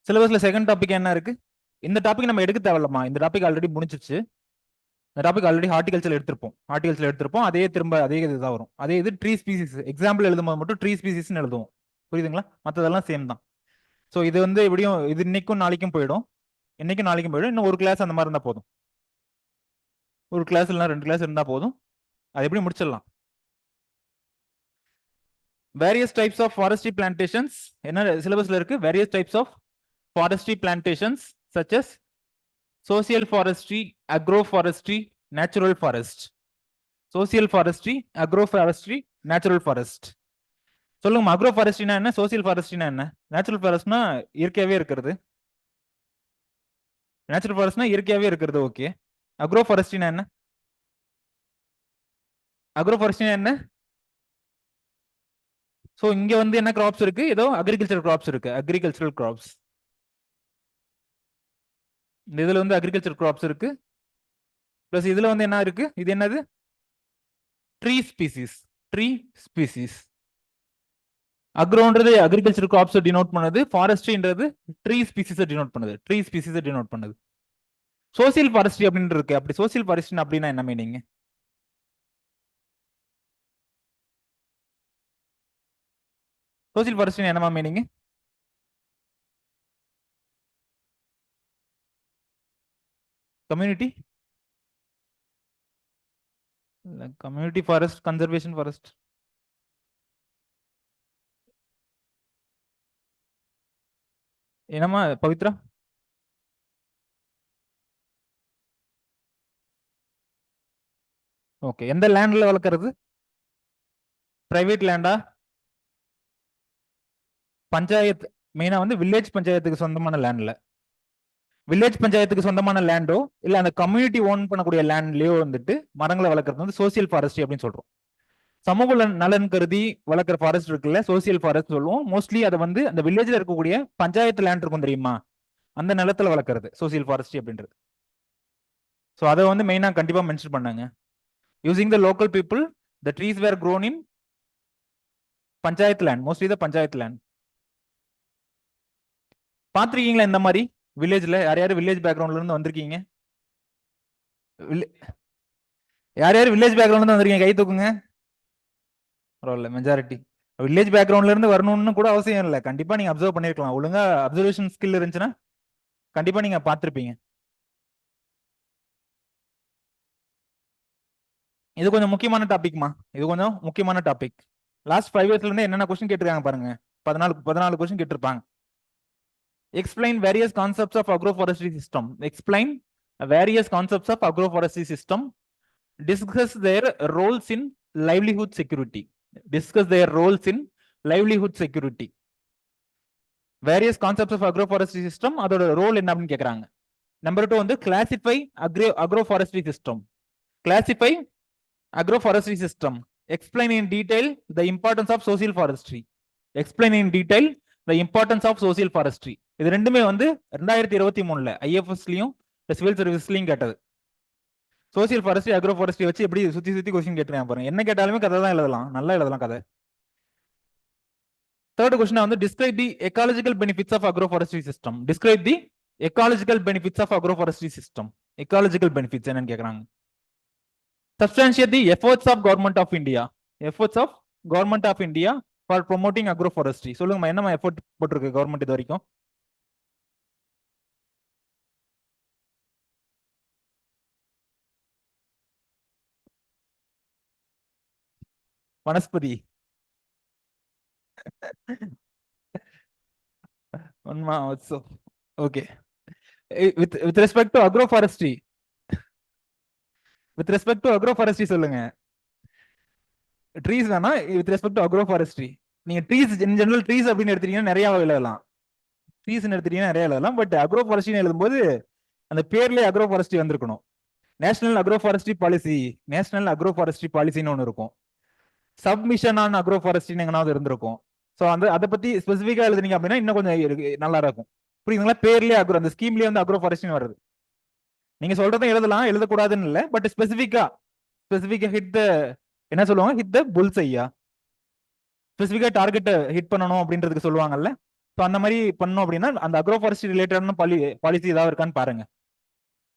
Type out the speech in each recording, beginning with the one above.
சிலபஸ்ல second topic என்ன இருக்கு? இந்த டாபிக் நம்ம எடுக்க தேவையில்லமா, இந்த டாபிக் ஆல்ரெடி முடிஞ்சிச்சு. இந்த டாபிக் ஆல்ரெடி ஹார்டிகல்ச்சர் எடுத்திருப்போம். அதே திரும்ப அதே இதுதான் வரும். அதே இது ட்ரீ ஸ்பீசிஸ் எக்ஸாம்பிள் எழுதும்போது மட்டும் ட்ரீ ஸ்பீசிஸ்னு எழுதுவோம். புரியுதுங்களா? மற்றதெல்லாம் சேம் தான். ஸோ இது வந்து எப்படியும் இது இன்னைக்கும் நாளைக்கும் போயிடும். இன்னும் ஒரு கிளாஸ் அந்த மாதிரி இருந்தால் போதும். ஒரு கிளாஸ் இல்லைனா 2 கிளாஸ் இருந்தால் போதும். அது எப்படி முடிச்சிடலாம். Various types of forestry plantations என்ன சிலபஸ்ல இருக்கு? Various types of forestry plantations such as social forestry, agroforestry, natural forest. social forestry, agroforestry, natural forest. சொல்லுங்க, அக்ரோ ஃபாரஸ்ட்ரினா என்ன, சோசியல் ஃபாரஸ்ட்ரினா என்ன? நேச்சுரல் ஃபாரஸ்ட்னா இயற்கையாவே இருக்கிறது. நேச்சுரல் ஃபாரஸ்ட்னா இயற்கையாவே இருக்கிறது. ஓகே. அக்ரோ ஃபாரஸ்ட்ரினா என்ன? அக்ரோ ஃபாரஸ்ட்ரினா என்ன? ஸோ இங்க வந்து என்ன கிராப்ஸ் இருக்கு? ஏதோ அக்ரிகல்ச்சர் கிராப்ஸ் இருக்கு. Agricultural crops. இந்த இதுல வந்து அக்ரிகல்ச்சர் கிராப்ஸ் இருக்கு. பிளஸ் இதுல வந்து என்ன இருக்கு? இது என்னது? Tree species. Tree species. அக்ரோன்றது அக்ரிகல்ச்சர் கிராப்ஸ் டினோட் பண்ணுது. ஃபாரஸ்ட்ரின்றது ட்ரீ ஸ்பீசிஸ் டினோட் பண்ணுது. ட்ரீ ஸ்பீசிஸ் டினோட் பண்ணுது. சோசியல் ஃபாரஸ்ட்ரி அப்படின்னு இருக்கு. அப்படி சோசியல் ஃபாரஸ்ட்ரி அப்படின்னா என்ன மீனிங்? சோசியல் ஃபாரஸ்ட்ரி என்னமா meaning? Community community forest, conservation forest. என்னமா பவித்ரா? ஓகே. எந்த லேண்ட்ல வளர்க்கறது? பிரைவேட் லேண்டா? பஞ்சாயத்து மெயினா வந்து வில்லேஜ் பஞ்சாயத்துக்கு சொந்தமான லேண்ட்ல. வில்லேஜ் பஞ்சாயத்துக்கு சொந்தமான லேண்டோ இல்ல அந்த கம்யூனிட்டி ஓன் பண்ணக்கூடிய லேண்ட்லயோ வந்துட்டு மரங்களை வளர்க்கறது வந்து சோசியல் ஃபாரஸ்ட்ரி அப்படின்னு சொல்றோம். சமூக நலன் கருதி வளர்க்குற ஃபாரஸ்ட் இருக்குல்ல, சோசியல் ஃபாரஸ்ட் சொல்லுவோம். மோஸ்ட்லி அதை வந்து அந்த வில்லேஜ்ல இருக்கக்கூடிய பஞ்சாயத்து லேண்ட் இருக்கும் தெரியுமா, அந்த நிலத்துல வளர்க்கறது சோசியல் ஃபாரஸ்ட்ரி அப்படின்றது. ஸோ அதை வந்து மெயினா கண்டிப்பா மென்ஷன் பண்ணாங்க. Using the local people, the trees were grown in panchayat land, mostly the panchayat land. பாத்திருக்கீங்களா இந்த மாதிரி வில்லேஜ்ல? யார் யார் வில்லேஜ் பேக்ரவுண்ட்ல இருந்து வந்திருக்கீங்க? யார் யார் வில்லேஜ் பேக்ரவுண்ட்ல இருந்து வந்திருக்கீங்க? கை தூக்குங்க. பரவாயில்ல, மெஜாரிட்டி. வில்லேஜ் பேக்ரவுண்ட்ல இருந்து வரணும்னு கூட அவசியம் இல்லை. கண்டிப்பா நீங்க அப்சர்வ் பண்ணிருக்கலாம். ஒழுங்கா அப்சர்வேஷன் ஸ்கில் இருந்துச்சுன்னா கண்டிப்பா நீங்க பார்த்திருப்பீங்க. இது கொஞ்சம் முக்கியமான டாபிக்மா. இது கொஞ்சம் முக்கியமான டாபிக். லாஸ்ட் 5 இயர்ஸ்ல இருந்து என்னென்ன கொஸ்டின் கேட்டிருக்காங்க பாருங்க. 14 கொஸ்டின் கேட்டிருப்பாங்க. Explain various concepts of agroforestry system. Explain various concepts of agroforestry system. Discuss their roles in livelihood security. Discuss their roles in livelihood security. Various concepts of agroforestry system, அதோட role என்ன அப்படின்னு கேட்கறாங்க. Number 2 வந்து classify agroforestry system. Classify agroforestry system. Explain in detail the importance of social forestry. Explain in detail the importance of social forestry. இது ரெண்டுமே வந்து 2023ல ஐஎஃப்எஸ்லயும் civil சர்வீஸ்லயும் கேட்டது. Social forestry, agro forestry வச்சு எப்படி சுத்தி சுத்தி கொஸ்டின் கேட்டுருக்காங்க பாருங்க. என்ன கேட்டாலுமே கதை தான் எழுதலாம், நல்லா எழுதலாம் கதை. தேர்ட் கொஸ்டின் வந்து describe the ecological benefits of agroforestry system. Describe the ecological benefits of agroforestry system. Ecological benefits என்னன்னு கேக்குறாங்க. Substantiate the efforts of Government of India. Efforts of Government of India for promoting agroforestry. சொல்லுங்க, என்னமா effort போட்டிருக்கு government இது வரைக்கும்? Vanaspati. Okay. with respect to agroforestry, with respect to agroforestry சொல்லுங்க. Trees வேணா, with respect to agroforestry. நீங்க trees இன் general trees அப்படின்னு எடுத்துட்டீங்கன்னா நிறைய எழுதலாம். ட்ரீஸ் எடுத்துட்டீங்கன்னா நிறைய எழுதலாம். பட் அக்ரோஃபாரஸ்ட்ரி எழுதும்போது அந்த பேர்லயே அக்ரோஃபாரஸ்ட்ரி வந்திருக்கணும். National agroforestry policy, national agroforestry பாலிசின்னு ஒன்று இருக்கும். சப்மிஷன் ஆன் அக்ரோஃபாரஸ்ட்ரின்னு எங்கனாவது இருந்திருக்கும். ஸோ அதை பத்தி ஸ்பெசிஃபிக்கா எழுதுனீங்க அப்படின்னா இன்னும் கொஞ்சம் நல்லா இருக்கும். புரியுதுங்களா? பேர்லயே அக்ரோ, அந்த ஸ்கீம்லயே வந்து அக்ரோஃபாரஸ்ட்ரி வருது. நீங்க சொல்றதை எழுதலாம், எழுதக்கூடாதுன்னு இல்லை. பட் ஸ்பெசிஃபிக்கா ஹிட் த, என்ன சொல்லுவாங்க, ஹிட் த புல்ஸ் ஐயா. ஸ்பெசிஃபிக்கா டார்கெட் ஹிட் பண்ணணும் அப்படின்றதுக்கு சொல்லுவாங்கல்ல, ஸோ அந்த மாதிரி பண்ணோம் அப்படின்னா அந்த அக்ரோ ஃபாரஸ்ட்ரி ரிலேட்டடான பாலிசி ஏதாவது இருக்கான்னு பாருங்க.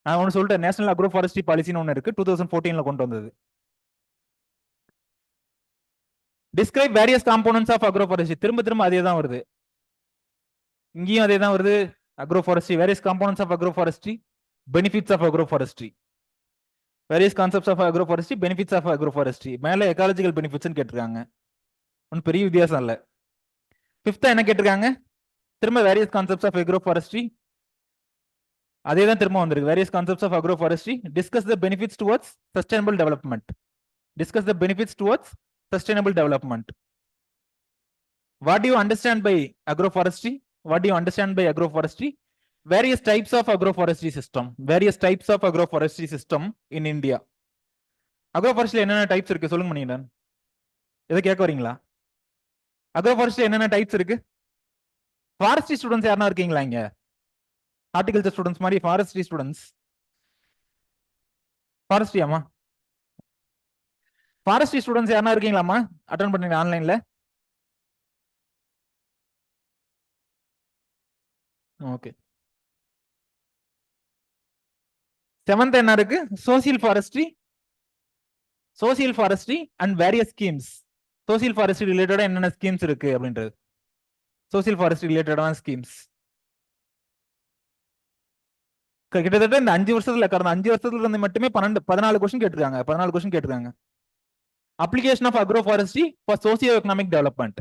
நான் ஒன்று சொல்லிட்டேன், நேஷனல் அக்ரோ ஃபாரஸ்ட்ரி பாலிசின்னு ஒன்று இருக்கு, 2014 கொண்டு வந்தது. Describe various components of agroforestry, திரும்ப திரும்ப அதே தான் வருது, இங்கேயும் அதே தான் வருது. Agroforestry, various components of agroforestry, benefits of agroforestry, various concepts of agroforestry, benefits of agroforestry. மேலே எக்காலஜிக்கல் பெனிஃபிட்ஸ்னு கேட்டிருக்காங்க, ஒன்றும் பெரிய வித்தியாசம் இல்லை. ஃபிஃப்த்தா என்ன கேட்டிருக்காங்க, திரும்ப various concepts of agroforestry, அதே தான் திரும்ப வந்திருக்கு. Various concepts of agroforestry, discuss the benefits towards sustainable development, discuss the benefits towards sustainable development. What do you understand by agroforestry? What do you understand by agroforestry? Various types of agroforestry system, various types of agroforestry system in India. agroforestry என்னென்ன types இருக்கு சொல்லுங்க மணியன், இதை கேட்க வரீங்களா? agroforestry என்னென்ன types இருக்கு? Forestry students யாரா இருக்கீங்களா இங்க? ஹார்டிகல்ச்சர் ஸ்டூடெண்ட்ஸ் மாதிரி ஃபாரஸ்ட்ரி ஸ்டூடெண்ட்ஸ், ஃபாரஸ்ட்ரியாமா? ஃபாரஸ்ட்ரி ஸ்டூடெண்ட்ஸ் யாரா இருக்கீங்களாமா? அட்டென்ட் பண்ணீங்க ஆன்லைன்ல? ஓகே. செவன்த் என்ன இருக்கு? Social forestry, social forestry and various schemes. Social forestry ரிலேட்டடா என்னென்ன ஸ்கீம்ஸ் இருக்கு அப்படின்றது, சோசியல் ஃபாரஸ்ட்ரி ரிலேட்டடான ஸ்கீம்ஸ். கிட்டத்தட்ட இந்த 5 வருஷத்துல, கடந்த 5 வருஷத்துல இருந்து மட்டுமே 14 கொஸ்டின் கேட்டிருக்காங்க, 14 கொஸ்டின் கேட்டிருக்காங்க. Application of agroforestry for socio economic development,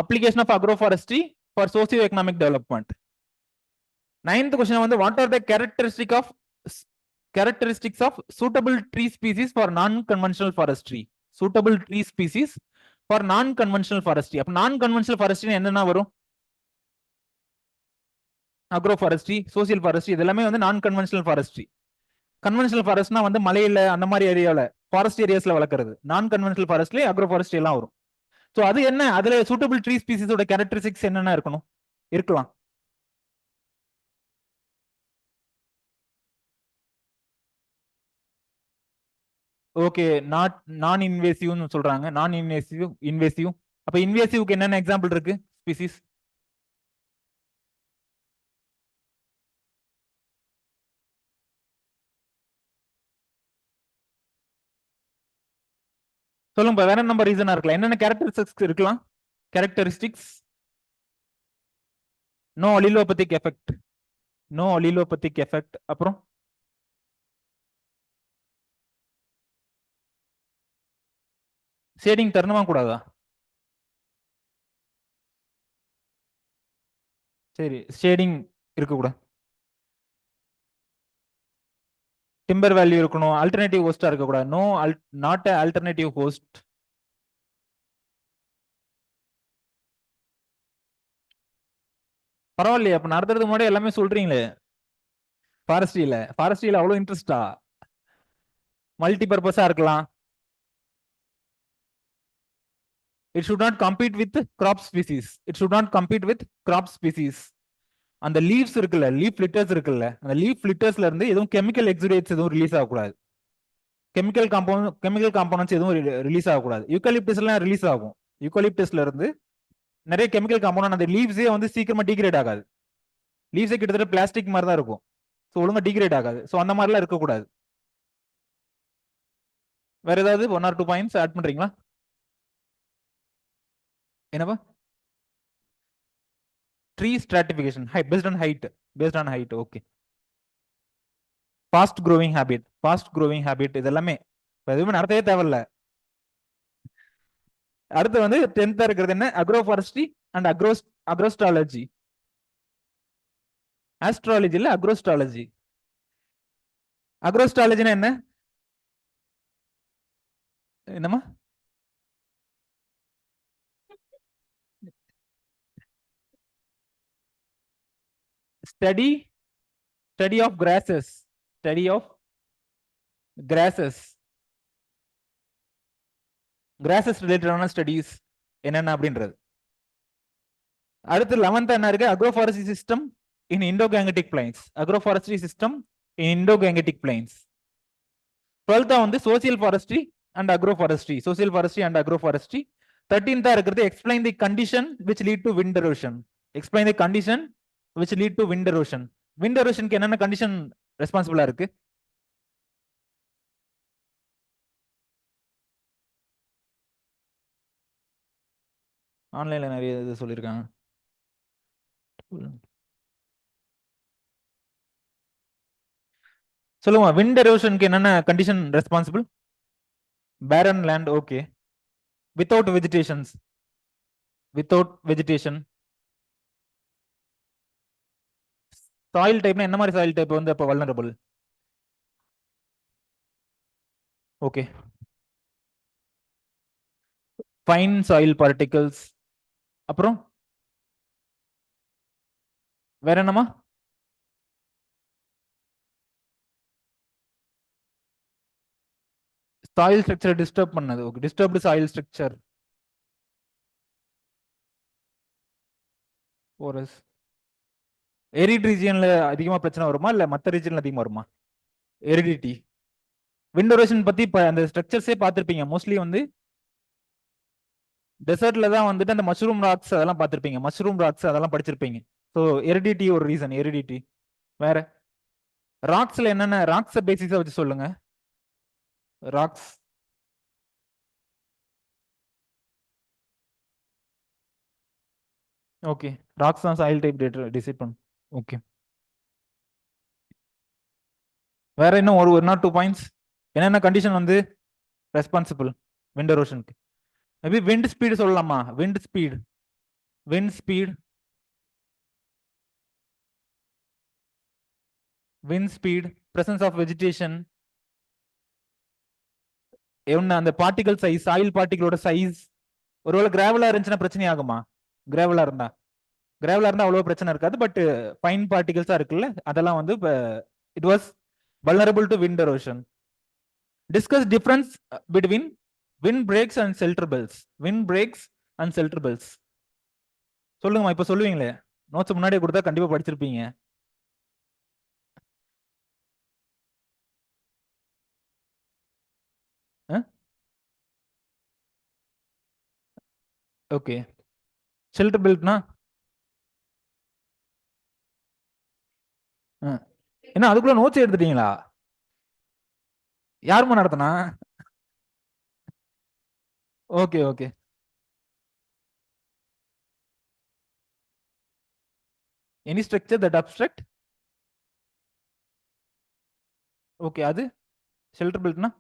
application of agroforestry for socio economic development. 9th question வந்து what are the characteristics of suitable tree species for non-conventional forestry, suitable tree species for non-conventional forestry. அப்ப non-conventional forestry என்னன்னா வரும்? Agro forestry, social forestry, இது எல்லாமே வந்து நான் conventional forestry. Conventional ஃபாரஸ்ட்னா வந்து மலையில அந்த மாதிரி ஏரியாவில் ஃபாரஸ்ட் ஏரியாஸ்ல வளர்க்கறது. நான் கன்வென்ஷனல் ஃபாரஸ்ட்ல அக்ரோ ஃபாரஸ்ட்ரி எல்லாம் வரும். ஸோ அது என்ன, அதுல சூட்டபிள் ட்ரீ ஸ்பீசிஸோட கேரக்டரிஸ்டிக்ஸ் என்னென்ன இருக்கணும், இருக்கலாம்? ஓகே, நான் இன்வேசிவ்னு சொல்றாங்க, நான் இன்வேசிவ். அப்ப இன்வேசிவ்க்கு என்னென்ன எக்ஸாம்பிள் இருக்கு ஸ்பீசிஸ்? சொல்லுங்க, வேற நம்பர் ரீசனா இருக்கலாம், என்னென்ன கேரக்டரிஸ்டிக்ஸ் இருக்கலாம்? Characteristics, no allelopathic effect, no allelopathic effect. அப்புறம் ஷேடிங் தரணுமா கூடாதா? சரி, ஷேடிங் இருக்கக்கூடாது. டிம்பர் வேல்யூ இருக்கணும், ஆல்டர்னேட்டிவ் ஹோஸ்டா இருக்கக்கூடாது, நோ நாட் ஆல்டர்னேட்டிவ் ஹோஸ்ட். பரவாயில்லையே, அப்ப நடத்துறதுக்கு முன்னாடி எல்லாமே சொல்றீங்களே. ஃபாரஸ்ட்ரியில அவ்வளவு இன்ட்ரெஸ்டா? மல்டி பர்பஸா இருக்கலாம். It should not compete with crop species, it should not compete with crop species. அந்த லீவ்ஸ் இருக்குல்ல, லீஃப் லிட்டர்ஸ் இருக்குல்ல, அந்த லீஃப் லிட்டர்ஸ்ல இருந்து எதுவும் கெமிக்கல் எக்ஸுடேட்ஸ் எதுவும் ரிலீஸ் ஆகக்கூடாது. கெமிக்கல் காம்பவுண்ட்ஸ் எதுவும் ரிலீஸ் ஆகக்கூடாது. யூக்கலிப்டஸ்லாம் ரிலீஸ் ஆகும். யூக்கலிப்டஸ்ல இருந்து நிறைய கெமிக்கல் காம்பவுண்ட், அந்த லீவ்ஸே வந்து சீக்கிரமா டிகிரேட் ஆகாது. லீவ்ஸே கிட்டத்தட்ட பிளாஸ்டிக் மாதிரி தான் இருக்கும். ஸோ ஒழுங்கா டிகிரேட் ஆகாது. ஸோ அந்த மாதிரிலாம் இருக்கக்கூடாது. வேற ஏதாவது 1 or 2 பாயிண்ட்ஸ் ஆட் பண்றீங்களா? என்னப்பா? Tree stratification based on height, based on height. Okay. Fast growing habit, fast growing habit, இது எல்லாமே எதுவுமே நடத்தவே தேவையில்ல. அடுத்து வந்து 10th இருக்கிறது என்ன? Agroforestry and agrostology. Astrology இல்ல, அக்ரோஸ்ட்ராலஜி. அக்ரோஸ்ட்ராலஜினா என்ன? என்னமா? Study of grasses, study of grasses, grasses ரிலேட்டடான ஸ்டடிஸ் என்னென்ன அப்படின்றது. அடுத்து 11th என்ன இருக்கு? Agroforestry system in Indo Gangetic plains, agroforestry system in Indo Gangetic plains. 12th வந்து social forestry and agroforestry, social forestry and agroforestry. 13th இருக்கிறது explain the condition which lead to wind erosion, explain the condition which lead to wind erosion. wind erosionக்கு என்னென்ன condition ரெஸ்பான்சிபிளா இருக்கு? ஆன்லைன்ல நிறைய இது சொல்லியிருக்காங்க. சொல்லுங்க, wind erosionக்கு என்னென்ன condition responsible? barren land, okay. without vegetations, without vegetation. Soil டைப்னா என்ன மாதிரி சாயில் டைப் வந்து அப்ப vulnerable? Okay. Fine soil particles. அப்புறம் வேற என்னமா? சாயில் ஸ்ட்ரக்சர் டிஸ்டர்ப் பண்ணது. Okay, disturbed soil structure. Porous. Arid ரீஜியன்ல அதிகமா பிரச்சனை வருமா இல்ல மத்த ரீஜியன்ல அதிகமா வருமா? எரிடிட்டி. wind erosion பத்தி இப்ப அந்த ஸ்ட்ரக்சர்ஸே பார்த்திருப்பீங்க. மோஸ்ட்லி வந்து டெசர்ட்ல தான் வந்துட்டு அந்த மஷ்ரூம் ராக்ஸ் அதெல்லாம் பார்த்திருப்பீங்க. மஷ்ரூம் ராக்ஸ் அதெல்லாம் படிச்சிருப்பீங்க. ஸோ எரிடிட்டி ஒரு ரீசன், எரிடிட்டி. வேற ராக்ஸ்ல என்னென்ன ராக்ஸ் பேசிஸா வச்சு சொல்லுங்க. ராக்ஸ் ஓகே, ராக்ஸ் தான் சாயில் டைப் டிசைட் பண்ணும். ஓகே, வேற இன்னும் ஒரு 1 or 2 பாயிண்ட்ஸ். என்னென்ன கண்டிஷன் வந்து ரெஸ்பான்சிபிள் wind erosionக்கு? மேபி wind ஸ்பீடு சொல்லலாமா? wind speed, wind speed, wind speed, presence of vegetation, என்ன அந்த பார்ட்டிகல் சைஸ், சாயில் பார்ட்டிகளோட சைஸ். ஒருவேளை கிராவலா இருந்துச்சுன்னா பிரச்சனை ஆகுமா? கிராவலா இருந்தா அவ்வளவு பிரச்சனை இருக்காது. பட் ஃபைன் பார்ட்டிகல்ஸா இருக்குல்ல, அதெல்லாம் வந்து it was vulnerable to wind erosion. Discuss difference between wind breaks and shelter belts. wind breaks and shelter belts. சொல்லுங்கம்மா, இப்ப சொல்லுவீங்களே, நோட்ஸ் முன்னாடியே கொடுத்தா கண்டிப்பா படிச்சிருப்பீங்க. ஓகே, ஷெல்டர் பெல்ட்னா என்ன? அதுக்குள்ள நோட்ஸ் எடுத்துட்டீங்களா? யாருமா நடத்தினா? Okay okay. Any structure that obstruct. Okay, அது ஷெல்டர் பெல்ட்னா?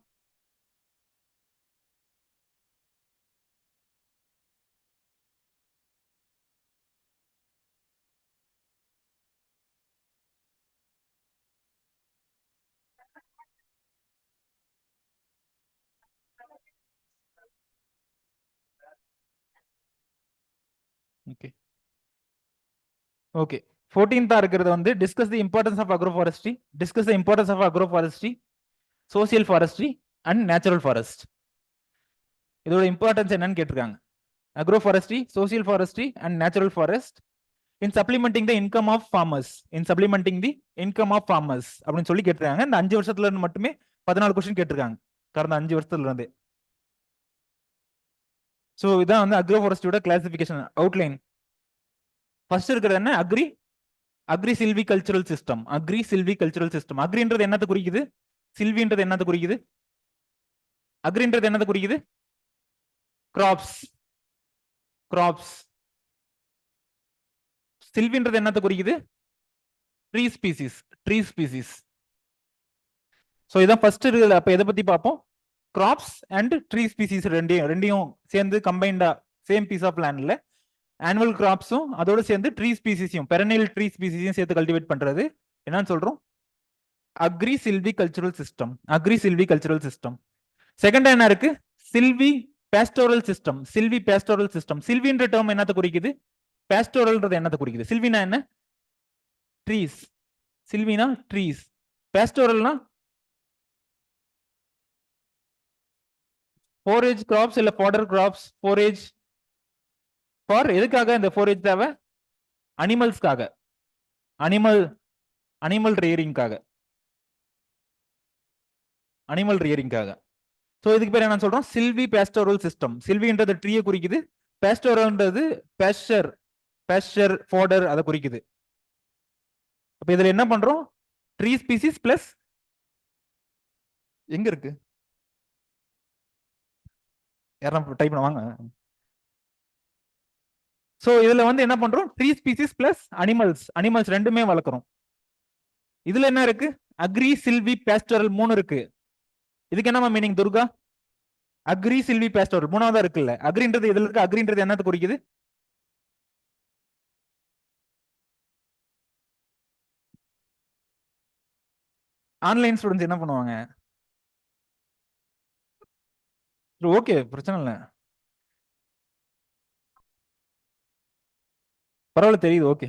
Okay okay. 14th இருக்கிறது வந்து discuss the importance of agroforestry, discuss the importance of agroforestry, social forestry and natural forest. இதோட இம்பார்ட்டன்ஸ் என்னன்னு கேட்டிருக்காங்க. Agroforestry, social forestry and natural forest in supplementing the income of farmers, in supplementing the income of farmers அப்படின்னு சொல்லி கேட்டிருக்காங்க. இந்த 5 வருஷத்துல இருந்து மட்டுமே 14 கொஸ்டின் கேட்டிருக்காங்க, கடந்த 5 வருஷத்துல இருந்து. ஸோ இதான் வந்து அக்ரோஃபாரஸ்ட்ரியோட கிளாசிபிகேஷன் அவுட்லைன். ஃபர்ஸ்ட் இருக்கிறது என்ன? Agrisilvicultural system. Agrisilvicultural system. அக்ரின்றது என்னத்தை குறிக்குது? சில்வின்றது என்னத்தை குறிக்குது? அக்ரின்றது என்னத்தை குறிக்குது? Graphs, graphs. சில்வின்றது என்னத்தை குறிக்குது? Tree species, tree species. So இதான் ஃபர்ஸ்ட் இருக்குல்ல. அப்ப எதை பத்தி பார்ப்போம்? கிராப்ஸ் அண்ட் ட்ரீ ஸ்பீசிஸ் ரெண்டையும் சேர்ந்து கம்பைண்டா சேம் பீஸ் ஆஃப் லேண்ட்ல ஆனுவல் கிராப்ஸும் அதோட சேர்ந்து ட்ரீ ஸ்பீசிஸையும், பெரனியல் ட்ரீ ஸ்பீசிஸையும் சேர்த்து கல்டிவேட் பண்றது என்னன்னு சொல்றோம்? Agrisilvicultural system. Agrisilvicultural system. Second என்ன இருக்கு? Silvi pastoral system. Silvi pastoral system. சில்வின்ற டேர்ம் என்னத்தை குறிக்குது? பேஸ்டோரல்ன்றது என்னத்தை குறிக்குது? சில்வினா என்ன? ட்ரீஸ். சில்வினா ட்ரீஸ். பேஸ்டோரல்னா ஃபோரேஜ் கிராப்ஸ் இல்ல ஃபாடர் கிராப்ஸ். ஃபோரேஜ் ஃபார் எதுக்காக இந்த ஃபோரேஜ் தேவை? அனிமல்ஸ்க்காக, அனிமல் ரியரிங்காக, அனிமல் ரியரிங்காக. ஸோ இதுக்கு பேர் என்ன சொல்றோம்? Silvi pastoral system. சில்வின்றது ட்ரீயை குறிக்குது, பேஸ்டோரல்ன்றது பேஸ்டர், பேஸ்டர், ஃபோடர் அதை குறிக்குது. அப்ப இதுல என்ன பண்றோம்? ட்ரீ ஸ்பீசிஸ் பிளஸ் எங்க இருக்கு? யாரும் டைப் பண்ணுவாங்க. சோ இதுல வந்து என்ன பண்றோம்? ட்ரீ ஸ்பீசிஸ் பிளஸ் அனிமல்ஸ் ரெண்டுமே வளர்க்குறோம். இதுல என்ன இருக்கு? அக்ரி, சில்வி, பேஸ்டரல் 3 இருக்கு. இதுக்கு என்னமா மீனிங் துர்கா? அக்ரி, சில்வி, பேஸ்டரல் 3ஆவதா இருக்குல்ல. அக்ரின்றது இதுல இருக்கு. அக்ரின்றது என்னத்தை குறிக்குது? ஆன்லைன் ஸ்டூடெண்ட்ஸ் என்ன பண்ணுவாங்க? ஓகே, பிரச்சனை இல்லை, பரவாயில்ல, தெரியுது, ஓகே.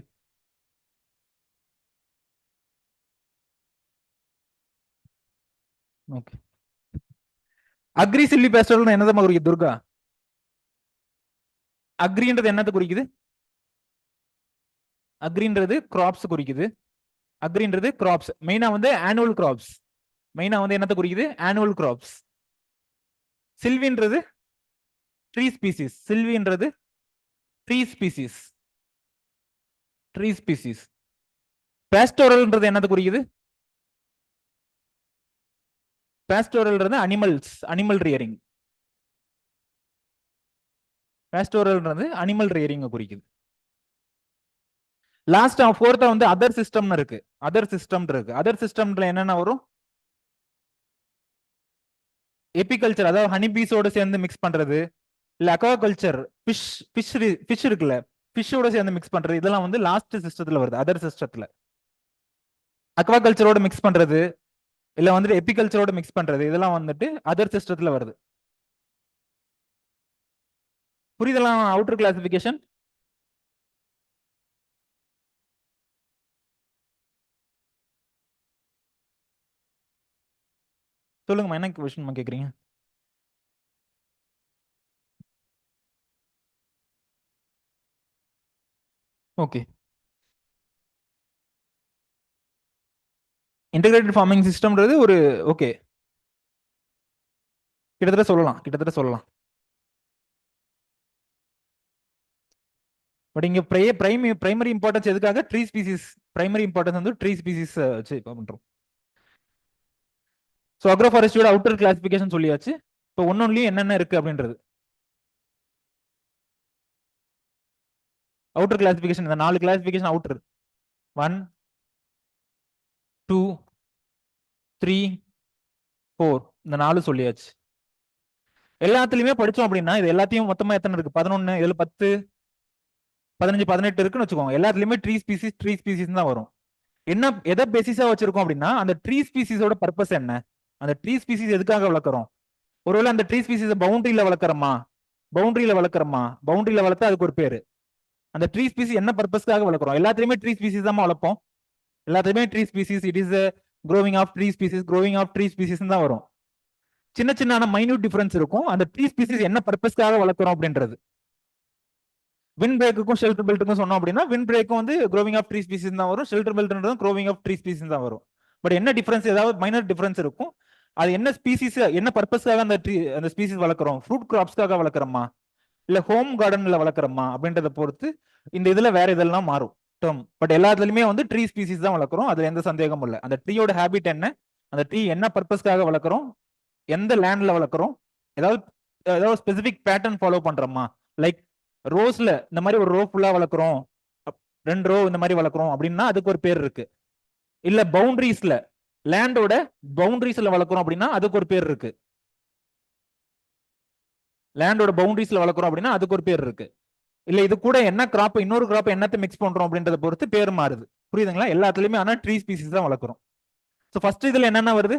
ஓகே, அக்ரி, சில்லி, பேஸ்டரல் என்னதான் குறிக்குது துர்கா? அக்ரின்றது என்னத்தை குறிக்குது? அக்ரின்றது கிராப்ஸ் குறிக்குது. அக்ரின்றது கிராப்ஸ், மெயினா வந்து ஆனுவல் கிராப்ஸ். மெயினா வந்து என்னத்தை குறிக்குது? Annual crops. சில்வின்றது ட்ரீ ஸ்பீசிஸ். சில்வின்றது ட்ரீ ஸ்பீசிஸ். Tree species. பேஸ்டோரல்ன்றது என்னத்தை குறிக்குது? பேஸ்டோரல்ன்றது அனிமல் ரியரிங். பேஸ்டோரல்ன்றது அனிமல் ரியரிங் குறிக்குது. லாஸ்ட் ஃபோர்த்தா வந்து அதர் சிஸ்டம்னு இருக்கு. அதர் சிஸ்டம் இருக்கு. அதர் சிஸ்டம்ல என்னென்ன வரும்? எபிகல்ச்சர், அதாவது ஹனி பீஸோட சேர்ந்து மிக்ஸ் பண்றது, இல்ல அக்வாகல்ச்சர், ஃபிஷ் இருக்குல்ல, ஃபிஷ்ஷோட சேர்ந்து மிக்ஸ் பண்றது, இதெல்லாம் வந்து லாஸ்ட் சிஸ்டத்துல வருது. அதர் சிஸ்டத்துல அக்வாகல்ச்சரோட மிக்ஸ் பண்றது, இல்ல வந்துட்டு எபிகல்ச்சரோட மிக்ஸ் பண்றது, இதெல்லாம் வந்துட்டு அதர் சிஸ்டத்துல வருது. புரியுதெல்லாம் அவுட்டர் கிளாசிபிகேஷன்? சொல்லுங்கம்மா, என்ன கொஸ்டின் கேக்குறீங்க? ஓகே, இன்டகிரேட்டட் ஃபார்மிங் சிஸ்டம்ன்றது ஒரு ஓகே, கிட்டத்தட்ட சொல்லலாம். பட் இங்க பிரைமரி இம்பார்ட்டன்ஸ் எதுக்காக? Tree species. பிரைமரி இம்பார்ட்டன்ஸ் வந்து ட்ரீ ஸ்பீசிஸ் வச்சு பண்றோம். ஸோ அக்ரோ ஃபாரஸ்டியோட அவுட்டர் கிளாசிபிகேஷன் சொல்லியாச்சு. இப்போ ஒன்னொன்லயும் என்னென்ன இருக்கு அப்படின்றது. அவுட்டர் கிளாசிபிகேஷன், இந்த 4 கிளாசிபிகேஷன் அவுட்டர். 1, 2, 3, 4, இந்த 4 சொல்லியாச்சு. எல்லாத்துலயுமே படிச்சோம் அப்படின்னா இது எல்லாத்தையும் மொத்தமா எத்தனை இருக்கு? 11, இதுல 10, 15, 18 இருக்குன்னு வச்சுக்கோங்க. எல்லாத்துலயுமே ட்ரீ ஸ்பீசிஸ் தான் வரும். என்ன எதை பேசிஸா வச்சிருக்கோம் அப்படின்னா அந்த ட்ரீ ஸ்பீசிஸோட பர்பஸ் என்ன? அந்த ட்ரீ ஸ்பீசிஸ் எதுக்காக வளர்க்குறோம்? ஒருவேளை அந்த ட்ரீ ஸ்பீசிஸ் பவுண்டரியில வளர்க்குறோமா? பவுண்டரியில வளர்த்தா அதுக்கு ஒரு பேரு. அந்த ட்ரீ ஸ்பீசிஸ் என்ன பர்பஸ்க்காக வளர்க்குறோம்? எல்லாத்துலயுமே ட்ரீ ஸ்பீசிஸ் தான் வளர்ப்போம். எல்லாத்துலயுமே tree species, it is growing of tree species தான் வரும். சின்ன சின்ன மைன்யூட் டிஃபரன்ஸ் இருக்கும். அந்த ட்ரீ ஸ்பீசிஸ் என்ன பர்பஸ்க்காக வளர்க்குறோம் அப்படின்றது. வின் பிரேக்குக்கும் ஷெல்டர் பெல்ட்டுக்கும் சொன்னோம் அப்படின்னா, வின் பிரேக்கும் வந்து க்ரோவிங் ஆஃப் ட்ரீ ஸ்பீசிஸ் தான் வரும். ஷெல்டர் பெல்ட்ன்றதும் க்ரோவிங் ஆஃப் ட்ரீ ஸ்பீசிஸ் தான் வரும். பட் என்ன டிஃபரன்ஸ்? ஏதாவது மைனர் டிஃபரன்ஸ் இருக்கும். அது என்ன ஸ்பீசிஸ், என்ன பர்பஸ்க்காக அந்த ஸ்பீசிஸ் வளர்க்குறோம்? ஃப்ரூட் கிராப்ஸ்க்காக வளர்க்குறோமா, இல்ல ஹோம் கார்டன்ல வளர்க்குறோமா அப்படின்றத பொறுத்து இந்த இதுல வேற இதெல்லாம் மாறும் டேர்ம். பட் எல்லாத்துலயுமே வந்து ட்ரீ ஸ்பீசிஸ் தான் வளர்க்குறோம். அதுல எந்த சந்தேகமும் இல்லை. அந்த ட்ரீயோட ஹேபிட் என்ன, அந்த ட்ரீ என்ன பர்பஸ்க்காக வளர்க்குறோம், எந்த லேண்ட்ல வளர்க்குறோம், ஏதாவது ஏதாவது ஸ்பெசிபிக் பேட்டர்ன் ஃபாலோ பண்றோமா? லைக் ரோஸ்ல இந்த மாதிரி ஒரு ரோ ஃபுல்லா வளர்க்குறோம், 2 ரோ இந்த மாதிரி வளர்க்குறோம் அப்படின்னா அதுக்கு ஒரு பேர் இருக்கு. இல்ல பவுண்டரிஸ்ல, லேண்டோட பவுண்டரிஸ்ல வளர்க்குறோம் அப்படின்னா அதுக்கு ஒரு பேர் இருக்கு. லேண்டோட பவுண்டரிஸ்ல வளர்க்குறோம் அப்படின்னா அதுக்கு ஒரு பேர் இருக்கு. இல்ல இது கூட என்ன கிராப், இன்னொரு கிராப் என்னத்தை மிக்ஸ் பண்றோம் அப்படின்றத பொறுத்து பேர் மாறுது. புரியுதுங்களா? எல்லாத்துலயுமே ஆனா ட்ரீ ஸ்பீசிஸ் தான் வளர்க்குறோம். ஸோ ஃபர்ஸ்ட் இதுல என்னென்ன வருது?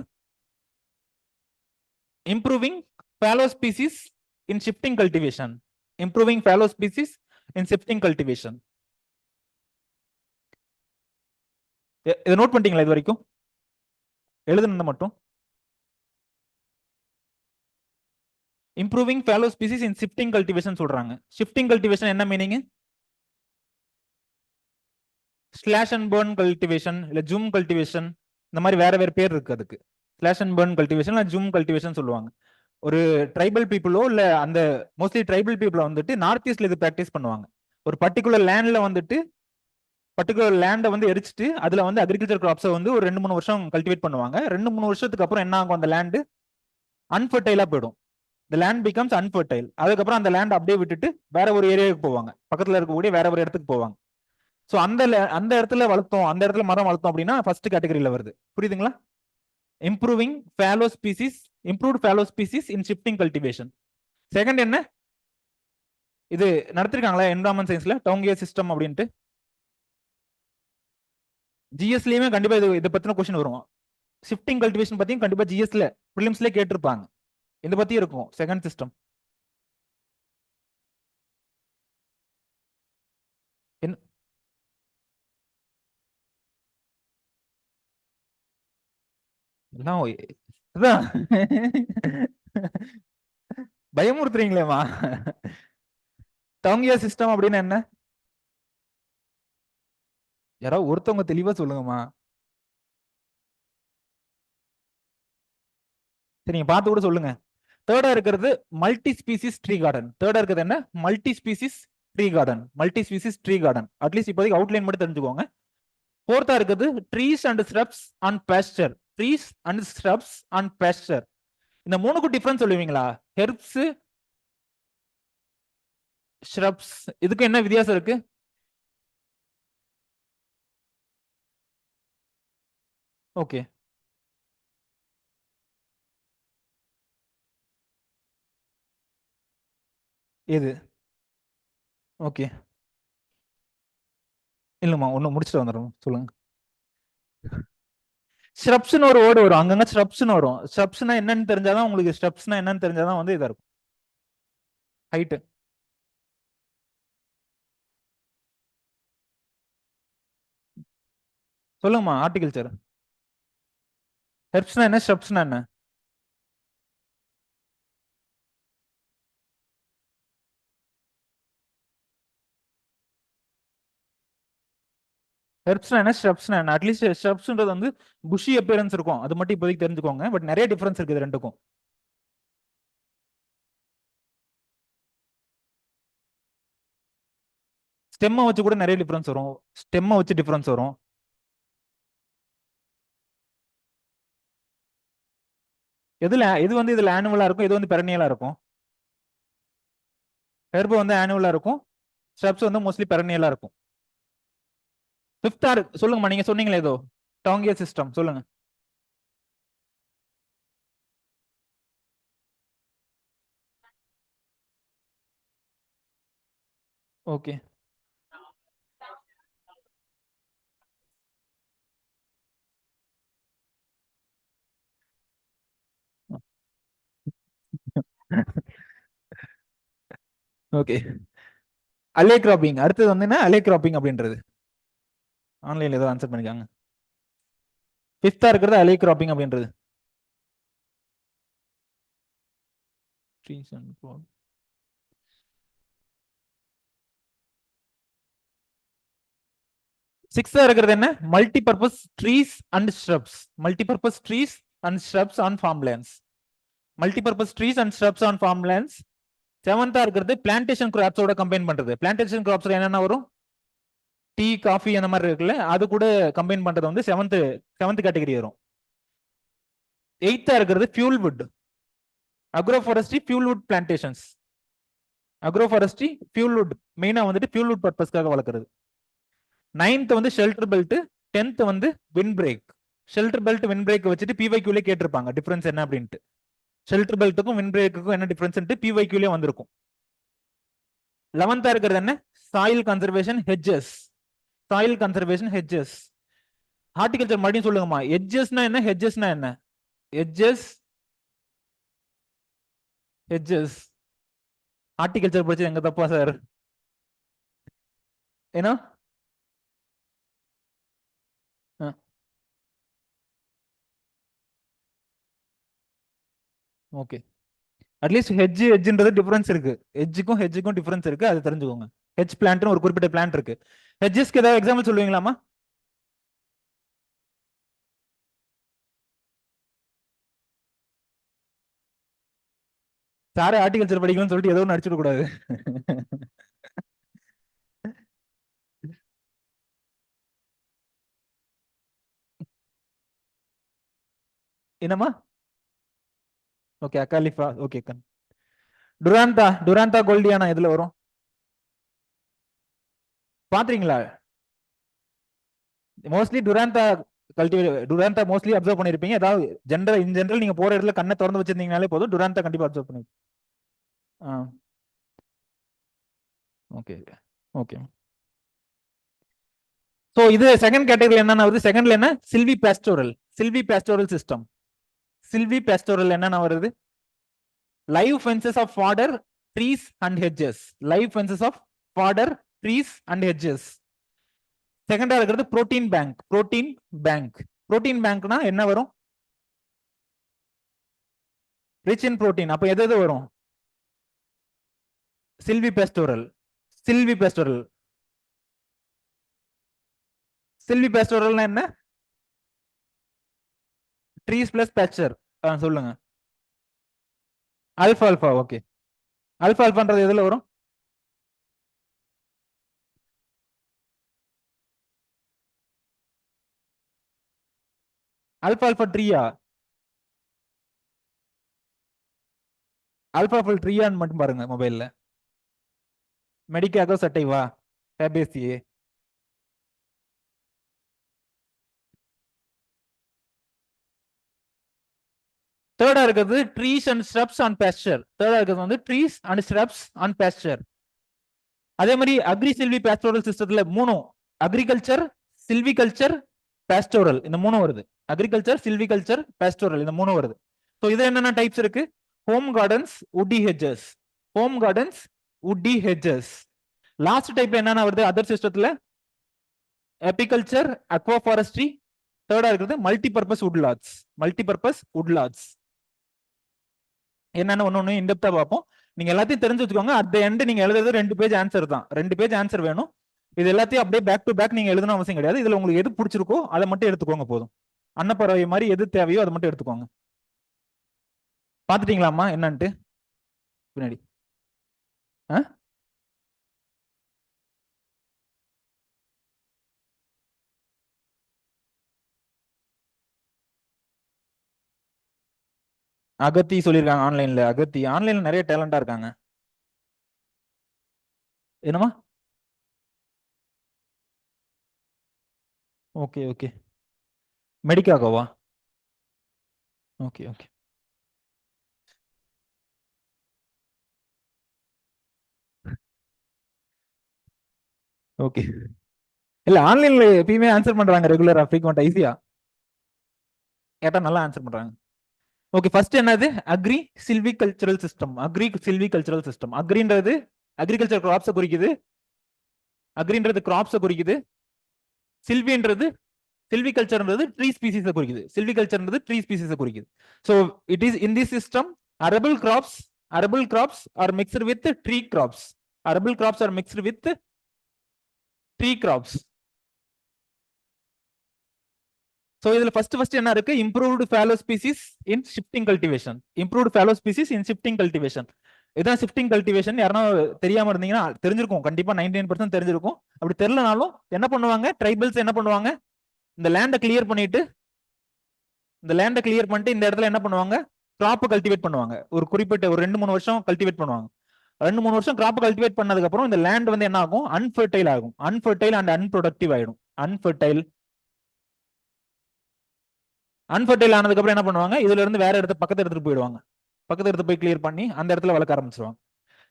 Improving fallow species in shifting cultivation. Improving fallow species in shifting cultivation. இதை நோட் பண்ணிட்டீங்களா இது வரைக்கும்? எழுதுனது மட்டும். Improving fallow species in shifting cultivation சொல்றாங்க. ஷிஃப்டிங் கல்டிவேஷன் என்ன meaning? Slash and burn cultivation, இல்ல ஜூம் கல்டிவேஷன், இந்த மாதிரி வேற வேற பேர் இருக்கு அதுக்கு. Slash and burn cultivation, zoom cultivation சொல்லுவாங்க. ஒரு ட்ரைபல் பீப்புளோ இல்ல அந்த மோஸ்ட்லி ட்ரைபல் பீப்புள வந்துட்டு நார்த் ஈஸ்ட்ல இது பிராக்டிஸ் பண்ணுவாங்க. ஒரு பர்டிகுலர் லேண்ட்ல வந்துட்டு பர்டிகுலர் லேண்டை வந்து எரிச்சிட்டு அதுல வந்து அக்ரிகல்ச்சர் கிராப்ஸை வந்து ஒரு 2-3 வருஷம் கல்டிவேட் பண்ணுவாங்க. 2-3 வருஷத்துக்கு அப்புறம் என்ன ஆகும், அந்த லேண்டு அன்ஃபர்டைலா போயிடும். இந்த லேண்ட் பிகம்ஸ் அன்ஃபர்டைல். அதுக்கப்புறம் அந்த லேண்ட் அப்படியே விட்டுட்டு வேற ஒரு ஏரியாவுக்கு போவாங்க, பக்கத்துல இருக்கக்கூடிய வேற ஒரு இடத்துக்கு போவாங்க. ஸோ அந்த இடத்துல வளர்த்தோம், அந்த இடத்துல மரம் வளர்த்தோம் அப்படின்னா ஃபர்ஸ்ட் கேட்டகரியில வருது. புரியுதுங்களா? Improving fallow species, improved fallow species in shifting cultivation. Second என்ன, இது நடத்திருக்காங்களா என்விரான்மெண்ட் சயின்ஸ்ல டவுங்கியர் சிஸ்டம் அப்படின்ட்டு? ஜிஎஸ்லயுமே கண்டிப்பா இதை பத்தின கொஸ்டின் வரும். ஷிஃப்டிங் கல்டிவேஷன் பத்தியும் கண்டிப்பா ஜிஎஸ்ல ப்ரிலிம்ஸ்ல கேட்டிருப்பாங்க. இதை பத்தி இருக்கும் செகண்ட் சிஸ்டம். எல்லாம் அதான் பயமுறுத்துறீங்களேமா. டவுங்கியர் சிஸ்டம் அப்படின்னு என்ன? யாராவது ஒருத்தவங்க தெளிவா சொல்லுங்கம்மா. சரி, நீங்க பார்த்து கூட சொல்லுங்க. தேர்டா இருக்கிறது மல்டி ஸ்பீசிஸ் ட்ரீ கார்டன். தேர்டா இருக்கிறது என்ன? Multi species tree garden. Multi species tree garden at least இப்போதைக்கு அவுட்லைன் மட்டும் தெரிஞ்சுக்கோங்க. ஃபோர்த்தா இருக்கிறது trees and shrubs and pasture. Trees and shrubs and pasture. இந்த மூணுக்கும் டிஃபரன்ஸ் சொல்லுவீங்களா? ஹெர்ப்ஸ், ஸ்ரப்ஸ், இதுக்கு என்ன வித்தியாசம் இருக்கு? ஓகே, எது? ஓகே, இல்லம்மா ஒண்ணு முடிச்சுட்டு வந்துடும், சொல்லுங்க. ஸ்ரப்ஸ்னு ஒரு வேர்டு வரும், அங்கங்க ஸ்ரப்ஸ்னு வரும். ஸ்ரப்ஸ்னா என்னன்னு தெரிஞ்சாதான் உங்களுக்கு, ஸ்ரப்ஸ்னா என்னன்னு தெரிஞ்சாதான் வந்து இதா இருக்கும். ஹைட். சொல்லுங்கம்மா, ஹார்டிகல்ச்சர். ஹெர்ப்ஸ்னா என்ன, ஸ்ரப்ஸ்னா என்ன? ஹெர்ப்ஸ்னா என்ன, ஸ்ரப்ஸ்னா என்ன? அட்லீஸ்ட் ஸ்ரப்ஸ்ன்றது வந்து புஷி அப்பியரன்ஸ் இருக்கும், அது மட்டும் இப்போதைக்கு தெரிஞ்சுக்கோங்க. பட் நிறைய டிஃபரன்ஸ் இருக்குது ரெண்டுக்கும். ஸ்டெம்மை வச்சு கூட நிறைய டிஃபரன்ஸ் வரும். ஸ்டெம்மை வச்சு டிஃபரன்ஸ் வரும். இது வந்து இதுல ஆனுவலா இருக்கும், இது வந்து பெரனியலா இருக்கும். ஹெர்ப் வந்து ஆனுவலா இருக்கும், ஸ்ரப்ஸ் வந்து மோஸ்ட்லி பெரனியலா இருக்கும். ஃபிஃப்த் ஆர் சொல்லுங்கம்மா, நீங்க சொன்னீங்களே ஏதோ டாங்கியர் சிஸ்டம், சொல்லுங்க. ஓகே. ஓகே. அலே கிராப்பிங் அடுத்தது வந்து என்ன, அலே கிராப்பிங் அப்படின்றது? ஆன்லைன்ல ஏதோ ஆன்சர் பண்ணிக்காங்க. ஃபிஃப்த்தா இருக்கிறது அலே கிராப்பிங் அப்படின்றது. சிக்ஸ்தா இருக்கிறது என்ன? Multi purpose trees and shrubs. Multi purpose trees and shrubs on farm lands. Multi purpose trees and shrubs on farm lands. செவன்த்தா இருக்கிறது பிளான்டேஷன் கிராப்ஸோட கம்பைன் பண்றது. பிளான்டேஷன் கிராப்ஸ்ல என்னென்ன வரும்? டீ, காஃபி அந்த மாதிரி இருக்குல்ல, அது கூட கம்பைன் பண்றது வந்து செவன்த் கேட்டகரி வரும். எயித்தா இருக்கிறது fuel would. Agroforestry fuel would plantations. Agroforestry fuel would மெயினா வந்துட்டு ஃபியூல் வுட் பர்பஸ்க்காக வளர்க்குறது. நைன்த் வந்து ஷெல்டர் பெல்ட். டென்த் வந்து win break. Shelter belt win break வச்சுட்டு பிவைக்யூலே கேட்டிருப்பாங்க டிஃபரன்ஸ் என்ன அப்படின்ட்டு. ஷெல்டர் பெல்ட்டுக்கும் வின் பிரேக்குக்கும் என்ன டிஃபரன்ஸ் பிவைக்யூலே வந்திருக்கும். 11தா இருக்கிறது என்ன? Soil conservation hedges. Soil conservation hedges. Horticulture மறுபடியும் சொல்லுங்கம்மா, ஹெட்ஜஸ்னா என்ன, ஹெட்ஜஸ்னா என்ன? Hedges, hedges. ஹார்டிகல்ச்சர் படிச்சு எங்க தப்பா சார்? ஏன்னா ஓகே, அட்லீஸ்ட் ஹெட்ஜ்ன்றது டிஃபரன்ஸ் இருக்கு. ஹெட்ஜுக்கும் டிஃபரன்ஸ் இருக்கு, அது தெரிஞ்சுக்கோங்க. ஹெட்ஜ் பிளான்ட்னு ஒரு குறிப்பிட்ட பிளான்ட் இருக்கு. ஹெட்ஜஸ்க்கு ஏதாவது எக்ஸாம்பிள் சொல்லுவீங்களாமா? சாரே ஹார்டிகல்ச்சர் படிக்கணும்னு சொல்லிட்டு ஏதோ ஒன்று அடிச்சுட கூடாது. என்னமா? ஓகே, அக்காலிஃபா. ஓகே. டுராந்தா கோல்டியானா எதுல வரும் பாத்தீங்களா? மோஸ்ட்லி டுராந்தா மோஸ்ட்லி அப்சர்வ் பண்ணிருப்பீங்க. ஏதாவது இன் ஜெனரல் நீங்க போற இடத்துல கண்ணை திறந்து வச்சிருந்தீங்கனாலே போதும், டுராந்தா கண்டிப்பா அப்சர்வ் பண்ணி. Okay okay. சோ இது செகண்ட் கேட்டகரி என்னன்னா வருது. செகண்ட்ல என்ன? Silvipastoral system. Silvipastoral என்னன்னா வருது? Live fences of fodder, trees and hedges. Live fences of fodder, trees and hedges. செகண்டா இருக்கிறது புரோட்டீன் பேங்க். புரோட்டீன் பேங்க்னா என்ன வரும்? Rich in protein. அப்ப எது எது வரும்? Silvipastoral. சில்வி பாஸ்டோரல்னா என்ன? Trees plus pasture. சொல்லுங்க. அல்ஃபா. ஓகே. அல்ஃபான்றது எதுல வரும்? அல்ஃபா ட்ரீயா? அல்ஃபா ட்ரீயான்னு மட்டும் பாருங்க மொபைல்ல. மெடிக்காகோ சட்டைவா ஃபேபேசியே. தேர்டா இருக்கிறது trees and shrubs on pastor. தேர்டா இருக்கிறது வந்து trees and shrubs on pastor. அதே மாதிரி அக்ரி சில்வி பாஸ்டோரல் சிஸ்டத்துல மூணும், அக்ரிகல்ச்சர், சில்விகல்ச்சர், பாஸ்டோரல், இந்த மூணும் வருது. அக்ரிகல்ச்சர், சில்விகல்ச்சர், பாஸ்டோரல், இந்த மூணும் வருது. ஸோ இது என்னென்ன டைப்ஸ் இருக்கு? Home gardens, woody hedges. Home gardens, woody hedges. Last type என்னென்ன வருது அதர் சிஸ்டத்துல? Apiculture, Aqua forestry. தேர்டா இருக்கிறது மல்டிபர்பஸ் வுட்லாட்ஸ். என்னன்னு ஒன்னு இன்டெப்தா பார்ப்போம். நீங்க எல்லாத்தையும் தெரிஞ்சு வச்சுக்கோங்க. அட் தி எண்ட் நீங்க எழுதுறது 2 பேஜ் ஆன்சர் தான். 2 பேஜ் ஆன்சர் வேணும். இது எல்லாத்தையும் அப்படியே பேக் டு பேக் நீங்க எழுதணும் அவசியம் கிடையாது. இதுல உங்களுக்கு எது பிடிச்சிருக்கோ அதை மட்டும் எடுத்துக்கோங்க போதும். அன்னப்பறவை மாதிரி எது தேவையோ அதை மட்டும் எடுத்துக்கோங்க. பாத்துட்டீங்களாமா என்னன்ட்டு பின்னாடி? அகத்தி சொல்லியிருக்காங்க ஆன்லைன்ல. அகத்தி ஆன்லைன்ல நிறைய டேலண்டா இருக்காங்க. என்னமா? ஓகே. மெடிக்காகோவா? ஓகே. ஓகே. இல்ல ஆன்லைன்ல எப்பயுமே ஆன்சர் பண்றாங்க ரெகுலரா, ஃப்ரீக்வெண்டா, ஈஸியா கேட்டா நல்லா ஆன்சர் பண்றாங்க. ஓகே, ஃபர்ஸ்ட் என்னது? Agrisilvicultural system. அக்ரின்றது அக்ரிகல்ச்சர் கிராப்ஸை குறிக்குது. சில்விகல்ச்சர்ன்றது ட்ரீ ஸ்பீசிஸை குறிக்குது. So it is in this system arable crops are mixed with tree crops. So இதுல ஃபர்ஸ்ட் என்ன இருக்கு? Improved fallow species in shifting cultivation. இதான் ஷிஃப்டிங் கல்டிவேஷன். யாரா தெரியாம இருந்தீங்கன்னா தெரிஞ்சிருக்கும், கண்டிப்பா 99% தெரிஞ்சிருக்கும். அப்படி தெரியலனாலும் என்ன பண்ணுவாங்க ட்ரைபல்ஸ்? என்ன பண்ணுவாங்க? இந்த லேண்டை கிளியர் பண்ணிட்டு இந்த இடத்துல என்ன பண்ணுவாங்க? கிராப் கல்டிவேட் பண்ணுவாங்க. ஒரு குறிப்பிட்ட ஒரு 2-3 வருஷம் கல்டிவேட் பண்ணுவாங்க. 2-3 வருஷம் கிராப் கல்டிவேட் பண்ணதுக்கு அப்புறம் இந்த லேண்ட் வந்து என்ன ஆகும்? அன்ஃபர்டைல் அண்ட் அன்ப்ரொடக்டிவ் ஆயிடும். அன்ஃபர்டைல் ஆனதுக்கு அப்புறம் என்ன பண்ணுவாங்க? இதுல இருந்து வேற இடத்த பக்கத்து எடுத்துட்டு போய் கிளியர் பண்ணி அந்த இடத்துல வளர்க்க ஆரம்பிச்சிருவாங்க.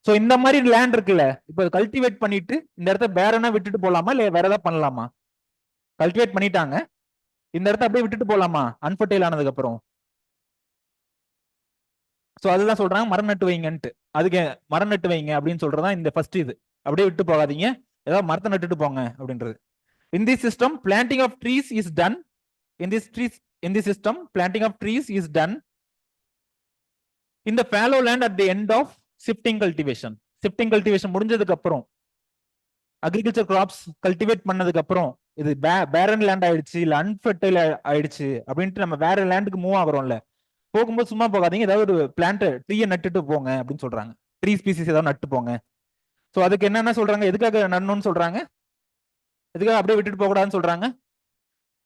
சோ இந்த மாதிரி லேண்ட் இருக்குல்ல, இப்ப கல்டிவேட் பண்ணிட்டு இந்த இடத்த பேரனா விட்டுட்டு போலாமா இல்ல வேற ஏதாவது பண்ணலாமா? கல்டிவேட் பண்ணிட்டாங்க, இந்த இடத்த அப்படியே விட்டுட்டு போலாமா அன்ஃபர்டைல் ஆனதுக்கு அப்புறம்? சோ அதுதான் சொல்றாங்க மரம் நட்டு வைங்கன்ட்டு. அதுக்கு மரம் நட்டு வைங்க அப்படின்னு சொல்றதா இந்த ஃபர்ஸ்ட். இது அப்படியே விட்டு போகாதீங்க, ஏதாவது மரத்தை நட்டுட்டு போங்க அப்படின்றது. In this system planting of trees is done. In this system, planting of trees is done in the fallow land at the end of shifting cultivation. முடிஞ்சதுக்கு அப்புறம், அக்ரிகல்ச்சர் கிராப்ஸ் கல்டிவேட் பண்ணதுக்கு அப்புறம் இது பேரன் லேண்ட் ஆயிடுச்சு இல்ல அன்ஃபர்டைல் ஆயிடுச்சு அப்படின்ட்டு நம்ம வேற லேண்டுக்கு மூவ் ஆகுறோம்ல, போகும்போது சும்மா போகாதீங்க, ஏதாவது ஒரு ட்ரீயை நட்டுட்டு போங்க அப்படின்னு சொல்றாங்க. ட்ரீ ஸ்பீசிஸ் ஏதாவது நட்டு போங்க. சோ அதுக்கு என்னென்ன சொல்றாங்க? எதுக்காக நடணும்னு சொல்றாங்க? எதுக்காக அப்படியே விட்டுட்டு போக கூடாதுன்னு சொல்றாங்க?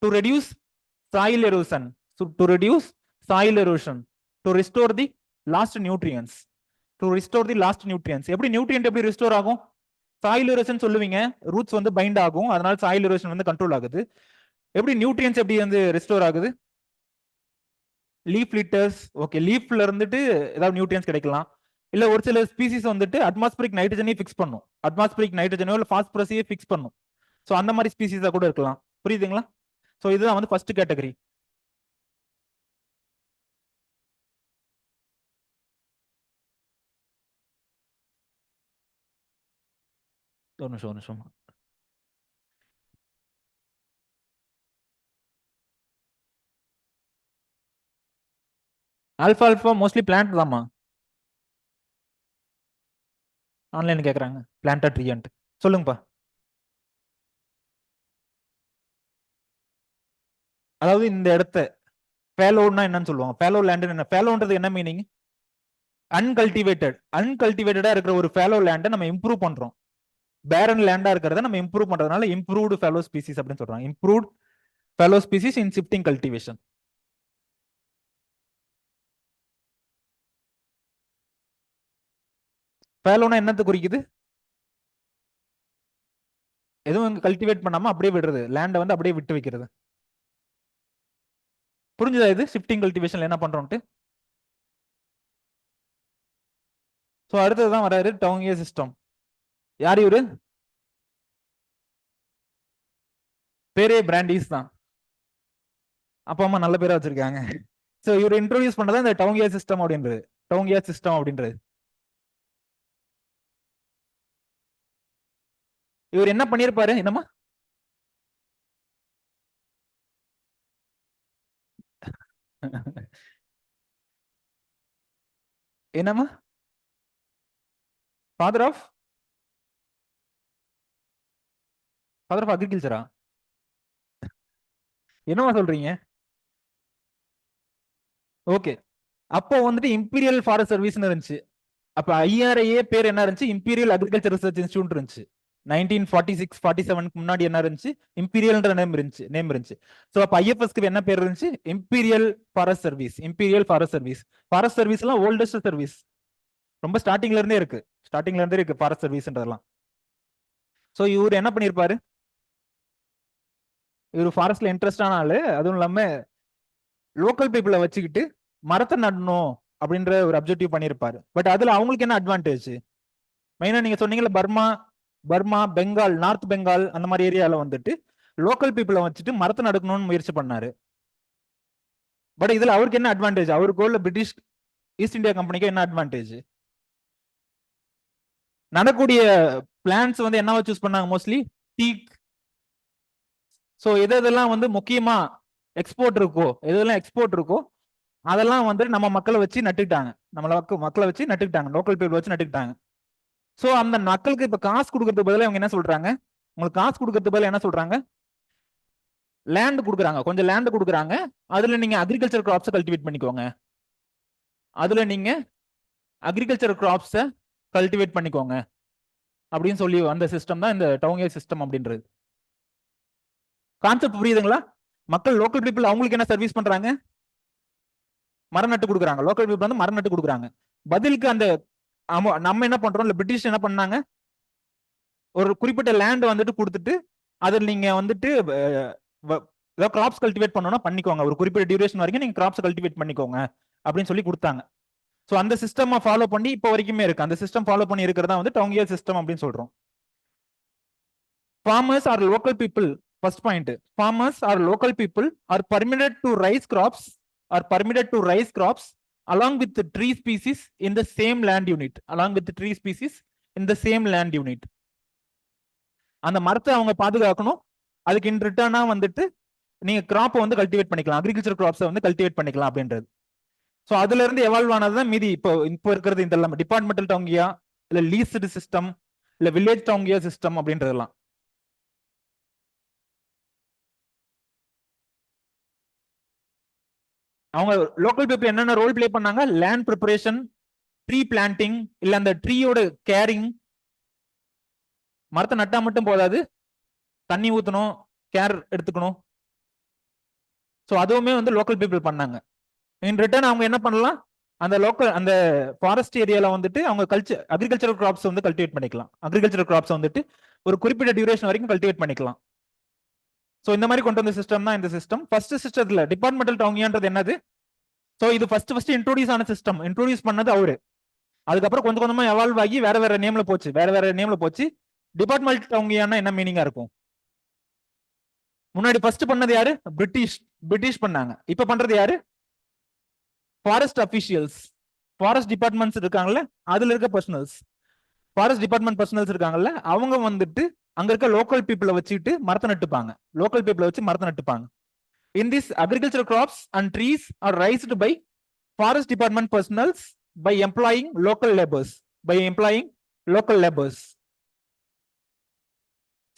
To reduce soil erosion. soil erosion to restore the lost nutrients. எப்படி நியூட்ரியன்ட் எப்படி ரிஸ்டோர் ஆகும்? சாயில் எரோஷன் சொல்லுவீங்க, ரூட்ஸ் வந்து பைண்ட் ஆகும், அதனால சாயில் எரோஷன் வந்து கண்ட்ரோல் ஆகுது. எப்படி நியூட்ரியன்ஸ் எப்படி வந்து ரிஸ்டோர் ஆகுது? லீஃப் லிட்டர்ஸ், ஓகே, லீஃப்ல இருந்துட்டு ஏதாவது நியூட்ரியன்ஸ் கிடைக்கலாம். இல்ல ஒரு சில ஸ்பீசிஸ் வந்துட்டு அட்மாஸ்பிரிக் நைட்ரஜனையும் ஃபிக்ஸ் பண்ணும், அட்மாஸ்பிரிக் நைட்ரஜனோ இல்ல பாஸ்பரஸையே ஃபிக்ஸ் பண்ணும். ஸோ அந்த மாதிரி ஸ்பீசிஸா கூட இருக்கலாம். புரியுதுங்களா? ஸோ இதுதான் வந்து ஃபர்ஸ்ட் கேட்டகரி. ஒரு நிமிஷம். ஆல்ஃபா மோஸ்ட்லி பிளான்ட் தான்மா. ஆன்லைன் கேக்குறாங்க பிளான்டா ட்ரீன்ட். சொல்லுங்கப்பா. அதாவது இந்த இடத்த ஃபேலோன்னா என்னன்னு சொல்லுவாங்க? ஃபேலோ லேண்ட் என்ன? ஃபேலோன்றது என்ன மீனிங்? அன்கல்டிவேட்டடா இருக்கிற ஒரு ஃபேலோ லேண்டை நம்ம இம்ப்ரூவ் பண்றோம். பேரன் லேண்டா இருக்கிறத நம்ம இம்ப்ரூவ் பண்றதுனால இம்ப்ரூவ்டு ஃபேலோ ஸ்பீசிஸ் அப்படின்னு சொல்றாங்க. Improved fallow species in shifting cultivation. ஃபேலோனா என்னத்தை குறிக்குது? எதுவும் கல்டிவேட் பண்ணாம அப்படியே விடுறது, லேண்டை வந்து அப்படியே விட்டு வைக்கிறது. புரிஞ்சுதா இது ஷிஃப்டிங் கல்டிவேஷன்ல என்ன பண்றோம்ட்டு? ஸோ அடுத்ததுதான் வராரு டவுங்கிய சிஸ்டம். யார் இவரு? பேரே பிராண்டிஸ் தான். அப்பா அம்மா நல்ல பேரா வச்சிருக்காங்க. ஸோ இவர் இன்ட்ரோடியூஸ் பண்ணதான் இந்த டவுங்கியா சிஸ்டம் அப்படின்றது. டவுங்கியா சிஸ்டம் அப்படின்றது இவர் என்ன பண்ணிருப்பாரு? என்னமா என்னமா ஃபாதர் ஆஃப் அக்ரிகல்ச்சரா? என்னமா சொல்றீங்க? ஓகே, அப்போ வந்துட்டு இம்பீரியல் ஃபாரஸ்ட் சர்வீஸ்னு இருந்துச்சு. அப்ப ஐஆர்ஐஏ பேர் என்ன இருந்துச்சு? இம்பீரியல் அக்ரிகல்ச்சர் ரிசர்ச் இன்ஸ்டியூட் இருந்துச்சு. 1946-47 முன்னாடி என்ன இருந்துச்சு? இம்பீரியல்ன்ற நேம் இருந்துச்சு. சோ அப்ப ஐஎஃப்எஸ்க்கு என்ன பேர் இருந்துச்சு? Imperial forest service. Forest service எல்லாம் ஓல்டஸ்ட் சர்வீஸ், ரொம்ப ஸ்டார்டிங்ல இருந்தே இருக்கு ஃபாரஸ்ட் சர்வீஸ்ன்றதெல்லாம். சோ இவர் என்ன பண்ணிருப்பாரு? இவர் ஃபாரஸ்ட்ல இன்ட்ரெஸ்டான ஆளு. அதுவும் இல்லாம லோக்கல் பீப்புளை வச்சுக்கிட்டு மரத்தை நடணும் அப்படின்ற ஒரு அப்ஜெக்டிவ் பண்ணிருப்பாரு. பட் அதுல அவங்களுக்கு என்ன அட்வான்டேஜ்? மெயினா நீங்க சொன்னீங்கல்ல, பர்மா, பெங்கால், நார்த் பெங்கால் அந்த மாதிரி ஏரியால வந்துட்டு லோக்கல் பீப்புளை வச்சுட்டு மரத்தை நடக்கணும்னு முயற்சி பண்ணாரு. பட் இதுல அவருக்கு என்ன அட்வான்டேஜ்? அவருக்கு உள்ள பிரிட்டிஷ் ஈஸ்ட் இந்தியா கம்பெனிக்கு என்ன அட்வான்டேஜ்? நடக்கூடிய பிளான்ஸ் வந்து என்னவா சூஸ் பண்ணாங்க? மோஸ்ட்லி டீக். ஸோ எதெல்லாம் வந்து முக்கியமா எக்ஸ்போர்ட் இருக்கோ அதெல்லாம் வந்து நம்ம மக்களை வச்சு நட்டுக்கிட்டாங்க. லோக்கல் பீப்புள் வச்சு நட்டுக்கிட்டாங்க. ஸோ அந்த மக்களுக்கு இப்ப காசு கொடுக்கறதுக்கு பதிலாக அவங்க என்ன சொல்றாங்க? உங்களுக்கு காசு கொடுக்கறதுக்கு பதிலாக என்ன சொல்றாங்க? லேண்ட் கொடுக்குறாங்க, கொஞ்சம் லேண்ட் கொடுக்குறாங்க. அதுல நீங்க அக்ரிகல்ச்சர் கிராப்ஸை கல்டிவேட் பண்ணிக்கோங்க. அப்படின்னு சொல்லி அந்த சிஸ்டம் தான் இந்த டவுன் சிஸ்டம் அப்படின்றது. கான்செப்ட் புரியுதுங்களா? மக்கள் லோக்கல் பீப்புள் அவங்களுக்கு என்ன சர்வீஸ் பண்றாங்க? மரம் நட்டு கொடுக்குறாங்க. லோக்கல் பீப்புள் வந்து மரம் நட்டு கொடுக்குறாங்க. பதிலுக்கு அந்த நம்ம என்ன பண்றோம்? இல்ல பிரிட்டிஷ் என்ன பண்ணாங்க? ஒரு குறிப்பிட்ட லேண்ட் வந்துட்டு கொடுத்துட்டு அதில் நீங்க வந்துட்டு கிராப்ஸ் கல்டிவேட் பண்ணணும்னா பண்ணிக்கோங்க, ஒரு குறிப்பிட்ட டியூரேஷன் வரைக்கும் நீங்க கிராப்ஸ் கல்டிவேட் பண்ணிக்கோங்க அப்படின்னு சொல்லி கொடுத்தாங்க. ஸோ அந்த சிஸ்டம் ஃபாலோ பண்ணி இப்போ வரைக்குமே இருக்கு. அந்த சிஸ்டம் ஃபாலோ பண்ணி இருக்கிறதா வந்து டவுங்கியல் சிஸ்டம் அப்படின்னு சொல்றோம். Farmers are local people. First point, farmers are local people are permitted to raise crops along with the tree species in the same land unit. அந்த மரத்தை அவங்க பாதுகாக்கணும். அதுக்கு இன் ரிட்டர்னா வந்துட்டு நீங்க கிராப்பை வந்து கல்டிவேட் பண்ணிக்கலாம், அக்ரிகல்ச்சர் கிராப்ஸை வந்து கல்டிவேட் பண்ணிக்கலாம் அப்படின்றது. ஸோ அதுல இருந்து எவால்வ் ஆனதுதான் மீதி இப்போ இருக்கிறது. இந்த டிபார்ட்மெண்டல் டவுங்கியா, இல்ல லீஸ்டு சிஸ்டம், இல்ல வில்லேஜ் டவுங்கியா சிஸ்டம் அப்படின்றதெல்லாம். அவங்க லோக்கல் பீப்புள் என்னென்ன ரோல் பிளே பண்ணாங்க? லேண்ட் ப்ரிப்பரேஷன், ட்ரீ பிளான்டிங், இல்ல அந்த ட்ரீயோட கேரிங். மரத்தை நட்டா மட்டும் போதாது, தண்ணி ஊத்தணும், கேர் எடுத்துக்கணும். ஸோ அதுவுமே வந்து லோக்கல் பீப்புள் பண்ணாங்க. இன் ரிட்டர்ன் அவங்க என்ன பண்ணலாம், அந்த லோக்கல் அந்த ஃபாரஸ்ட் ஏரியால வந்துட்டு அவங்க அக்ரிகல்ச்சரல் கிராப்ஸ் வந்து கல்டிவேட் பண்ணிக்கலாம். அக்ரிகல்ச்சரல் கிராப்ஸ் வந்துட்டு ஒரு குறிப்பிட்ட டியூரேஷன் வரைக்கும் கல்டிவேட் பண்ணிக்கலாம். ஸோ இந்த மாதிரி கொண்டு வந்த சிஸ்டம் தான் இந்த சிஸ்டம். ஃபர்ஸ்ட் சிஸ்டத்துல டிபார்ட்மெண்டல் டவுங்கியான்றது என்னது? ஸோ இது ஃபர்ஸ்ட் இன்ட்ரோடியூஸ் ஆன சிஸ்டம். இன்ட்ரோடியூஸ் பண்ணது அவரு. அதுக்கப்புறம் கொஞ்சம் கொஞ்சமா எவால்வ் ஆகி வேற வேற நேம்ல போச்சு. டிபார்ட்மெண்டல் டவுங்கியானா என்ன மீனிங்கா இருக்கும்? முன்னாடி ஃபர்ஸ்ட் பண்ணது யாரு? பிரிட்டிஷ் பண்ணாங்க. இப்ப பண்றது யாரு? Forest officials. ஃபாரஸ்ட் டிபார்ட்மெண்ட்ஸ் இருக்காங்கல்ல, அதுல இருக்க பர்சனல்ஸ், ஃபாரஸ்ட் டிபார்ட்மெண்ட் பர்சனல்ஸ் இருக்காங்கல்ல, அவங்க வந்துட்டு அங்க இருக்க லோக்கல் பீப்புளை வச்சுட்டு மரத்தை நட்டுப்பாங்க. லோக்கல் பீப்புளை வச்சு மரத்தை நட்டுப்பாங்க. In this agriculture crops and trees are raised by forest department personnels by employing local labours.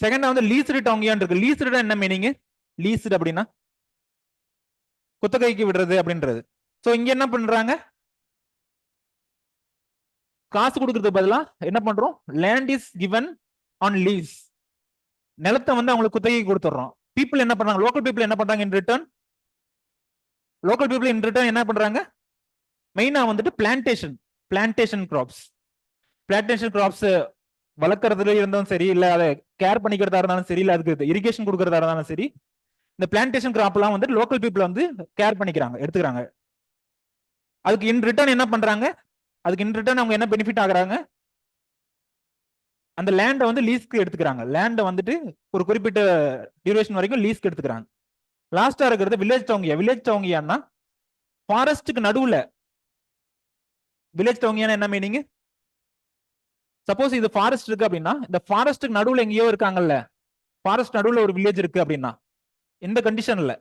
Second வந்து லீஸ்டு டவுங்கியான் இருக்கு. லீஸ்டு என்ன மீனிங்? லீஸ்டு அப்படின்னா குத்தகைக்கு விடுறது அப்படின்றது. சோ இங்க என்ன பண்றாங்க? காசு கொடுக்கறதுக்கு பதிலா என்ன பண்றோம்? Land is given on lease. நிலத்தை வந்து அவங்களுக்கு குத்தகைக்கு கொடுத்துறோம். பீப்புள் என்ன பண்றாங்க? லோக்கல் பீப்புள் என்ன பண்றாங்க? இன் ரிட்டர்ன் என்ன பண்றாங்க? மெயினா வந்துட்டு பிளான்டேஷன் கிராப்ஸ் வளர்க்கறதுல இருந்தாலும் சரி, இல்ல அதை கேர் பண்ணிக்கிறதா இருந்தாலும் சரி, இல்ல அதுக்கு இரிகேஷன் கொடுக்கறதா இருந்தாலும் சரி, இந்த பிளான்டேஷன் கிராப் எல்லாம் வந்து லோக்கல் பீப்புள் வந்து கேர் பண்ணிக்கிறாங்க, எடுத்துக்கிறாங்க. அதுக்கு இன் ரிட்டர்ன் என்ன பண்றாங்க? அவங்க என்ன பெனிஃபிட் ஆகுறாங்க? அந்த லேண்டை வந்து லீஸ்க்கு எடுத்துக்கிறாங்க. லேண்டை வந்துட்டு ஒரு குறிப்பிட்ட டியூரேஷன் வரைக்கும் லீஸ்க்கு எடுத்துக்கிறாங்க. லாஸ்டா இருக்கிறது வில்லேஜ் டவுங்கியான்னா ஃபாரஸ்ட்டுக்கு நடுவுல. வில்லேஜ் டவுங்கியான என்ன மீனிங்? சப்போஸ் இது ஃபாரஸ்ட் இருக்கு அப்படின்னா, இந்த ஃபாரஸ்ட்டுக்கு நடுவுல எங்கேயோ இருக்காங்கல்ல, ஃபாரஸ்ட் நடுவுல ஒரு வில்லேஜ் இருக்கு அப்படின்னா, இந்த கண்டிஷன்ல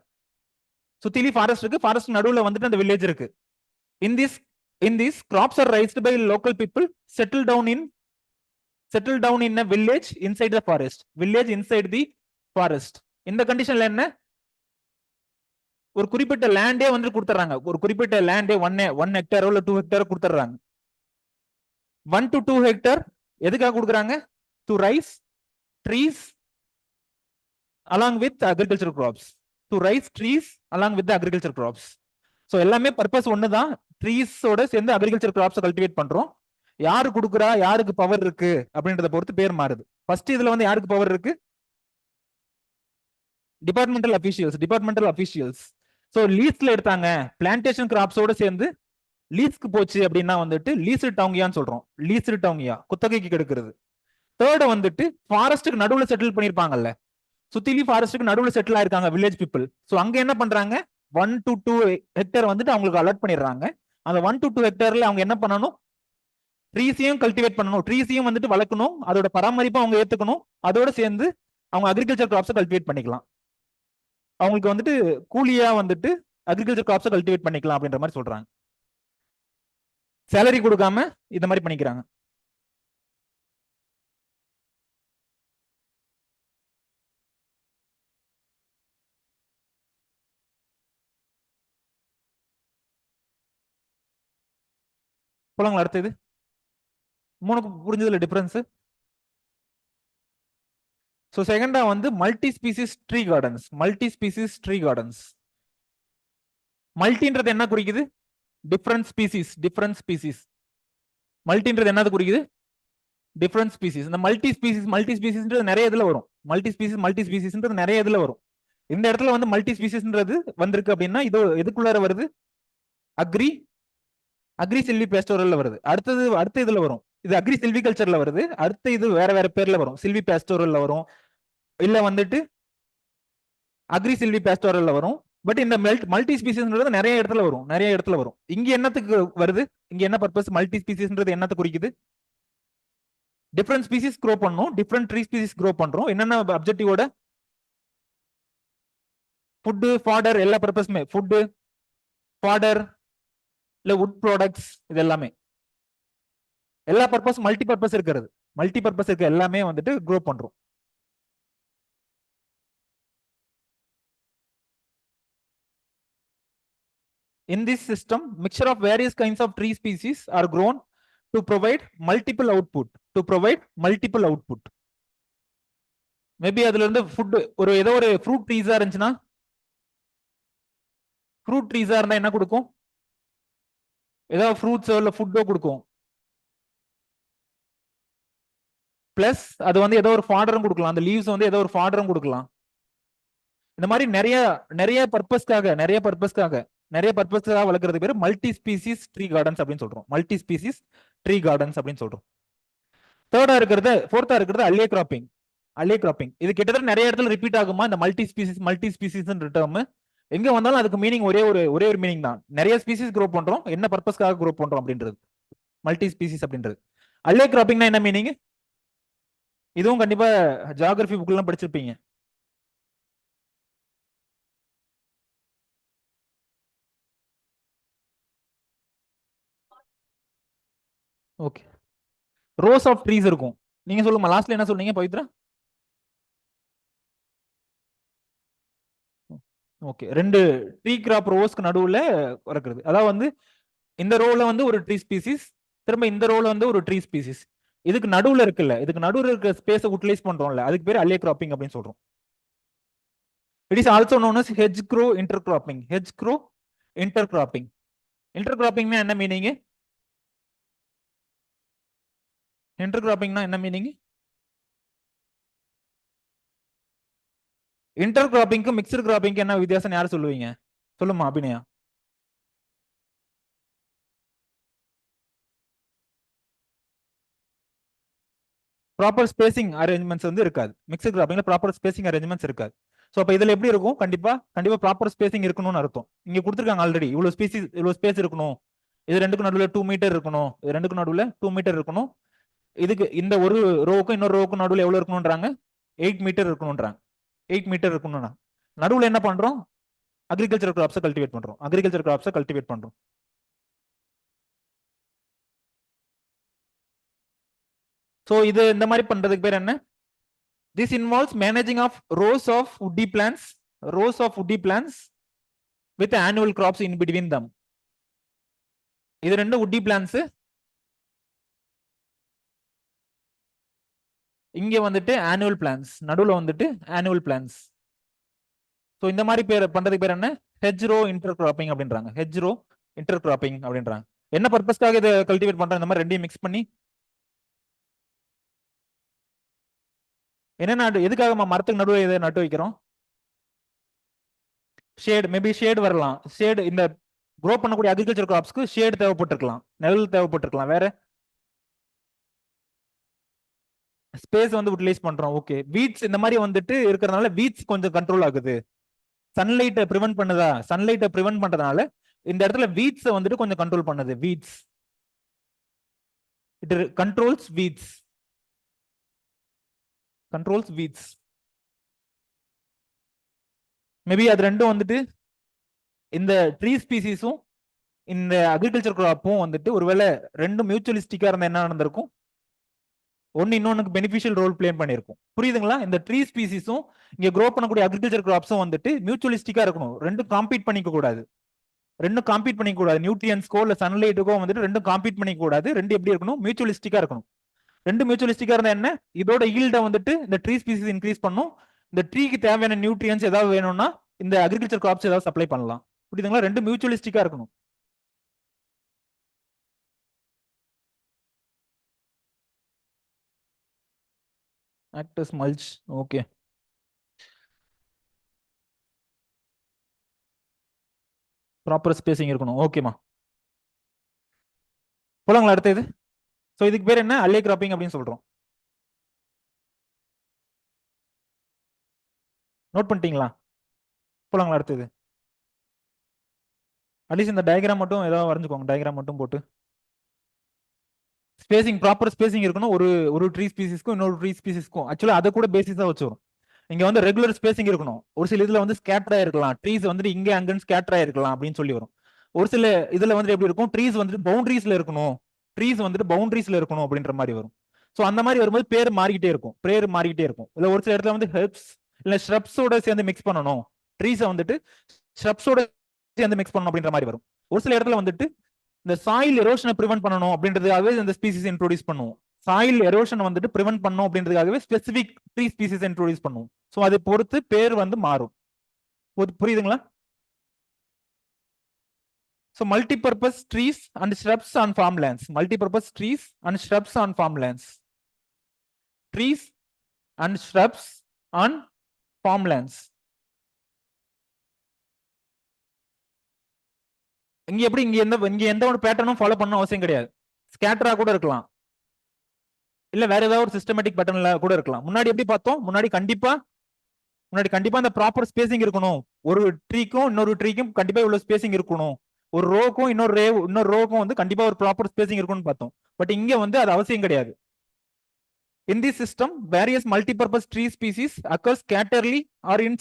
சுத்திலி ஃபாரஸ்ட் இருக்கு, ஃபாரஸ்ட் நடுவுல வந்துட்டு அந்த வில்லேஜ் இருக்கு. In this crops are raised by local people settle down in a village inside the forest. இந்த கண்டிஷன்ல என்ன? ஒரு குறிப்பிட்ட லேண்டே வந்து கொடுத்துறாங்க. ஒரு குறிப்பிட்ட லேண்டே 1 ஹெக்டேர் இல்ல 2 ஹெக்டேர் கொடுத்துறாங்க. 1 to 2 ஹெக்டேர் எதுக்காக கொடுக்குறாங்க? to raise trees along with agricultural crops. So எல்லாமே பர்பஸ் ஒண்ணுதான். ட்ரீஸோட சேர்ந்து அக்ரிகல்ச்சர் கிராப்ஸ் கல்டிவேட் பண்றோம். யாரு கொடுக்குறா, யாருக்கு பவர் இருக்கு அப்படின்றத பொறுத்து பேர் மாறுது. ஃபர்ஸ்ட் இதுல வந்து யாருக்கு பவர் இருக்கு? Departmental officials. சோ லீஸ்ல எடுத்தாங்க, பிளான்டேஷன் கிராப்ஸோட சேர்ந்து லீஸ்க்கு போச்சு அப்படின்னா வந்துட்டு லீஸ்டு டவுங்கியான்னு சொல்றோம். லீஸ்டு டவுங்கியா குத்தகைக்கு கெடுக்கிறது. தேர்ட் வந்துட்டு ஃபாரஸ்ட்டுக்கு நடுவுல செட்டில் பண்ணிருப்பாங்கல்ல, சுத்திலி ஃபாரஸ்ட்டுக்கு நடுவுல செட்டில் ஆயிருக்காங்க வில்லேஜ் பீப்புள். சோ அங்க என்ன பண்றாங்க? 1 to 2 ஹெக்டேர் வந்துட்டு அவங்களுக்கு அலர்ட் பண்ணிடுறாங்க. அந்த 1 to 2 ஹெக்டேர்ல அவங்க என்ன பண்ணணும்? ட்ரீஸையும் கல்டிவேட் பண்ணணும், ட்ரீஸையும் வந்துட்டு வளர்க்கணும், அதோட பராமரிப்பை அவங்க ஏத்துக்கணும். அதோட சேர்ந்து அவங்க அக்ரிகல்ச்சர் கிராப்ஸை கல்டிவேட் பண்ணிக்கலாம். அவங்களுக்கு வந்துட்டு கூலியா வந்துட்டு அக்ரிகல்ச்சர் கிராப்ஸை கல்டிவேட் பண்ணிக்கலாம் அப்படின்ற மாதிரி சொல்றாங்க. சேலரி கொடுக்காம இந்த மாதிரி பண்ணிக்கிறாங்க. போலாங்களா? அடுத்தது 3க்கு புரிஞ்சதுல டிஃபரன்ஸ். ஸோ செகண்டா வந்து மல்டி ஸ்பீசிஸ் ட்ரீ கார்டன்ஸ். மல்டின்றது என்ன குறிக்குது? Different species. மல்டின்றது என்னது குறிக்குது? Different species. இந்த மல்டி ஸ்பீசிஸ்ன்றது நிறைய இதுல வரும். மல்டி ஸ்பீசிஸ்ன்றது நிறைய இதுல வரும். இந்த இடத்துல வந்து மல்டி ஸ்பீசிஸ்ன்றது வந்திருக்கு அப்படின்னா இது எதுக்குள்ளார வருது? அக்ரி சில்வி பேஸ்டோரல்ல வருது. அடுத்த இதுல வரும். இது அக்ரி சில்விகல்ச்சர்ல வருது. அடுத்த இது வேற பேர்ல வரும். சில்வி பேஸ்டோரல்ல வரும், இல்ல வந்துட்டு அக்ரி சில்வி பேஸ்டோரல்ல வரும். பட் இந்த மல்டி ஸ்பீசிஸ்ன்றது நிறைய இடத்துல வரும். இங்க என்னத்துக்கு வருது? இங்க என்ன பர்பஸ்? மல்டி ஸ்பீசிஸ்ன்றது என்னத்தை குறிக்குது? டிஃபரெண்ட் ஸ்பீசிஸ் க்ரோ பண்ணோம், டிஃபரெண்ட் ட்ரீ ஸ்பீசிஸ் க்ரோ பண்றோம். என்னென்ன அப்ஜெக்டிவோட? ஃபுட்டு, ஃபாடர், எல்லா பர்பஸ்மே ஃபுட்டு, ஃபாடர், இல்ல வுட் ப்ராடக்ட்ஸ், இது எல்லாமே எல்லா பர்பஸ் மல்டி பர்பஸ் இருக்க எல்லாமே வந்துட்டு க்ரோ பண்றோம். In this system, mixture of various kinds of tree species are grown to provide multiple output. Maybe அதுல இருந்து ஃபுட் ஏதோ ஒரு ஃப்ரூட் ட்ரீஸா இருந்துச்சுன்னா, ஃப்ரூட் ட்ரீஸா இருந்தா என்ன கொடுக்கும்? ஏதாவது ஃப்ரூட்ஸோ இல்லை ஃபுட்டோ கொடுக்கும். பிளஸ் அது வந்து ஏதோ ஒரு ஃபாடரும் கொடுக்கலாம். அந்த லீவ்ஸ் வந்து ஏதோ ஒரு ஃபாடரும் கொடுக்கலாம். இந்த மாதிரி நிறைய நிறைய பர்பஸ்க்காக வளர்க்கறது பேர் மல்டி ஸ்பீசிஸ் ட்ரீ கார்டன்ஸ் அப்படின்னு சொல்றோம். மல்டி ஸ்பீசிஸ் ட்ரீ கார்டன்ஸ் அப்படின்னு சொல்றோம். ஃபோர்த்தா இருக்கிறது அல்லே கிராப்பிங். அல்லே கிராப்பிங் இது கிட்டத்தட்ட நிறைய இடத்துல ரிப்பீட் ஆகுமா இந்த மல்டி ஸ்பீசிஸ் டேர்ம். எங்க வந்தாலும் அதுக்கு மீனிங் ஒரே ஒரு மீனிங் தான். நிறைய ஸ்பீசிஸ் க்ரோ பண்றோம், என்ன பர்பஸ்க்காக க்ரோ பண்றோம் அப்படின்றது மல்டி ஸ்பீசிஸ் அப்படின்றது. அல்லே கிராப்பிங்னா என்ன மீனிங்? இதுவும் கண்டிப்பா ஜியோகிராஃபி புக் எல்லாம் படிச்சிருப்பீங்க. ஓகே, ரோஸ் ஆஃப் ட்ரீஸ் இருக்கும். நீங்க சொல்லுங்க, லாஸ்ட்ல என்ன சொன்னீங்க பவித்ரா? ஓகே, 2 ட்ரீ கிராப் ரோஸ்க்கு நடுவுல வளர்க்குறது. அதாவது வந்து இந்த ரோல வந்து ஒரு ட்ரீ ஸ்பீசிஸ், திரும்ப இந்த ரோல வந்து ஒரு ட்ரீ ஸ்பீசிஸ். இதுக்கு நடுவுல இருக்குல்ல, இதுக்கு நடுவுல இருக்க ஸ்பேஸை யூட்டிலைஸ் பண்றோம்ல, அதுக்கு பேர் அல்லே கிராப்பிங் அப்படின்னு சொல்றோம். It is also known as hedge row intercropping. Hedge row intercropping. இன்டர்கிராப்பிங்னா என்ன மீனிங்? இன்டர்கிராப்பிங்னா என்ன மீனிங்? இன்டர் கிராப்பிங்க்கு மிக்சர் கிராப்பிங்க்கு என்ன வித்தியாசம் யார் சொல்லுவீங்க? சொல்லுமா அபிநயா. ப்ராப்பர் ஸ்பேசிங் அரேஞ்ச்மெண்ட்ஸ் வந்து இருக்காது. மிக்சர் கிராப்பிங்ல ப்ராப்பர் ஸ்பேசிங் அரேஞ்ச்மெண்ட்ஸ் இருக்காது. ஸோ அப்போ இதுல எப்படி இருக்கும்? கண்டிப்பா ப்ராப்பர் ஸ்பேசிங் இருக்கணும்னு அர்த்தம். இங்க கொடுத்துருக்காங்க ஆல்ரெடி, இவ்வளவு ஸ்பேஸ் இருக்கணும், இது ரெண்டுக்கும் நடுவில் 2 மீட்டர் இருக்கணும், இது ரெண்டுக்கும் நடுவில் 2 மீட்டர் இருக்கணும், இதுக்கு இந்த ஒரு ரோவுக்கும் இன்னொரு ரோவுக்கும் நடுவில் எவ்வளவு இருக்கணும்ன்றாங்க? 8 மீட்டர் இருக்கணும்ன்றாங்க. 8 மீட்டர் இருக்கணும்னா நடுவில் என்ன பண்றோம்? அக்ரிகல்ச்சர் கிராப்ஸை கல்டிவேட் பண்றோம். ஸோ இது இந்த மாதிரி பண்றதுக்கு பேர் என்ன? This involves managing of rows of woody plants with annual crops in between them. இது ரெண்டு woody plants. இங்க வந்துட்டு annual plants, நடுவுல வந்துட்டு annual plants. ஸோ இந்த மாதிரி பண்றதுக்கு பேர் என்ன? hedgerow intercropping அப்படின்றாங்க. hedgerow intercropping அப்படின்றாங்க. என்ன பர்பஸ்க்காக இதை கல்டிவேட் பண்றாங்க? இந்த மாதிரி ரெண்டையும் மிக்ஸ் பண்ணி என்ன எதுக்காக மரத்துக்கு நடுவில் இதை நட்டு வைக்கிறோம்? ஷேட், மேபி ஷேட் வரலாம். ஷேட் இந்த க்ரோ பண்ணக்கூடிய அக்ரிகல்ச்சர் கிராப்ஸ்க்கு ஷேட் தேவைப்பட்டிருக்கலாம், நிழல் தேவைப்பட்டிருக்கலாம். வேற ஸ்பேஸ் வந்து யூட்டிலைஸ் பண்றோம். ஓகே, வீட்ஸ் இந்த மாதிரி வந்துட்டு இருக்கிறதுனால வீட்ஸ் கொஞ்சம் கண்ட்ரோல் ஆகுது. சன்லைட்டை ப்ரிவென்ட் பண்றதுனால இந்த இடத்துல வீட்ஸ் வந்துட்டு கொஞ்சம் கண்ட்ரோல் பண்ணுது. Weeds, it controls weeds. Maybe அது ரெண்டும் வந்துட்டு இந்த ட்ரீ ஸ்பீசிஸும் இந்த அக்ரிகல்ச்சர் கிராப்பும் வந்துட்டு ஒருவேளை ரெண்டும் மியூச்சுவலிஸ்டிக்கா இருந்தா என்ன நடந்திருக்கும்? ஒன்னு இன்னொன்னுக்கு பெனிஃபிஷியல் ரோல் பிளே பண்ணிருக்கும். புரியுதுங்களா? இந்த ட்ரீ ஸ்பீசிஸும் இங்க க்ரோ பண்ணக்கூடிய அக்ரிகல்ச்சர் கிராப்ஸும் வந்துட்டு மியூச்சுவலிஸ்டிக்கா இருக்கணும். ரெண்டும் காம்பீட் பண்ணிக்க கூடாது. நியூட்ரியன்ஸ்க்கோ இல்ல சன்லைட்டுக்கோ வந்துட்டு ரெண்டும் காம்பீட் பண்ணிக்க கூடாது. ரெண்டு எப்படி இருக்கணும்? மியூச்சுவலிஸ்டிக்கா இருக்கணும். ரெண்டு மியூச்சுவலிஸ்டிக்கா இருந்தா என்ன? இதோட ஈல்ட வந்துட்டு இந்த ட்ரீ ஸ்பீசிஸ் இன்க்ரீஸ் பண்ணும். இந்த ட்ரீக்கு தேவையான நியூட்ரியன்ஸ் ஏதாவது வேணும்னா இந்த அக்ரிகல்ச்சர் கிராப்ஸ் ஏதாவது சப்ளை பண்ணலாம். புரியுதுங்களா? ரெண்டு மியூச்சுவலிஸ்டிக்கா இருக்கணும். Acts mulch. Okay, proper spacing இருக்கணும். ஓகேமா, போலாங்களா அடுத்தது? ஸோ இதுக்கு பேர் என்ன? அல்லே கிராப்பிங் அப்படின்னு சொல்றோம். நோட் பண்ணிட்டீங்களா? போலாங்களா அடுத்தது? அட்லீஸ்ட் இந்த டயக்ராம் மட்டும் ஏதாவது வரைஞ்சுக்கோங்க. டயக்ராம் மட்டும் போட்டு ஸ்பேசிங், ப்ராப்பர் ஸ்பேசிங் இருக்கணும். ஒரு ட்ரீ ஸ்பீசிஸ்க்கும் இன்னொரு ட்ரீ ஸ்பீசிஸ்க்கும் ஆக்சுவலா அதை கூட பேசிஸா வச்சிரும். இங்க வந்து ரெகுலர் ஸ்பேசிங் இருக்கணும். ஒரு சில இதுல வந்து ஸ்கேட்டர் ஆயிருக்கலாம், ட்ரீஸ் வந்துட்டு இங்க அங்கன்னு ஸ்கேட்டர் ஆயிருக்கலாம் அப்படின்னு சொல்லி வரும். ஒரு சில இதுல வந்து எப்படி இருக்கும்? ட்ரீஸ் வந்துட்டு பவுண்டரிஸ்ல இருக்கணும் அப்படின்ற மாதிரி வரும். ஸோ அந்த மாதிரி வரும்போது பேர் மாறிக்கிட்டே இருக்கும். இல்ல ஒரு சில இடத்துல வந்து ஹெர்ப்ஸ் இல்ல ஷ்ரப்ஸோட சேர்ந்து மிக்ஸ் பண்ணணும், ட்ரீஸை வந்துட்டு ஷ்ரப்ஸோட சேர்ந்து மிக்ஸ் பண்ணணும் அப்படின்ற மாதிரி வரும். ஒரு சில இடத்துல வந்துட்டு இந்த சாயில் எரோஷனை ப்ரிவென்ட் பண்ணணும் அப்படின்றதுக்காகவே இந்த ஸ்பீசிஸ் இன்ட்ரோடியூஸ் பண்ணுவோம். சாயில் எரோஷன் வந்துட்டு ப்ரிவென்ட் பண்ணணும் அப்படின்றதுக்காகவே ஸ்பெசிபிக் ட்ரீ ஸ்பீசிஸ் இன்ட்ரோடியூஸ் பண்ணுவோம். ஸோ அதை பொறுத்து பேர் வந்து மாறும். புரியுதுங்களா? So multi-purpose trees and shrubs on farmlands. Multi-purpose trees and shrubs on farmlands. Trees and shrubs on farmlands. இங்க எப்படி இங்க எந்த ஒரு பேட்டர்னும் ஃபாலோ பண்ண அவசியம் கிடையாது. ஸ்கேட்டரா கூட இருக்கலாம், இல்ல வேற ஏதாவது ஒரு சிஸ்டமேட்டிக் பேட்டர்ன்ல கூட இருக்கலாம். முன்னாடி எப்படி பார்த்தோம்? முன்னாடி கண்டிப்பா அந்த ப்ராப்பர் ஸ்பேசிங் இருக்கணும். ஒரு ட்ரீக்கும் இன்னொரு ட்ரீக்கும் கண்டிப்பா இவ்வளவு ஸ்பேசிங் இருக்கணும். ஒரு ரோக்கும் இன்னொரு ரோக்கும் வந்து கண்டிப்பா ஒரு ப்ராப்பர் ஸ்பேசிங் இருக்கும்னு பார்த்தோம். பட் இங்க வந்து அது அவசியம் கிடையாது. In this system, various multi-purpose tree species occur scatterly or in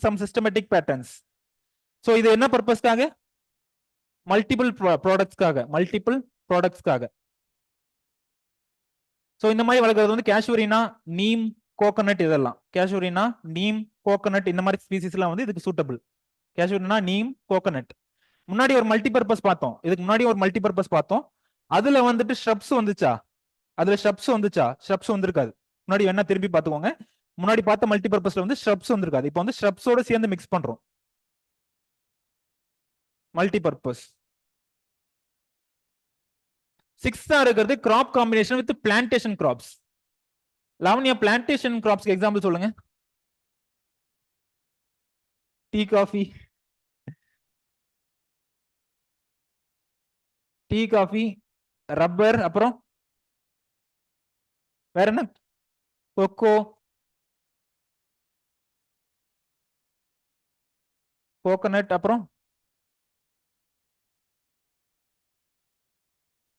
some systematic patterns. So இது என்ன பர்பஸ்க்காக? மல்டிபிள் ப்ராடக்ட்ஸ்க்காக. ஸோ இந்த மாதிரி வளர்க்குறது வந்து கேஷுவரினா, நீம், கோகனட், இதெல்லாம் கேஷுவரினா, நீம், கோகனட் இந்த மாதிரி ஸ்பீசிஸ்லாம் வந்து இதுக்கு சூட்டபிள். கேஷுவரினா, நீம், கோகனட். முன்னாடி ஒரு மல்டிபர்பஸ் பார்த்தோம். இதுக்கு முன்னாடி ஒரு மல்டிபர்பஸ் பார்த்தோம். அதுல வந்துட்டு ஷ்ரப்ஸ் வந்துச்சா? ஷ்ரப்ஸ் வந்திருக்காது. முன்னாடி என்ன திரும்பி பார்த்துக்கோங்க. முன்னாடி பார்த்த மல்டிபர்பஸ்ல வந்து ஷ்ரப்ஸ் வந்திருக்காது. இப்போ வந்து ஷ்ரப்ஸோட சேர்ந்து மிக்ஸ் பண்றோம். மல்டிபர்பஸ். 6th இருக்கிறது crop combination with plantation crops. Lavanya, plantation கிராப்ஸ்க்கு எக்ஸாம்பிள் சொல்லுங்க. டீ காஃபி, ரப்பர், அப்புறம் வேற என்ன? கொக்கோ, கோகனட், அப்புறம்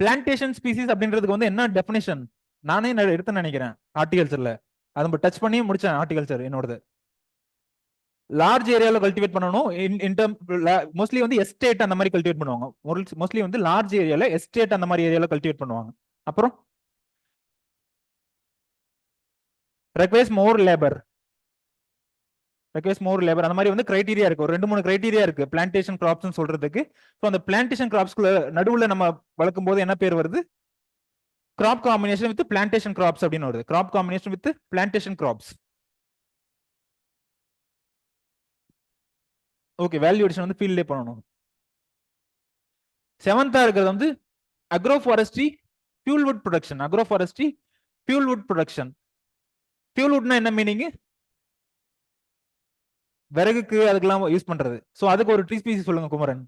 பிளான்டேஷன் ஸ்பீசிஸ் அப்படின்றதுக்கு வந்து என்ன டெஃபினேஷன்? நானே எடுத்து நினைக்கிறேன் ஹார்டிகல்ச்சர்ல. அதை டச் பண்ணி முடிச்சேன் ஹார்டிகல்ச்சர் என்னோடது. லார்ஜ் ஏரியால கல்டிவேட் பண்ணணும். மோஸ்ட்லி வந்து எஸ்டேட் அந்த மாதிரி கல்டிவேட் பண்ணுவாங்க. மோஸ்ட்லி வந்து லார்ஜ் ஏரியால எஸ்டேட் அந்த மாதிரி ஏரியால கல்டிவேட் பண்ணுவாங்க. அப்புறம் ரெக்வயர்ஸ் மோர் லேபர் அந்த மாதிரி வந்து கிரைட்டீரியா இருக்கு. ஒரு 2-3 கிரைட்டீரியா இருக்கு பிளான்டேஷன் கிராப்ஸ் சொல்றதுக்கு. ஸோ அந்த பிளான்டேஷன் கிராப்ஸ்க்குள்ள நடுவுல நம்ம வளர்க்கும் போது என்ன பேர் வருது? Crop combination with plantation crops அப்படின்னு வருது. Crop combination with plantation crops. Okay, value addition வந்து ஃபீல்ட்லேயே பண்ணணும். 7th இருக்கிறது வந்து agroforestry fuelwood production. Agroforestry fuelwood production. ஃபியூல்வுட்னா என்ன மீனிங்? விறகுக்கு அதுக்கெல்லாம் யூஸ் பண்றது. ஸோ அதுக்கு ஒரு ட்ரீ ஸ்பீசிஸ் சொல்லுங்க குமரன்.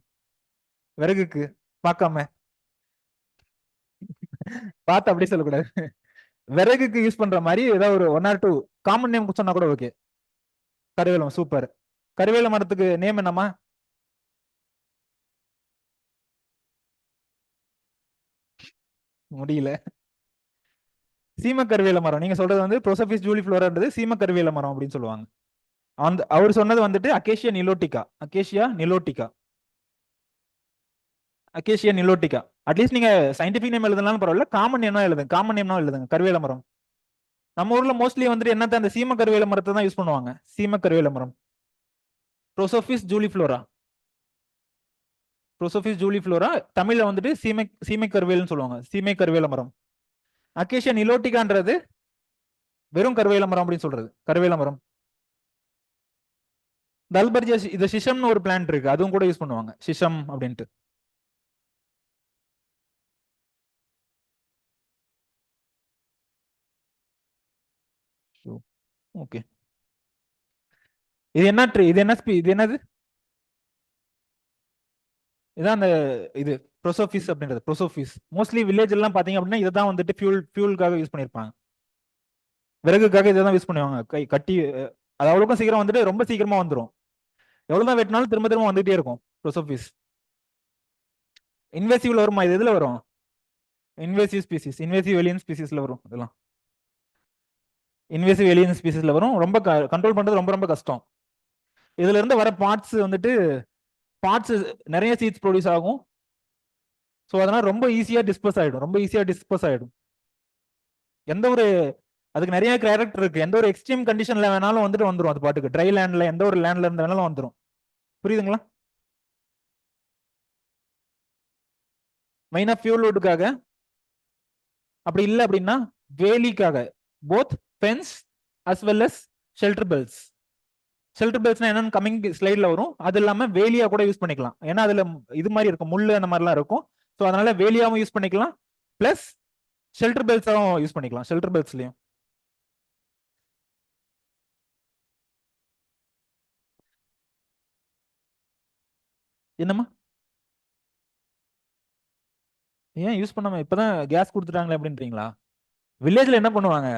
விறகுக்கு பார்க்காம பார்த்து அப்படியே சொல்லக்கூடாது. விறகுக்கு யூஸ் பண்ற மாதிரி ஏதாவது ஒரு 1 or 2 காமன் நேம் சொன்னா கூட ஓகே. கருவேலம், சூப்பர். கருவேல மரத்துக்கு நேம் என்னமா? முடியல. சீம கருவேல மரம். நீங்க சொல்றது வந்து ப்ரோசோபிஸ் ஜூலிஃப்ளோரான்றது சீம கருவேல மரம் அப்படின்னு சொல்லுவாங்க. அவர் சொன்னது வந்துட்டு அகேஷியா நிலோட்டிகா. அட்லீஸ்ட் நீங்க சயின்டிபிக் நேம் எழுதுனாலும் பரவாயில்ல, காமன் நேம்னா எழுதுங்க. கருவேல மரம். நம்ம ஊர்ல மோஸ்ட்லி வந்துட்டு என்னத்த அந்த சீம கருவேல மரத்தை தான் யூஸ் பண்ணுவாங்க. சீம கருவேல மரம். ப்ரோசோபிஸ் ஜூலிஃப்ளோரா தமிழ்ல வந்துட்டு சீமை கருவேல்னு சொல்லுவாங்க. சீமை கருவேல மரம். அகேஷியா நிலோட்டிகான்றது வெறும் கருவேல மரம் அப்படின்னு சொல்றது. கருவேல மரம். தல்பர்ஜியா, இது சிஷம்னு ஒரு பிளான்ட் இருக்கு, அதுவும் கூட யூஸ் பண்ணுவாங்க, சிஷம் அப்படின்ட்டு. ஓகே, இது என்ன ட்ரீ? இது என்னது? இதான் அந்த இது ப்ரோசோபிஸ் அப்படின்றது. ப்ரோசோபிஸ் மோஸ்ட்லி வில்லேஜ் எல்லாம் பாத்தீங்க அப்படின்னா இதான் வந்துட்டு ஃபியூலுக்காக யூஸ் பண்ணிருப்பாங்க. விறகுக்காக இதை தான் யூஸ் பண்ணுவாங்க. கட்டி அது அவ்வளோக்கும் சீக்கிரம் வந்துட்டு ரொம்ப சீக்கிரமா வந்துடும். எவ்வளவுதான் வெட்டினாலும் திரும்ப திரும்ப வந்துகிட்டே இருக்கும் ப்ரோசோபிஸ். இன்வேசிவ்ல வருமா? இது எதுல வரும்? இன்வேசிவ் ஸ்பீசிஸ், இன்வேசிவ் ஏலியன் ஸ்பீசிஸ்ல வரும். இதெல்லாம் இன்வேசிவ் ஏலியன் ஸ்பீசிஸ்ல வரும். ரொம்ப கண்ட்ரோல் பண்றது ரொம்ப ரொம்ப கஷ்டம். இதுல இருந்து வர பார்ட்ஸ் நிறைய சீட்ஸ் ப்ரொடியூஸ் ஆகும். ஸோ அதனால ரொம்ப ஈஸியா டிஸ்பர்ஸ் ஆயிடும். எந்த ஒரு அதுக்கு நிறைய கேரக்டர் இருக்கு. எந்த ஒரு எக்ஸ்ட்ரீம் கண்டிஷன்ல வேணாலும் வந்துட்டு வந்துடும். அது பாட்டுக்கு ட்ரை லேண்ட்ல எந்த ஒரு லேண்ட்ல இருந்து வேணாலும் வந்துடும். புரியுதுங்களா? மெயினா ஃபியூல்வுட்டுக்காக, அப்படி இல்லை அப்படின்னா வேலிக்காக, both fence as well as shelter belts. Shelter பெல்ட்ஸ்னா என்னன்னு கமிங் ஸ்லைட்ல வரும். அது இல்லாம வேலியா கூட யூஸ் பண்ணிக்கலாம், ஏன்னா அதுல இது மாதிரி இருக்கும், முள்ளு அந்த மாதிரிலாம் இருக்கும். ஸோ அதனால வேலியாவும் யூஸ் பண்ணிக்கலாம், பிளஸ் ஷெல்டர் பெல்ட்ஸாவும் யூஸ் பண்ணிக்கலாம். ஷெல்டர் பெல்ட்ஸ்லயும் என்னம்மா ஏன் யூஸ் பண்ணாம இப்பதான் கேஸ் கொடுத்துட்டாங்களே அப்படின்றீங்களா? வில்லேஜ்ல என்ன பண்ணுவாங்க?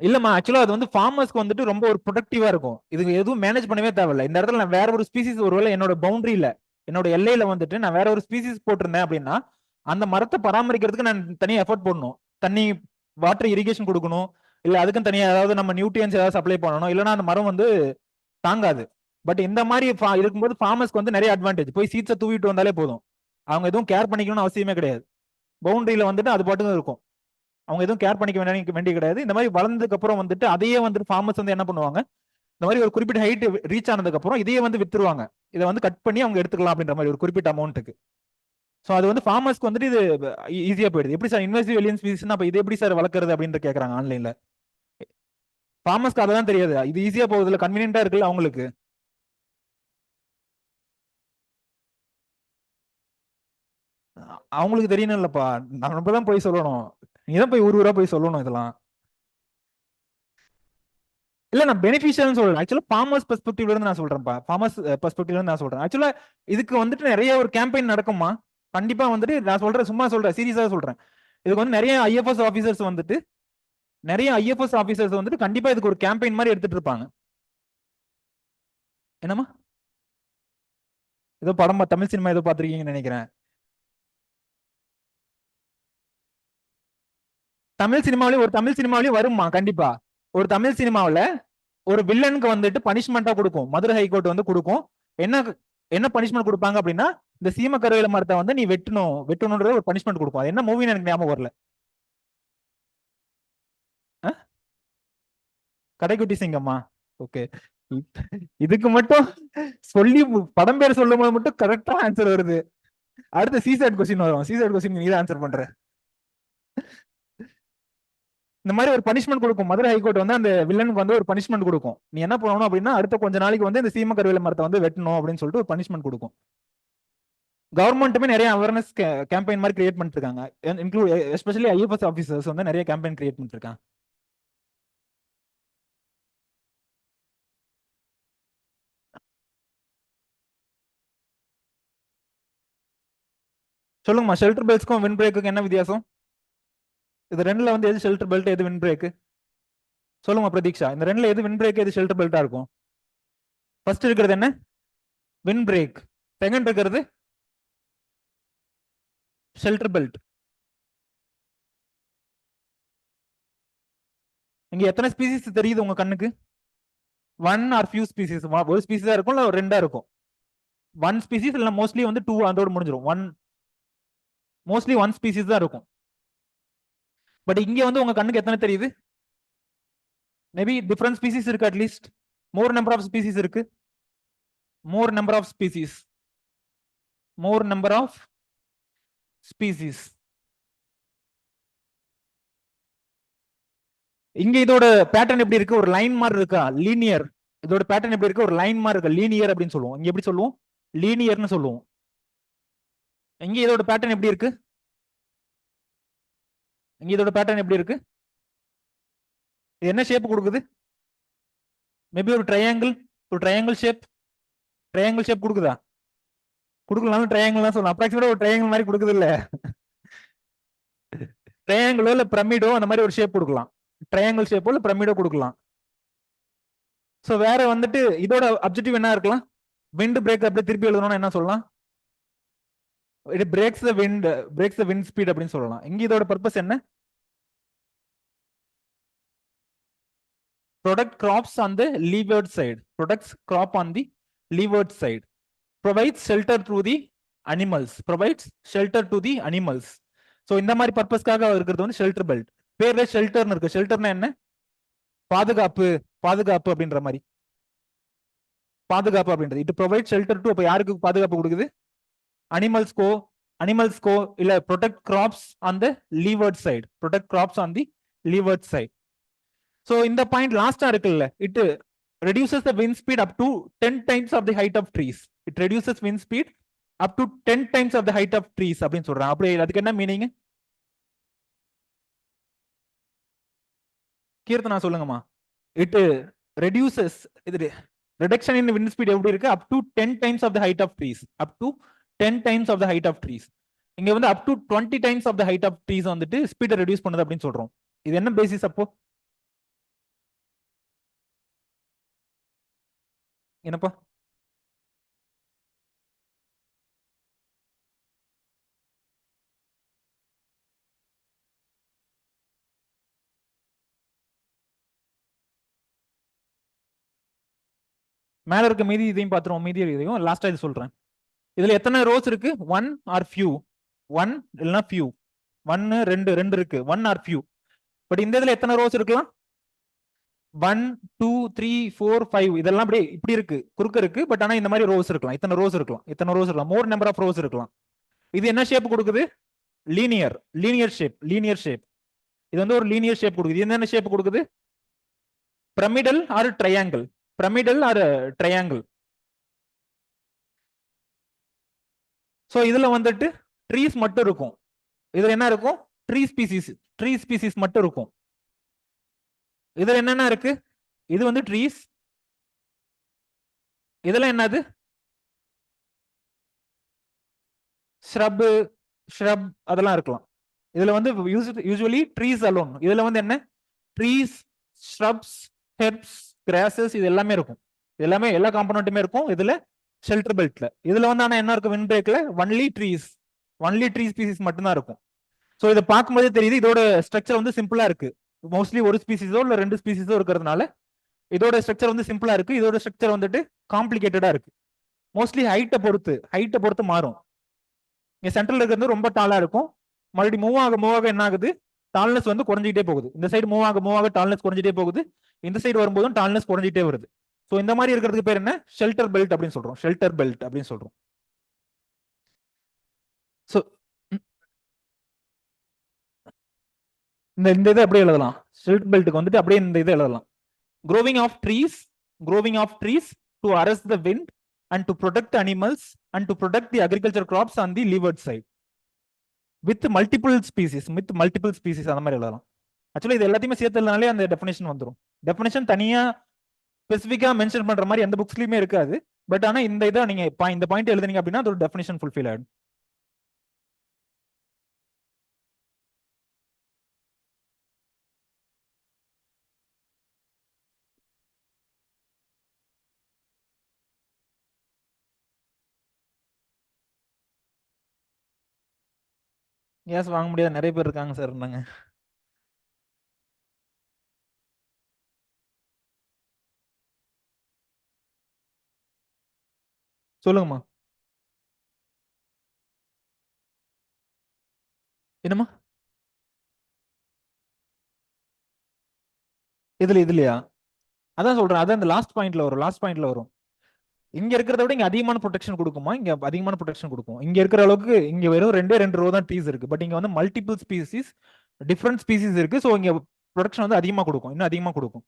இல்லம்மா, ஆக்சுவலா அது வந்து ஃபார்மர்ஸ்க்கு வந்துட்டு ரொம்ப ஒரு ப்ரொடக்டிவா இருக்கும். இதுக்கு எதுவும் மேனேஜ் பண்ணவே தேவையில்ல. இந்த இடத்துல நான் வேற ஒரு ஸ்பீசிஸ், ஒருவேளை என்னோட பவுண்டரியில, என்னோட எல்லையில வந்துட்டு நான் வேற ஒரு ஸ்பீசிஸ் போட்டிருந்தேன் அப்படின்னா, அந்த மரத்தை பராமரிக்கிறதுக்கு நான் தனியா எஃபர்ட் போடணும். தண்ணி, வாட்டர் இரிகேஷன் கொடுக்கணும், இல்ல அதுக்கும் தனியா ஏதாவது நம்ம நியூட்ரியன்ஸ் ஏதாவது சப்ளை பண்ணணும், இல்லைன்னா அந்த மரம் வந்து தாங்காது. பட் இந்த மாதிரி இருக்கும்போது ஃபார்மர்ஸ்க்கு வந்து நிறைய அட்வான்டேஜ். போய் சீட்ஸை தூவிட்டு வந்தாலே போதும், அவங்க எதுவும் கேர் பண்ணிக்கணும்னு அவசியமே கிடையாது. பவுண்டரியில வந்துட்டு அது பாட்டுக்கு இருக்கும், அவங்க எதுவும் கேர் பண்ணிக்க வேண்டிய கிடையாது. இந்த மாதிரி வளர்ந்ததுக்கு அப்புறம் வந்துட்டு அதையே வந்துட்டு ஃபார்மர்ஸ் வந்து என்ன பண்ணுவாங்க, இந்த மாதிரி ஒரு குறிப்பிட்ட ஹைட் ரீச் ஆனதுக்கு அப்புறம் இதையே வந்து வித்துருவாங்க. இதை வந்து கட் பண்ணி அவங்க எடுத்துக்கலாம் அப்படின்ற மாதிரி ஒரு குறிப்பிட்ட அமௌண்ட்டுக்கு. ஸோ அது வந்து ஃபார்மர்ஸ்க்கு வந்துட்டு இது ஈஸியா போயிடுது. எப்படி சார் இன்வெஸ்டிவ் எலியன் ஸ்பீசிஸ், அப்ப இது எப்படி சார் வளர்க்கறது அப்படின்னு கேட்கறாங்க ஆன்லைன்ல. ஃபார்மர்ஸ்க்கு அதெல்லாம் தெரியாது, இது ஈஸியா போகுதுல, கன்வீனியன்டா இருக்குல்ல அவங்களுக்கு. அவங்களுக்கு தெரியணும் இல்லப்பா, நம்ம தான் போய் சொல்லணும். நீதான் போய் ஊர் ஊரா போய் சொல்லணும் இதெல்லாம். இல்ல நான் பெனிஃபிஷியல் சொல்றேன், ஆக்சுவலா ஃபார்மர்ஸ் பெர்ஸ்பெக்டிவ்ல இருந்து நான் சொல்றேன்ப்பா. ஃபார்மர்ஸ் பெர்ஸ்பெக்டிவ்ல இருந்து நான் சொல்றேன். ஆக்சுவலா இதுக்கு வந்துட்டு நிறைய ஒரு கேம்பெயின் நடக்குமா, கண்டிப்பா வந்துட்டு நான் சொல்றேன், சும்மா சொல்றேன், சீரியஸா சொல்றேன். இதுக்கு வந்து நிறைய ஐஎஃப்எஸ் ஆபீசர்ஸ் வந்துட்டு, கண்டிப்பா இதுக்கு ஒரு கேம்பெயின் மாதிரி எடுத்துட்டு இருப்பாங்க. என்னமா ஏதோ படம், தமிழ் சினிமா ஏதோ பாத்திருக்கீங்கன்னு நினைக்கிறேன். தமிழ் சினிமாவிலேயே வருமா கண்டிப்பா. ஒரு தமிழ் சினிமாவில ஒரு வில்லனுக்கு வந்துட்டு பனிஷ்மெண்டா கொடுக்கும், மதுரை ஹைகோர்ட் வந்து கொடுக்கும். என்ன என்ன பனிஷ்மெண்ட் கொடுப்பாங்க அப்படின்னா, இந்த சீம கருவேல மரத்தை வந்து நீ வெட்டணும்ன்ற ஒரு பனிஷ்மெண்ட் கொடுக்கும். அது என்ன மூவின்னு எனக்கு ஞாபகம் வரல. கடைக்குட்டி சிங்கம்மா. ஓகே. இதுக்கு மட்டும் சொல்லி படம் பேர் சொல்லும் போது மட்டும் கரெக்டா ஆன்சர் வருது. அடுத்த சீசைட் கொஸ்டின் வரும், சீசைட் கொஸ்டின் நீ தான் ஆன்சர் பண்ற. இந்த மாதிரி ஒரு பனிஷ்மெண்ட் கொடுக்கும், மதுரை ஹைகோர்ட் வந்து அந்த வில்லனுக்கு வந்து ஒரு பனிஷ்மெண்ட் கொடுக்கும். நீ என்ன பண்ணணும் அப்படின்னா, அடுத்த கொஞ்ச நாளைக்கு வந்து இந்த சீம கருவேல மரத்தை வந்து வெட்டணும் அப்படின்னு சொல்லிட்டு ஒரு பனிஷ்மெண்ட் கொடுக்கும். கவர்மெண்ட்டுமே நிறைய அவேர்னஸ் கேம்பெயின் மாதிரி கிரியேட் பண்ணிட்டு இருக்காங்க. இன்க்ளூட் எஸ்பெஷலி ஐஎஃப்எஸ் ஆஃபீஸர்ஸ் வந்து நிறைய கேம்பெயின் கிரியேட் பண்ணிட்டு இருக்காங்க. சொல்லுங்கம்மா, ஷெல்டர் பெல்ட்ஸ்க்கும் விண்ட் பிரேக்குக்கும் என்ன வித்தியாசம்? இது ரெண்டுல வந்து எது ஷெல்டர் பெல்ட், எது விண்ட் பிரேக்? சொல்லுங்க பிரதீக்ஷா, இந்த ரெண்டுல எது விண்ட் பிரேக், எது ஷெல்டர் பெல்ட்டா இருக்கும்? ஃபர்ஸ்ட் இருக்கிறது என்ன? Windbreak. செகண்ட் இருக்கிறது ஷெல்டர் பெல்ட். இங்க எத்தனை ஸ்பீசிஸ் தெரியுது உங்க கண்ணுக்கு? One or few species. ஒரு ஸ்பீசிஸா இருக்கும், இல்ல ரெண்டா இருக்கும். ஒன் ஸ்பீசிஸ் இல்ல மோஸ்ட்லி வந்து டூ, அதோட முடிஞ்சிடும். மோஸ்ட்லி ஒன் ஸ்பீசிஸ் தான் இருக்கும். பட் இங்க வந்து உங்க கண்ணுக்கு எத்தனை தெரியுது? மேபி டிஃபரண்ட் ஸ்பீசிஸ் இருக்கு, at least more number of species இருக்கு. More number of species, more number of species. இங்க இதோட பேட்டர்ன் எப்படி இருக்கு? ஒரு லைன் மாதிரி இருக்கா, லீனியர். இதோட பேட்டர்ன் எப்படி இருக்கு? ஒரு லைன் மாதிரி இருக்கு, லீனியர் அப்படின்னு சொல்லுவோம். இங்க எப்படி சொல்லுவோம்? லீனியர்னு சொல்லுவோம். இங்க இதோட பேட்டர்ன் எப்படி இருக்கு? இங்க இதோட பேட்டர்ன் எப்படி இருக்கு? இது என்ன ஷேப் கொடுக்குது? மேபி ஒரு ட்ரையாங்கிள், ஒரு ட்ரையாங்கிள் ஷேப் கொடுக்குதா? கொடுக்கலாம், ட்ரையாங்கிள் தான் சொல்லணும். அப்ராக்சிமேட்டா ஒரு ட்ரையாங்கிள் மாதிரி கொடுக்குது இல்ல? ட்ரையாங்கிளோ இல்ல பிரமிடோ அந்த மாதிரி ஒரு ஷேப் கொடுக்கலாம். ட்ரையாங்கிள் ஷேப்போ இல்ல பிரமிடோ கொடுக்கலாம். சோ வேற வந்துட்டு இதோட அப்ஜெக்டிவ் என்ன இருக்கலாம்? விண்ட் பிரேக் அப்படியே திருப்பி எழுதணும்னா என்ன சொல்லலாம்? It breaks the wind speed அப்படின்னு சொல்லலாம். இங்க இதோட பர்பஸ் என்ன? Protect crops on the leeward side. Protects crop on the leeward side. Provides shelter to the animals. Provides shelter to the animals. So இந்த மாதிரி பர்பஸ்க்காக இருக்கிறது வந்து ஷெல்டர் பெல்ட். பேர்ல ஷெல்டர்னு இருக்கு. ஷெல்டர்னா என்ன? பாதுகாப்பு, பாதுகாப்பு அப்படின்ற மாதிரி. பாதுகாப்பு அப்படின்றது. இட் ப்ரொவைட் ஷெல்டர் டு, அப்ப யாருக்கு பாதுகாப்பு கொடுக்குது? அனிமல்ஸ்க்கோ animals go இல்ல protect crops on the leeward side, protect crops on the leeward side. So இந்த பாயிண்ட் லாஸ்டா இருக்குல்ல, it reduces the wind speed up to 10 times of the height of trees. It reduces wind speed up to 10 times of the height of trees அப்படின்னு சொல்றாங்க. அப்படி அதுக்கு என்ன meaning? Keerthana சொல்லுங்கம்மா. It reduces, இது ரிடக்ஷன் இன் விண்ட் ஸ்பீட் எப்படி இருக்கு? Up to 10 times of the height of trees, up to 10 times of the height of trees. இங்க வந்து up to 20 times of the height of trees வந்துட்டு ஸ்பீடை reduce பண்ணுது அப்படின்னு சொல்றோம். இது என்ன பேசிஸ் அப்போ? என்னப்பா? மேல இருக்க மீதி இதையும் பார்த்துருவோம், மீதி இதையும் லாஸ்டா இது சொல்றேன். இதுல எத்தனை ரோஸ் இருக்கு? ஒன் ஆர் ஃபியூ, ஒன் இல்லைன்னா ஃபியூ, ஒன்னு ரெண்டு, ரெண்டு இருக்கு, ஒன் ஆர் ஃபியூ. பட் இந்த இதுல எத்தனை ரோஸ் இருக்கலாம்? 1 2 3 4 5, இதெல்லாம் அப்படியே இப்படி இருக்கு, குறுக்க இருக்கு. பட் ஆனா இந்த மாதிரி ரோஸ் இருக்கலாம், இத்தனை ரோஸ் இருக்கலாம், இத்தனை ரோஸ் இருக்கலாம், மோர் நம்பர் ஆஃப் ரோஸ் இருக்கலாம். இது என்ன ஷேப் கொடுக்குது? Linear, linear shape, linear shape. இது வந்து ஒரு லீனியர் ஷேப் கொடுக்குது. இது என்ன ஷேப் கொடுக்குது? Pyramidal or triangle, pyramidal or triangle. So இதுல வந்துட்டு ட்ரீஸ் மட்டும் இருக்கும். இதுல என்ன இருக்கும்? ட்ரீ ஸ்பீசிஸ், ட்ரீ ஸ்பீசிஸ் மட்டும் இருக்கும். இதுல என்னென்ன இருக்கு? இது வந்து ட்ரீஸ். இதெல்லாம் என்னது? ஸ்ரப், ஷ்ரப் அதெல்லாம் இருக்கலாம். இதுல வந்து யூசுவலி ட்ரீஸ் அலோன். இதுல வந்து என்ன? ட்ரீஸ், ஷ்ரப்ஸ், ஹெர்ப்ஸ், கிராசஸ், இது எல்லாமே இருக்கும். எல்லாமே எல்லா காம்பனண்ட்டுமே இருக்கும் இதுல ஷெல்டர் பெல்ட்ல. இதுல வந்து ஆனா என்ன இருக்கும்? விண்ட் பிரேக்ல only trees, only tree species மட்டும் தான் இருக்கும். ஸோ இதை பார்க்கும்போதே தெரியுது இதோட ஸ்ட்ரக்சர் வந்து சிம்பிளா இருக்கு. மோஸ்ட்லி ஒரு ஸ்பீசிஸோ இல்ல ரெண்டு ஸ்பீசிஸோ இருக்கிறதுனால இதோட ஸ்ட்ரக்சர் வந்து சிம்பிளா இருக்கு. இதோட ஸ்ட்ரக்சர் வந்துட்டு காம்ப்ளிகேட்டடா இருக்கு. மோஸ்ட்லி ஹைட்டை பொறுத்து மாறும். இங்க சென்ட்ரல் இருக்கிறது ரொம்ப டாலா இருக்கும். மறுபடியும் மூவ் ஆக என்ன ஆகுது? டால்னஸ் வந்து குறைஞ்சிட்டே போகுது. இந்த சைடு மூவ் ஆக டால்னஸ் குறைஞ்சிட்டே போகுது. இந்த சைடு வரும்போதும் டால்னஸ் குறைஞ்சிட்டே வருது. ஸோ இந்த மாதிரி இருக்கிறதுக்கு பேர் என்ன? ஷெல்டர் பெல்ட் அப்படின்னு சொல்றோம். ஷெல்டர் பெல்ட் அப்படின்னு சொல்றோம். ஸோ இந்த இதை அப்படியே எழுதலாம். ஷெல்டர் பெல்ட்டுக்கு வந்துட்டு அப்படியே இந்த இதை எழுதலாம். growing of trees to arrest the wind and to protect the animals and to protect the agriculture crops on the leeward side with multiple species அந்த மாதிரி எழுதலாம். ஆக்சுவலி இது எல்லாத்தையுமே சேர்த்ததுனாலே அந்த டெஃபினேஷன் வந்துடும். டெஃபினேஷன் தனியா ஸ்பெசிஃபிக்கா மென்ஷன் பண்ற மாதிரி எந்த புக்ஸ்லயுமே இருக்காது. பட் ஆனா இந்த இதை நீங்க இந்த பாயிண்ட் எழுதுனீங்க அப்படின்னா அதோட டெஃபினேஷன் ஃபுல்ஃபில் ஆயிடும். கேஸ் வாங்க முடியாது, நிறைய பேர் இருக்காங்க சார். நாங்க சொல்லுங்கம்மா. என்னம்மா? இதுலயா? அதான் சொல்றேன், அதான் இந்த லாஸ்ட் பாயிண்ட்ல வரும். இங்க இருக்கிறத விட இங்க அதிகமான ப்ரொடெக்ஷன் கொடுக்குமா? இங்க அதிகமான ப்ரொடெக்ஷன் கொடுக்கும். இங்க இருக்கிற அளவுக்கு இங்க வெறும் ரெண்டு ரோ தான் ட்ரீஸ் இருக்கு. பட் இங்க வந்து மல்டிபிள் ஸ்பீசிஸ், டிஃப்ரெண்ட் ஸ்பீசிஸ் இருக்கு. ஸோ இங்க ப்ரொடெக்ஷன் வந்து அதிகமா கொடுக்கும், இன்னும் அதிகமா கொடுக்கும்.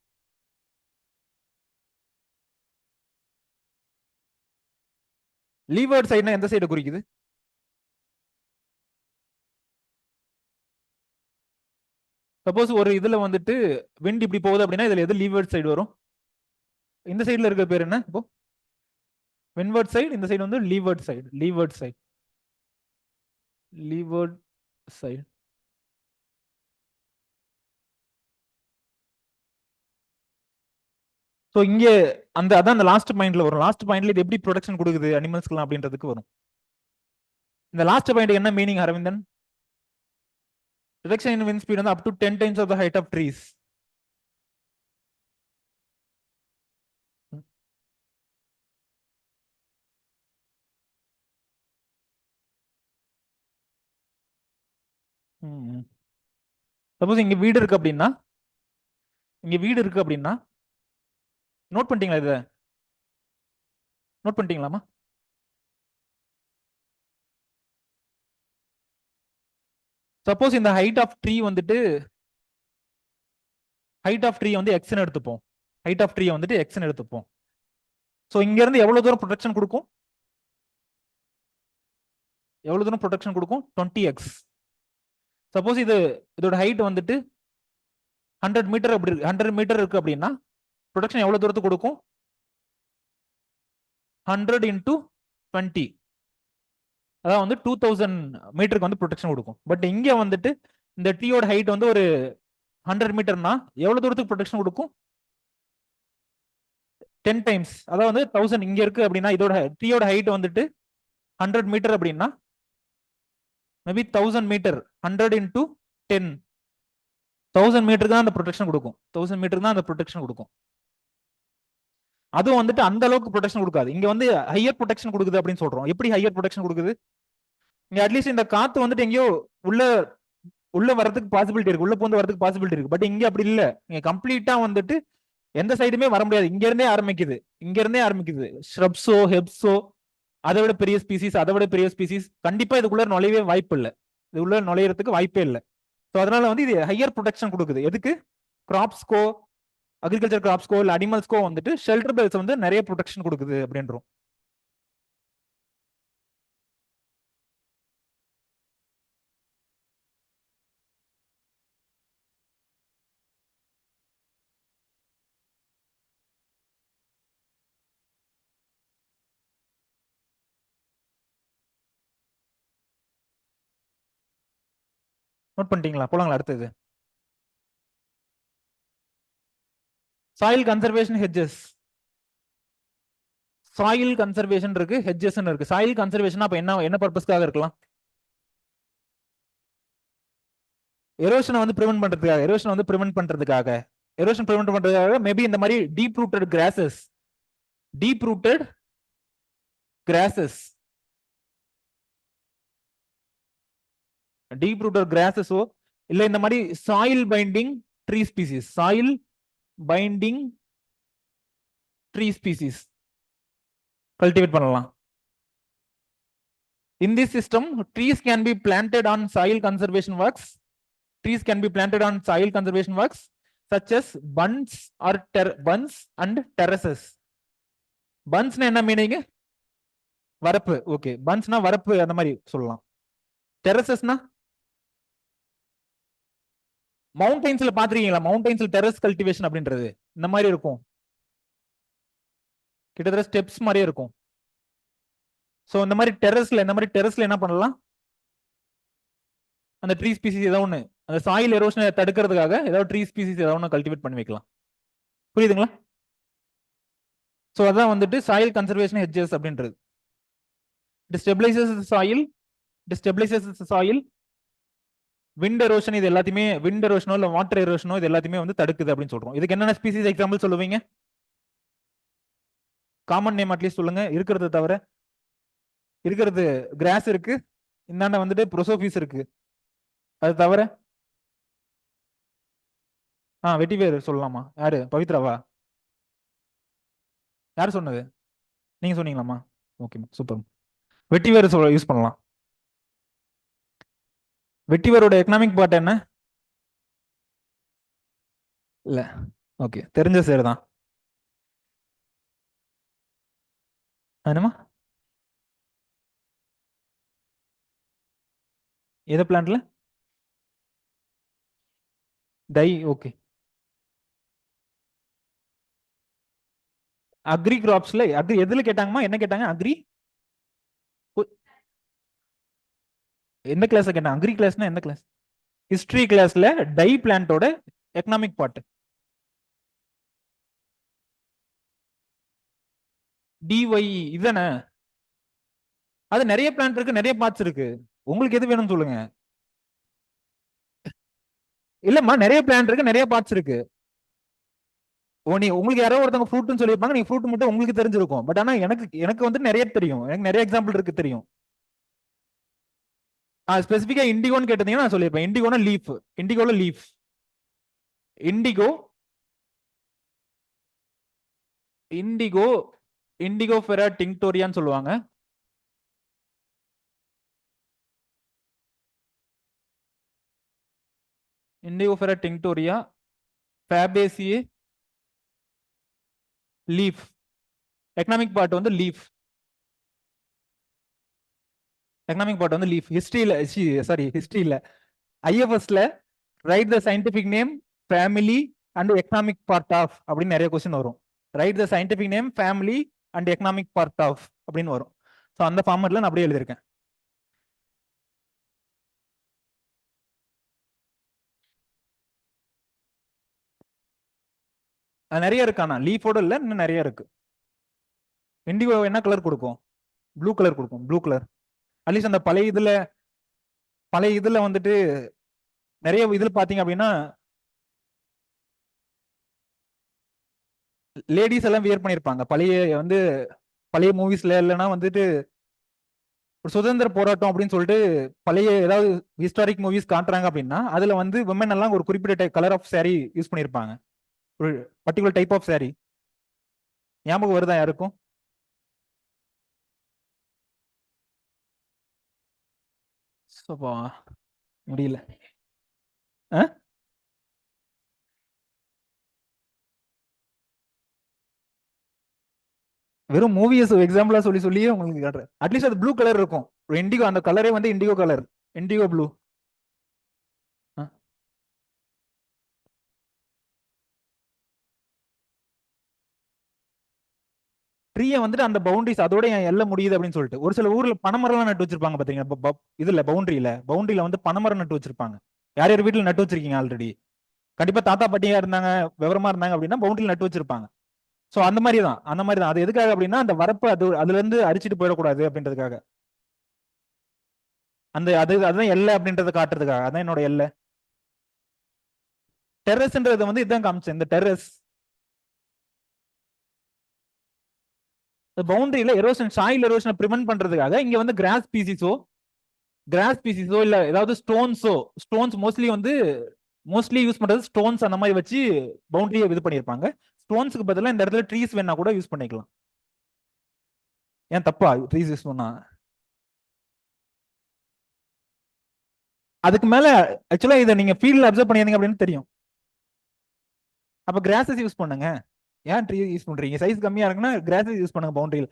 லீவர்ட் சைடுனா எந்த சைடு குறிக்குது? சப்போஸ் ஒரு இதுல வந்துட்டு விண்ட் இப்படி போகுது அப்படின்னா இதுல எது லீவர்ட் சைடு வரும்? இந்த சைடுல இருக்க பேர் என்ன இப்போ? விண்வர்ட் சைடு. இந்த சைடு வந்து leeward side. Leeward side. So இங்க அதான் அந்த லாஸ்ட் பாயிண்ட்ல வரும். லாஸ்ட் பாயிண்ட்ல இது எப்படி ப்ரொடெக்ஷன் கொடுக்குது அனிமல்ஸ்க்குலாம் அப்படின்றதுக்கு வரும். இந்த லாஸ்ட் பாயிண்ட் என்ன meaning Aravindan? Reduction in wind speed வந்து up to 10 times of the height of trees. Suppose இங்க வீடு இருக்கு அப்படின்னா, நோட் பண்ணிட்டீங்களா? இதை நோட் பண்ணிட்டீங்களாமா? சப்போஸ் இந்த ஹைட் ஆஃப் ட்ரீ வந்துட்டு வந்து எக்ஸ்னு எடுத்துப்போம். ஹைட் ஆஃப் ட்ரீ வந்துட்டு எக்ஸ்னு எடுத்துப்போம். ஸோ இங்க இருந்து எவ்வளவு தூரம் ப்ரொடெக்ஷன் கொடுக்கும்? எவ்வளவு தூரம் ப்ரொடெக்ஷன் கொடுக்கும்? 20x. சப்போஸ் இதோட ஹைட் வந்துட்டு 100 மீட்டர் அப்படி 100 மீட்டர் இருக்கு அப்படின்னா ப்ரொடெக்ஷன் எவ்வளவு தூரத்துக்கு கொடுக்கும்? 100 into 20, அதாவது வந்து 2000 மீட்டருக்கு வந்து ப்ரொடெக்ஷன் கொடுக்கும். பட் இங்க வந்துட்டு இந்த ட்ரீயோட ஹைட் வந்து ஒரு 100 மீட்டர்னா எவ்வளவு தூரத்துக்கு ப்ரொடெக்ஷன் கொடுக்கும்? 10 டைம்ஸ், அதாவது வந்து 1000 இங்க இருக்கு அப்படின்னா இதோட ட்ரீயோட ஹைட் வந்துட்டு 100 மீட்டர் அப்படின்னா மேபி 1000 மீட்டர் 100 into 10, 1000 மீட்டருக்கு தான் அந்த ப்ரொடெக்ஷன் கொடுக்கும். 1000 மீட்டருக்கு தான் அந்த ப்ரொடெக்ஷன் கொடுக்கும். அதுவும் வந்துட்டு அந்த அளவுக்கு ப்ரொடெக்ஷன் கொடுக்காது. இங்க வந்து ஹையர் ப்ரொடெக்ஷன் கொடுக்குது அப்படின்னு சொல்றோம். எப்படி ஹையர் ப்ரொடெக்ஷன் கொடுக்குது? இங்க அட்லீஸ்ட் இந்த காத்து வந்துட்டு எங்கேயோ உள்ள வரதுக்கு பாசிபிலிட்டி இருக்கு, உள்ள பூந்து வரதுக்கு பாசிபிலிட்டி இருக்கு. பட் இங்க அப்படி இல்ல. இங்க கம்ப்ளீட்டா வந்துட்டு எந்த சைடுமே வர முடியாது. இங்க இருந்தே ஆரம்பிக்குது. ஷ்ரப்ஸோ ஹெப்ஸோ அதை விட பெரிய ஸ்பீசிஸ் கண்டிப்பா இதுக்குள்ள நுழையவே வாய்ப்பு இல்லை. இதுக்குள்ள நுழையறதுக்கு வாய்ப்பே இல்லை. ஸோ அதனால வந்து இது ஹையர் ப்ரொடெக்ஷன் கொடுக்குது. எதுக்கு? கிராப்ஸ்கோ, அக்ரிகல்ச்சர் கிராப்ஸ்கோ இல்ல அனிமல்ஸ்கோ வந்துட்டு ஷெல்டர் பெல்ஸ் வந்து நிறைய ப்ரொடெக்ஷன் கொடுக்குது அப்படின்றோம். நோட் பண்ணிட்டீங்களா? போலாங்களா அடுத்தது? Soil conservation hedges. Soil conservation இருக்கு, ஹெட்ஜஸ் இருக்கு. சாயில் கன்சர்வேஷன் அப்ப என்ன பர்பஸ்க்காக இருக்கலாம்? எரோஷனை வந்து ப்ரிவென்ட் பண்றதுக்காக மேபி இந்த மாதிரி டீப் ரூட்டட் கிராஸஸோ இல்ல இந்த மாதிரி soil binding tree species cultivate பண்ணலாம். In this system, trees can be planted on soil conservation works such as bunds and terraces. Bunds என்ன மீனிங்? வரப்பு. ஓகே, bundsனா வரப்பு அந்த மாதிரி சொல்லலாம். terracesனா மவுண்டைன்ஸ்ல பாத்துருக்கீங்களா? மவுண்டைன்ஸ்ல டெரஸ் கல்டிவேஷன் அப்படின்றது இந்த மாதிரி இருக்கும். கிட்டத்தட்ட ஸ்டெப்ஸ் மாதிரியே இருக்கும். ஸோ இந்த மாதிரி டெரஸ்ல என்ன பண்ணலாம்? அந்த ட்ரீ ஸ்பீசிஸ் ஏதாவது ஒன்று, அந்த சாயில் எரோஷனை தடுக்கிறதுக்காக ஏதாவது ட்ரீ ஸ்பீசிஸ் ஏதாவது ஒன்று கல்டிவேட் பண்ணி வைக்கலாம். புரியுதுங்களா? ஸோ அதான் வந்துட்டு சாயில் கன்சர்வேஷன் ஹெட்ஜஸ் அப்படின்றது. ஸ்டெபிளைசஸ் சாயில், விண்ட் எரோஷன் இது எல்லாத்தையுமே, விண்ட் எரோஷனோ இல்லை வாட்டர் எரோஷனோ இது எல்லாத்தையுமே வந்து தடுக்குது அப்படின்னு சொல்றோம். இதுக்கு என்னென்ன ஸ்பீசிஸ் எக்ஸாம்பிள் சொல்லுவீங்க? காமன் நேம் அட்லீஸ்ட் சொல்லுங்க. இருக்கிறது தவிர, இருக்கிறது கிராஸ் இருக்கு, இந்தாண்ட வந்துட்டு ப்ரோசோபிஸ் இருக்கு. அது தவிர வெட்டிவேர் சொல்லலாமா? யாரு? பவித்ராவா? யார் சொன்னது? நீங்க சொன்னீங்களாமா? Okay, super. வெட்டிவேர் யூஸ் பண்ணலாம். வெட்டிவேரோட எக்கனாமிக் பார்ட் என்ன? இல்ல, ஓகே, தெரிஞ்ச சேர் தான். என்னமா? எந்த பிளான்ட்ல? டை. ஓகே. அக்ரி கிராப்ஸ்ல எதுல கேட்டாங்கம்மா? என்ன கேட்டாங்க? எந்த கிளாஸ்ல கேட்டாங்க? அக்ரி கிளாஸ்னா எந்த கிளாஸ்? ஹிஸ்டரி கிளாஸ்ல டை பிளான்ட்டோட எக்கனாமிக் பார்ட் டிஒய் இதுதானே? அது நிறைய பிளான்ட் இருக்கு, நிறைய பார்ட்ஸ் இருக்கு. உங்களுக்கு எது வேணும்னு சொல்லுங்க. இல்லம்மா, நிறைய பிளான்ட் இருக்கு, நிறைய பார்ட்ஸ் இருக்கு. உங்களுக்கு யாரோ ஒருத்தவங்க ஃப்ரூட்னு சொல்லியிருப்பாங்க, நீங்க ஃப்ரூட் மட்டும் உங்களுக்கு தெரிஞ்சிருக்கும். பட் ஆனா எனக்கு வந்து நிறைய தெரியும். எனக்கு நிறைய எக்ஸாம்பிள் இருக்கு தெரியும். ஸ்பெசிபிக்கா இண்டிகோன்னு கேட்டீங்கன்னா நான் சொல்லியிருப்பேன். இண்டிகோனா லீஃப். இண்டிகோல லீஃப். இண்டிகோஃபெரா டிங்டோரியான்னு சொல்லுவாங்க. Indigofera tinctoria, Fabaceae, leaf. Economic part வந்து லீஃப். எக்கனாமிக் பார்ட் வந்து லீஃப். ஹிஸ்டரியில ஐஎஃப்எஸ்ல write the scientific name, family and economic part of அப்படின்னு நிறைய கொஸ்டின் வரும். Write the scientific name, family and economic part of அப்படின்னு வரும். ஸோ அந்த ஃபார்மட்ல நான் அப்படியே எழுதியிருக்கேன். அது நிறைய இருக்கானா, லீஃபோட இல்லை, இன்னும் நிறைய இருக்கு. இண்டிகோ என்ன கலர் கொடுக்கும்? ப்ளூ கலர் கொடுக்கும். ப்ளூ கலர் அட்லீஸ்ட் அந்த பழைய இதுல வந்துட்டு நிறைய இதுல பாத்தீங்க அப்படின்னா லேடிஸ் எல்லாம் வியர் பண்ணிருப்பாங்க. பழைய மூவிஸ்ல இல்லைன்னா வந்துட்டு ஒரு சுதந்திர போராட்டம் அப்படின்னு சொல்லிட்டு பழைய ஏதாவது ஹிஸ்டாரிக் மூவிஸ் காட்டுறாங்க அப்படின்னா அதுல வந்து விமன் எல்லாம் ஒரு குறிப்பிட்ட கலர் ஆஃப் சாரி யூஸ் பண்ணிருப்பாங்க, ஒரு பர்டிகுலர் டைப் ஆஃப் சாரி. ஞாபகம் வருதா யாருக்கும்? முடியல. வெறும் மூவிஸ் எக்ஸாம்பிளா சொல்லி சொல்லியே உங்களுக்கு காட்டுறேன். அட்லீஸ்ட் அது ப்ளூ கலர் இருக்கும். இண்டிகோ, அந்த கலரே வந்து இண்டிகோ கலர், இண்டிகோ ப்ளூ. ட்ரீயை வந்துட்டு அந்த பவுண்டரிஸ் அதோட என் எல்லை முடியுது அப்படின்னு சொல்லிட்டு ஒரு சில ஊர்ல பனைமரம் நட்டு வச்சிருப்பாங்க பாத்தீங்கன்னா. இதுல பவுண்டரியில வந்து பனைமரம் நட்டு வச்சிருப்பாங்க. யார் யார் வீட்டுல நட்டு வச்சிருக்கீங்க ஆல்ரெடி? கண்டிப்பா தாத்தா பாட்டியா இருந்தாங்க, விவரமா இருந்தாங்க அப்படின்னா பவுண்டரியில் நட்டு வச்சிருப்பாங்க. சோ அந்த மாதிரி தான் அது எதுக்காக அப்படின்னா அந்த வரப்பு அதுல இருந்து அரிச்சிட்டு போயிடக்கூடாது அப்படின்றதுக்காக. அதுதான் எல்லை அப்படின்றத காட்டுறதுக்காக. அதான் என்னோட எல்லை. டெரஸ்ன்றது வந்து இதுதான் காமிச்சேன். இந்த டெரஸ் பவுண்டரியில எரோஷன், சாயில் எரோஷனை ப்ரிவென்ட் பண்றதுக்காக இங்க வந்து கிராஸ் பீசிஸோ இல்ல ஏதாவது ஸ்டோன்ஸ் மோஸ்ட்லி யூஸ் பண்றது ஸ்டோன்ஸ் அந்த மாதிரி வச்சு பவுண்டரியை இது பண்ணிருப்பாங்க. ஸ்டோன்ஸ்க்கு பதிலாக இந்த இடத்துல ட்ரீஸ் வேணா கூட யூஸ் பண்ணிக்கலாம். ஏன் தப்பா ட்ரீஸ் யூஸ் பண்ணா? அதுக்கு மேல ஆக்சுவலா இதை நீங்க ஃபீல்ட்ல அப்சர்வ் பண்ணிருந்தீங்க அப்படின்னு தெரியும். அப்ப கிராஸஸ் யூஸ் பண்ணுங்க. ஏன் ட்ரீ யூஸ் பண்றீங்க? சைஸ் கம்மியா இருக்குன்னா கிராஸஸ் யூஸ் பண்ணுங்க பவுண்டரியில்.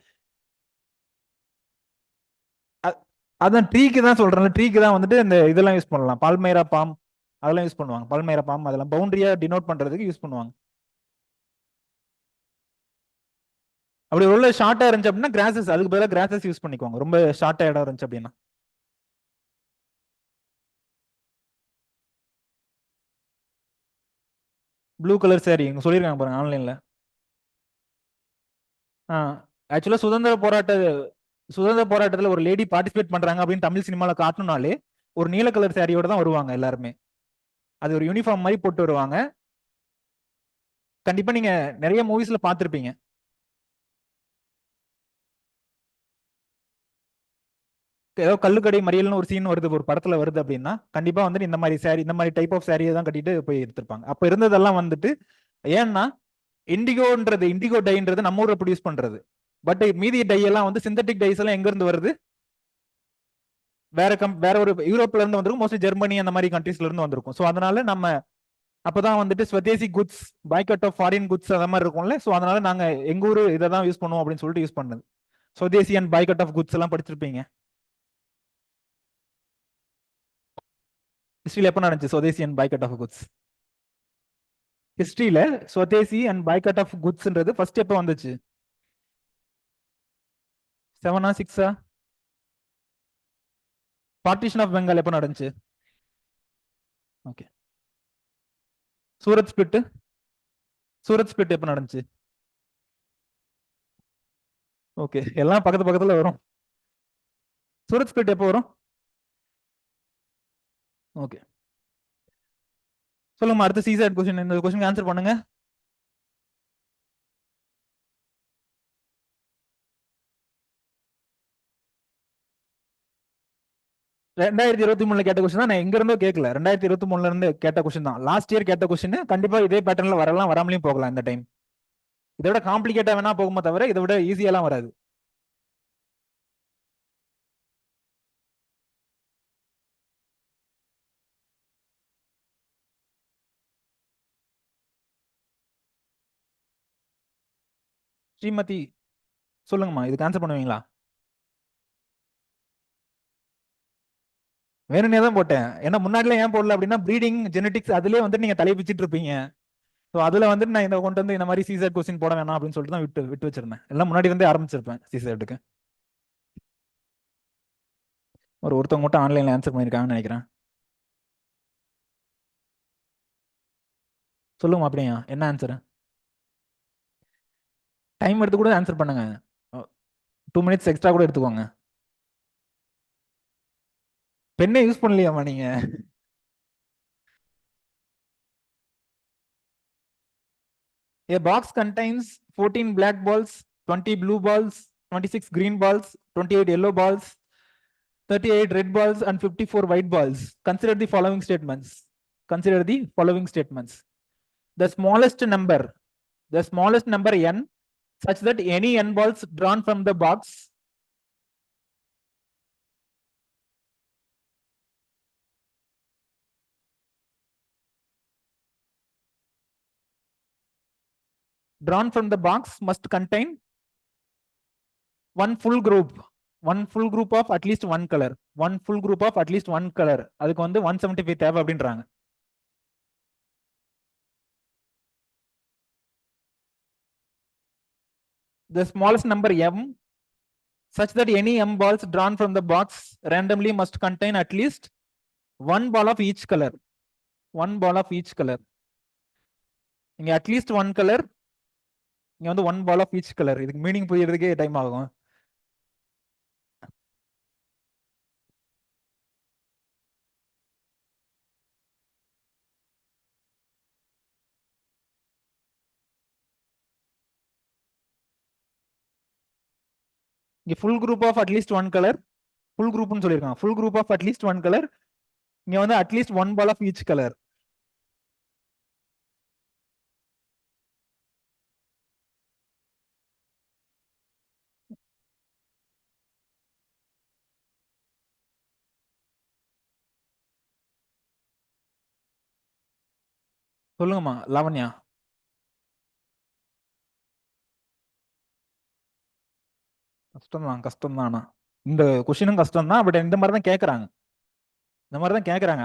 அதான் ட்ரீக்கு தான் சொல்றேன். ட்ரீக்கு தான் வந்துட்டு இந்த இதெல்லாம் யூஸ் பண்ணலாம். பால்மைரா பாம் அதெல்லாம் யூஸ் பண்ணுவாங்க. பால்மைரா பாம் அதெல்லாம் பவுண்டரியா டினோட் பண்றதுக்கு யூஸ் பண்ணுவாங்க. அப்படி உள்ள ஷார்ட்டா இருந்துச்சு அப்படின்னா கிராஸஸ், அதுக்கு பதிலாக கிராஸஸ் யூஸ் பண்ணிக்கோங்க. ரொம்ப ஷார்ட்டா இடம் இருந்துச்சு அப்படின்னா. ப்ளூ கலர் சாரி இங்க சொல்லியிருக்காங்க பாருங்க ஆன்லைன்ல. ஆக்சுவலா சுதந்திர போராட்டத்துல ஒரு லேடி பார்ட்டிசிபேட் பண்றாங்க அப்படின்னு தமிழ் சினிமால காட்டணும்னாலே ஒரு நீல கலர் சாரியோட தான் வருவாங்க எல்லாருமே. அது ஒரு யூனிஃபார்ம் மாதிரி போட்டு வருவாங்க. கண்டிப்பா நீங்க நிறைய மூவிஸ்ல பாத்திருப்பீங்க. ஏதோ கல்லுக்கடை மறியல்னு ஒரு சீன் வருது, ஒரு படத்துல வருது அப்படின்னா கண்டிப்பா வந்துட்டு இந்த மாதிரி சாரி, இந்த மாதிரி டைப் ஆஃப் சாரியை தான் கட்டிட்டு போய் எடுத்திருப்பாங்க. அப்ப இருந்ததெல்லாம் வந்துட்டு ஏன்னா இண்டிகோ டைன்றது நம்ம ஊர்ல ப்ரொடியூஸ் பண்றது. பட் மீதி டை எல்லாம் வந்து சிந்தட்டிக் டைஸ் எல்லாம் எங்க இருந்து வருது? வேற ஒரு யூரோப்ல இருந்து வந்திருக்கும், மோஸ்ட்லி ஜெர்மனி அந்த மாதிரி கண்ட்ரீஸ்ல இருந்து வந்திருக்கும். ஸோ அதனால நம்ம அப்பதான் வந்துட்டு swadeshi goods, boycott of foreign goods அந்த மாதிரி இருக்கும்ல. ஸோ அதனால நாங்க எங்க ஊர் இதை தான் யூஸ் பண்ணுவோம் அப்படின்னு சொல்லிட்டு யூஸ் பண்ணது. Swadeshi and boycott of goods எல்லாம் படிச்சிருப்பீங்க. ஹிஸ்டரியில எப்ப நடந்துச்சு swadeshi and boycott of goods? ஹிஸ்டரியில ஸ்வதேசி அண்ட் பாய்கட் ஆஃப் குட்ஸ்ன்றது ஃபர்ஸ்ட் எப்ப வந்துச்சு? 7ஆ 6ஆ? பார்ட்டிஷன் ஆஃப் பெங்கால் எப்ப நடந்துச்சு? ஓகே. சூரத் ஸ்பிளிட் எப்ப நடந்துச்சு? ஓகே, எல்லாம் பக்கத்து பக்கத்துல வரும். சூரத் ஸ்பிளிட் எப்போ வரும்? ஓகே, சொல்லுங்க. அடுத்த சீசைட் கொஸ்டின், இந்த கொஸ்டின் ஆன்சர் பண்ணுங்க. 2023 கேட்ட கொஸ்டின் தான், நான் எங்க இருந்தோ கேட்கல. 2023 இருந்து கேட்ட கொஸ்டின் தான். லாஸ்ட் இயர் கேட்ட கொஸ்டின் கண்டிப்பா இதே பேட்டர்ல வரலாம், வராமலையும் போகலாம். இந்த டைம் இதை விட காம்ப்ளிகேட்டா வேணா போகுமே தவிர இதை விட ஈஸியெல்லாம் வராது. ஸ்ரீமதி சொல்லுங்கம்மா, இதுக்கு ஆன்சர் பண்ணுவீங்களா? வேணும்னே தான் போட்டேன். ஏன்னா முன்னாடிலாம் ஏன் போடல அப்படின்னா ப்ரீடிங் ஜெனடிக்ஸ் அதுலயே வந்து நீங்க தலையை பிச்சிட்டு இருப்பீங்க. ஸோ அதுல வந்து நான் இந்த கொண்டு வந்து இந்த மாதிரி சிசெட் கொஸ்டின் போட வேணாம் அப்படின்னு சொல்லிட்டு தான் விட்டு விட்டு வச்சிருந்தேன். எல்லாம் முன்னாடி இருந்தே ஆரம்பிச்சிருப்பேன் சிசெட்டுக்கு. ஒருத்தவங்க மட்டும் ஆன்லைன்ல ஆன்சர் பண்ணியிருக்காங்கன்னு நினைக்கிறேன். சொல்லுங்க அப்படியா, என்ன ஆன்சர்? டைம் எடுத்து கூட ஆன்சர் பண்ணுங்க. 2 minutes எக்ஸ்ட்ரா கூட எடுத்துக்கோங்க. பெண்ணே யூஸ் பண்ணலையாமா நீங்க? A box contains 14 black balls, 20 blue balls, 26 green balls, 28 yellow balls, 38 red balls, and 54 white balls. Consider the following statements. Consider the following statements. The smallest number n, such that any n balls drawn from the box must contain one full group of at least one color. அதுக்கு வந்து 175 தேவை அப்படின்றாங்க. The smallest number m, such that any m balls drawn from the box randomly must contain at least one ball of each color. இங்க at least one colour, இங்க வந்து one ball of each colour. இதுக்கு meaning புரியறதுக்கே time ஆகும். இங்க full group of at least one colour, full குரூப்னு சொல்லியிருக்காங்க. Full group of at least one colour, இங்க வந்து at least one ball of each colour. சொல்லுங்கம்மா லாவண்யா. கஷ்டம் தான். இந்த கொஸ்டினும் கஷ்டம் தான். பட் இந்த மாதிரி தான் கேட்கறாங்க.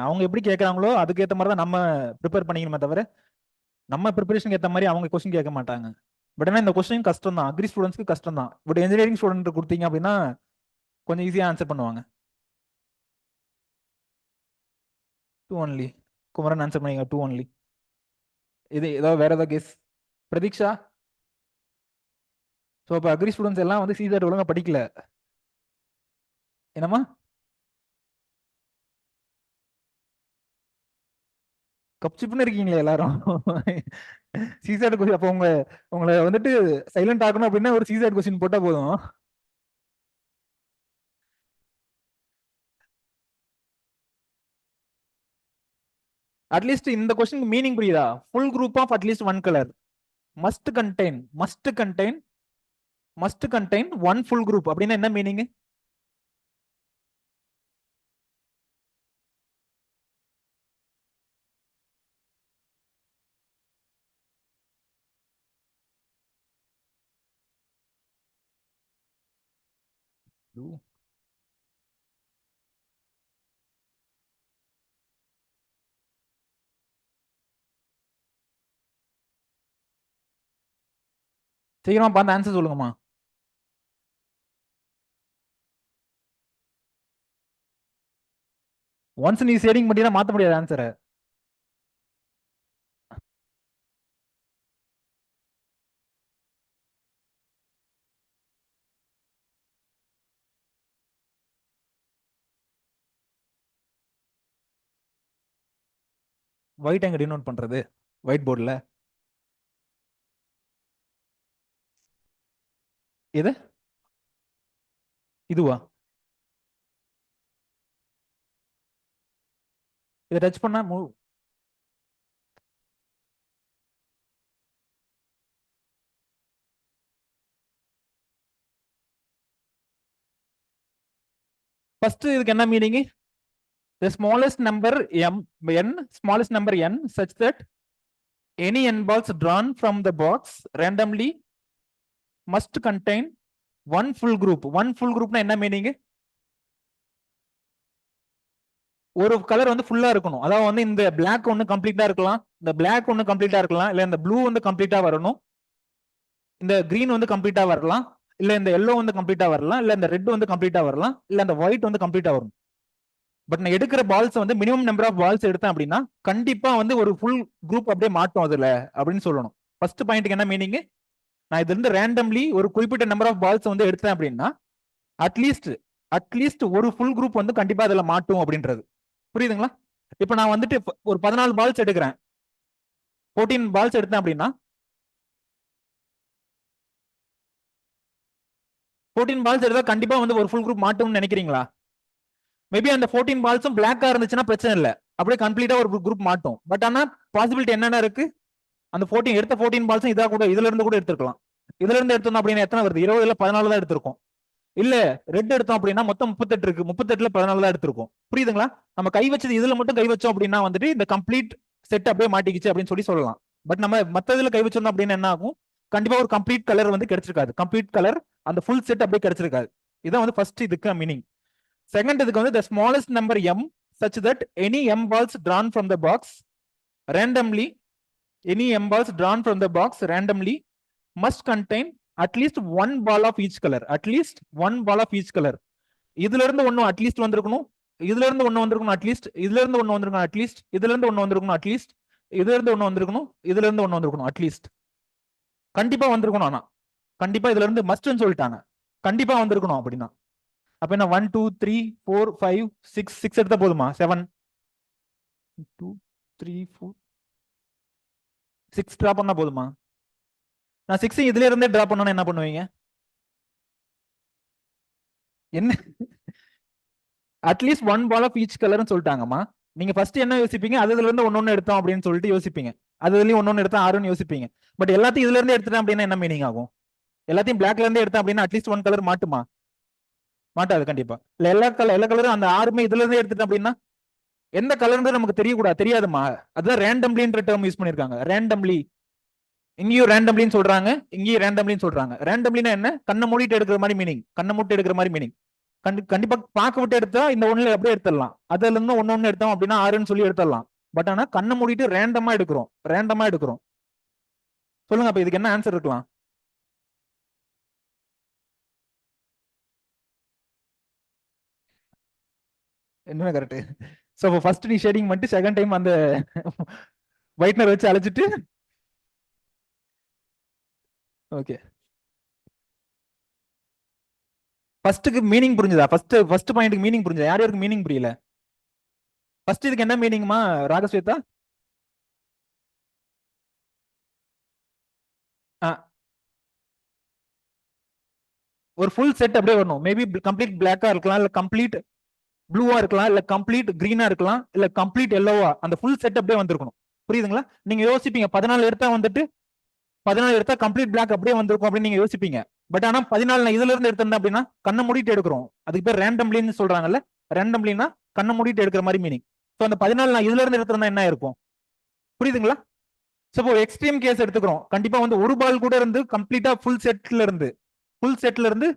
அவங்க எப்படி கேட்கறாங்களோ அதுக்கேற்ற மாதிரி தான் நம்ம ப்ரிப்பேர் பண்ணிக்கணுமே தவிர நம்ம ப்ரிப்பரேஷனுக்கு ஏற்ற மாதிரி அவங்க கொஸ்டின் கேட்க மாட்டாங்க. பட் ஏன்னா இந்த கொஸ்டின் கஷ்டம் தான், அக்ரி ஸ்டூடெண்ட்ஸ்க்கு கஷ்டம் தான். பட் இன்ஜினியரிங் ஸ்டூடெண்ட் கொடுத்தீங்க அப்படின்னா கொஞ்சம் ஈஸியா ஆன்சர் பண்ணுவாங்க. 2 only. குமரன் ஆன்சர் பண்ணீங்க 2 only. இது ஏதாவது வேற ஏதாவது கேஸ்? பிரதீக்ஷா. ஸோ இப்போ அக்ரி ஸ்டூடெண்ட்ஸ் எல்லாம் வந்து சிசெட் ஒழுங்கா படிக்கல. என்னம்மா? கப்சிப்புன்னு இருக்கீங்களே எல்லாரும். சிசெட் கொஸ்டின் அப்போ உங்களை வந்துட்டு சைலண்ட் ஆகணும் அப்படின்னா ஒரு சிசெட் கொஸ்டின் போட்டா போதும். அட்லீஸ்ட் இந்த கொஸ்டின் மீனிங் புரியுதா? Full group of at least one colour must contain one full group அப்படின்னா என்ன மீனிங்? சீக்கிரமா பார்த்து ஆன்சர் சொல்லுங்கம்மா. ஒன்ஸ் நீ ஷேடிங் பண்ணினா மாத்த முடியாது ஆன்சரை. ஒயிட் எங்க டினோட் பண்றது? ஒயிட் போர்டில் எது? இதுவா? இதை டச் பண்ணா மூவ். ஃபர்ஸ்ட் இதுக்கு என்ன meaning? The smallest number n such that any n balls drawn from the box randomly must contain one full group. One full group என்ன மீனிங்? ஒரு கலர் வந்து ஃபுல்லா இருக்கணும். அதாவது வந்து இந்த பிளாக் ஒன்னு கம்ப்ளீட்டா இருக்கலாம், இந்த பிளாக் ஒன்னு கம்ப்ளீட்டா இருக்கலாம், இல்ல இந்த ப்ளூ வந்து கம்ப்ளீட்டா வரணும், இந்த கிரீன் வந்து கம்ப்ளீட்டா வரலாம், இல்ல இந்த எல்லோ வந்து கம்ப்ளீட்டா வரலாம், இல்ல இந்த ரெட் வந்து கம்ப்ளீட்டா வரலாம், இல்ல இந்த ஒயிட் வந்து கம்ப்ளீட்டா வரும். பட் நான் எடுக்கிற பால்ஸ் வந்து மினிமம் நம்பர் ஆஃப் பால்ஸ் எடுத்தேன் அப்படின்னா கண்டிப்பா வந்து ஒரு ஃபுல் குரூப் அப்படியே மாட்டோம் அதுல அப்படின்னு சொல்லணும். ஃபர்ஸ்ட் பாயிண்ட்க்கு என்ன மீனிங்? நான் இதுல இருந்து ரேண்டம்லி ஒரு குறிப்பிட்ட நம்பர் ஆஃப் பால்ஸ் வந்து எடுத்தேன் அப்படின்னா அட்லீஸ்ட் ஒரு ஃபுல் குரூப் வந்து கண்டிப்பா அதுல மாட்டும் அப்படின்றது. புரியுதுங்களா? இப்ப நான் வந்துட்டு ஒரு 14 பால்ஸ் எடுக்கிறேன், 14 பால்ஸ் எடுத்தேன் அப்படின்னா 14 பால்ஸ் எடுத்தா கண்டிப்பா வந்து ஒரு ஃபுல் குரூப் மாட்டும்னு நினைக்கிறீங்களா? மேபி அந்த 14 பால்ஸும் பிளாக்கா இருந்துச்சுன்னா பிரச்சனை இல்லை, அப்படியே கம்ப்ளீட்டா ஒரு குரூப் மாட்டோம். பட் ஆனா பாசிபிலிட்டி என்னென்ன இருக்கு? அந்த 14 பால்ஸும் இதா கூட இதுல இருந்து கூட எடுத்துக்கலாம். இதுல இருந்து எடுத்தோம் அப்படின்னா எத்தனை வருது? 20 இல்ல 14 தான் எடுத்திருக்கோம். இல்ல ரெட் எடுத்தோம் அப்படின்னா மொத்தம் 38 இருக்கு, 38ல 14 தான் எடுத்திருக்கோம். புரியுதுங்களா? நம்ம கை வச்சது இதுல மட்டும் கை வச்சோம் அப்படின்னா வந்துட்டு இந்த கம்ப்ளீட் செட் அப்படியே மாட்டிக்கிச்சு அப்படின்னு சொல்லலாம். பட் நம்ம மத்ததுல கை வச்சோம் அப்படின்னா என்ன ஆகும்? கண்டிப்பா ஒரு கம்ப்ளீட் கலர் வந்து கிடைச்சிருக்காது. கம்ப்ளீட் கலர் அந்த ஃபுல் செட் அப்படியே கிடைச்சிருக்காது. இதான் வந்து ஃபர்ஸ்ட் இதுக்கு மீனிங். செகண்ட் இதுக்கு வந்து the smallest number m such that any m balls drawn from the box randomly must contain at least one ball of each color. இதுல இருந்து ஒன்னு அட்லீஸ்ட் வந்திருக்கணும், இதுல இருந்து ஒன்னு வந்திருக்கணும் அட்லீஸ்ட், இதுல இருந்து ஒன்னு வந்திருக்கணும் அட்லீஸ்ட், இதுல இருந்து ஒன்னு வந்திருக்கணும் அட்லீஸ்ட், இதுல இருந்து ஒன்னு வந்திருக்கணும், இதுல இருந்து ஒன்னு வந்திருக்கணும் அட்லீஸ்ட். கண்டிப்பா வந்திருக்கணும். ஆனா கண்டிப்பா இதுல இருந்து மஸ்ட்னு சொல்லிட்டாங்க, கண்டிப்பா வந்திருக்கணும் அப்படின்னா. அப்ப என்ன 1 2 3 4 5 6 எடுத்தா போதுமா? 7 2 3 4 6 டிரா பண்ணா போதுமா? நான் 6 இதுல இருந்தே டிரா பண்ணனும் என்ன பண்ணுவீங்க? என்ன at least one ball of each கலர்னு சொல்லிட்டாங்கம்மா. நீங்க ஃபர்ஸ்ட் என்ன யோசிப்பீங்க? அதுல இருந்து ஒன்னொன்னு எடுத்தோம் அப்படின்னு சொல்லிட்டு யோசிப்பீங்க. அதுலயும் ஒன்னொன்னு எடுத்தா 6ன்னு யோசிப்பீங்க. பட் எல்லாத்தையும் இதுல இருந்து எடுத்துட்டேன் அப்படின்னா என்ன மீனிங் ஆகும்? எல்லாத்தையும் பிளாக்ல இருந்து எடுத்தேன் அப்படின்னா அட்லீஸ்ட் ஒன் கலர் மாட்டுமா? மாட்டாது கண்டிப்பா. இல்ல எல்லா கலரும் அந்த 6மே இதுல இருந்து எடுத்துட்டேன் அப்படின்னா எந்த கலர்ன்றது நமக்கு தெரியக்கூடாது, தெரியாதுமா. அதுதான் ரேண்டம்லின்ற டேர்ம் யூஸ் பண்ணிருக்காங்க. ரேண்டம்லி இங்கேயும் ரேண்டம்லின்னு சொல்றாங்க, இங்கேயும் ரேண்டம்லின்னு சொல்றாங்க. ரேண்டம்லினா என்ன? கண்ணை மூடிட்டு எடுக்கிற மாதிரி மீனிங், கண்ணை மூட்டு எடுக்கிற மாதிரி மீனிங். கண்டிப்பா பார்க்க விட்டு எடுத்தா இந்த ஒண்ணுல அப்படியே எடுத்துடலாம், அதுல இருந்து ஒன்னு எடுத்தோம் அப்படின்னா 6ன்னு சொல்லி எடுத்துடலாம். பட் ஆனா கண்ணை மூடிட்டு ரேண்டமா எடுக்கிறோம். சொல்லுங்க அப்ப இதுக்கு என்ன ஆன்சர் இருக்கலாம்? என்ன கரெக்ட்? சோ ஃபர்ஸ்ட் நீ ஷேடிங் பண்ணிட்டு செகண்ட் டைம் அந்த ஒயிட்னர் வச்சு அழைச்சிட்டு ஓகே. ஃபர்ஸ்ட்டுக்கு மீனிங் புரிஞ்சுதா? ஃபர்ஸ்ட் பாயிண்ட்க்கு மீனிங் புரிஞ்சுதா? யாருக்கு மீனிங் புரியல? ஃபர்ஸ்ட் இதுக்கு என்ன மீனிங்மா ராகஸ்வேதா? ஒரு ஃபுல் செட் அப்படியே வரணும். மேபி கம்ப்ளீட் பிளாக்கா இருக்கலாம், இல்ல கம்ப்ளீட் ப்ளூவா இருக்கலாம், இல்ல கம்ப்ளீட் கிரீனா இருக்கலாம், இல்ல கம்ப்ளீட் எல்லோவா, அந்த ஃபுல் செட் அப்படியே வந்திருக்கணும். புரியுதுங்களா? நீங்க யோசிப்பீங்க 14 எடுத்தா வந்துட்டு 14 எடுத்தா கம்ப்ளீட் பிளாக் அப்படியே வந்திருக்கும் அப்படின்னு நீங்க யோசிப்பீங்க. பட் ஆனா 14 நான் இதுல இருந்து எடுத்திருந்தேன் அப்படின்னா கண்ணை மூடிட்டு எடுக்கிறோம். அதுக்கு பேர் ரேண்டம்லின்னு சொல்றாங்கல்ல. ரேண்டம்லினா கண்ணை மூடிட்டு எடுக்கிற மாதிரி மீனிங். ஸோ அந்த 14 நான் இதுல இருந்து எடுத்திருந்தா என்ன இருக்கும்? புரியுதுங்களா? ஸோ இப்போ எக்ஸ்ட்ரீம் கேஸ் எடுத்துக்கிறோம். கண்டிப்பா வந்து ஒரு பால் கூட இருந்து கம்ப்ளீட்டா ஃபுல் செட்ல இருந்து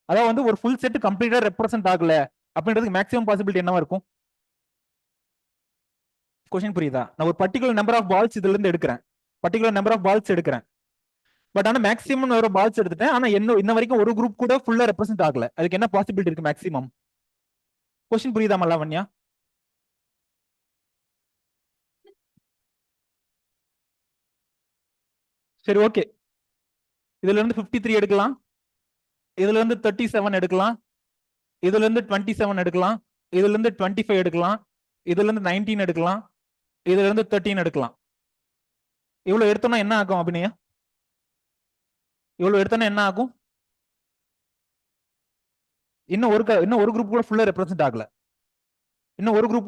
அதாவது வந்து ஒரு ஃபுல் செட் கம்ப்ளீட்டா ரெப்ரசென்ட் ஆகல அப்படின்றதுக்கு மேக்ஸிமம் பாசிபிலிட்டி என்னவா இருக்கும்? கொஸ்டின் புரியுதா? நான் ஒரு பர்டிகுலர் நம்பர் ஆஃப் பால்ஸ் இதுல இருந்து எடுக்கிறேன், பட் ஆனா மேக்ஸிமம் ஒரு பால்ஸ் எடுத்துட்டேன். ஆனா இன்ன வரைக்கும் ஒரு குரூப் கூட ஃபுல்லா ரெப்ரசென்ட் ஆகல. அதுக்கு என்ன பாசிபிலிட்டி இருக்கு மேக்ஸிமம்? கொஸ்டின் புரியுதா மல்லாவண்யா? சரி ஓகே. இதுல இருந்து 53 எடுக்கலாம், இதுல இருந்து 37 எடுக்கலாம், இதுல இருந்து 27 எடுக்கலாம், இதுல இருந்து 25 எடுக்கலாம், இதுல இருந்து 19 எடுக்கலாம், இதுல இருந்து 13 எடுக்கலாம். இவ்வளவு எடுத்தோம்னா என்ன ஆகும் அபிநயா? இவ்வளவு எடுத்தோம்னா என்ன ஆகும்? இன்னும் ஒரு குரூப் கூட ஃபுல்லா ரெப்ரசென்ட் ஆகல. ஏதாவது ஒரு குரூப்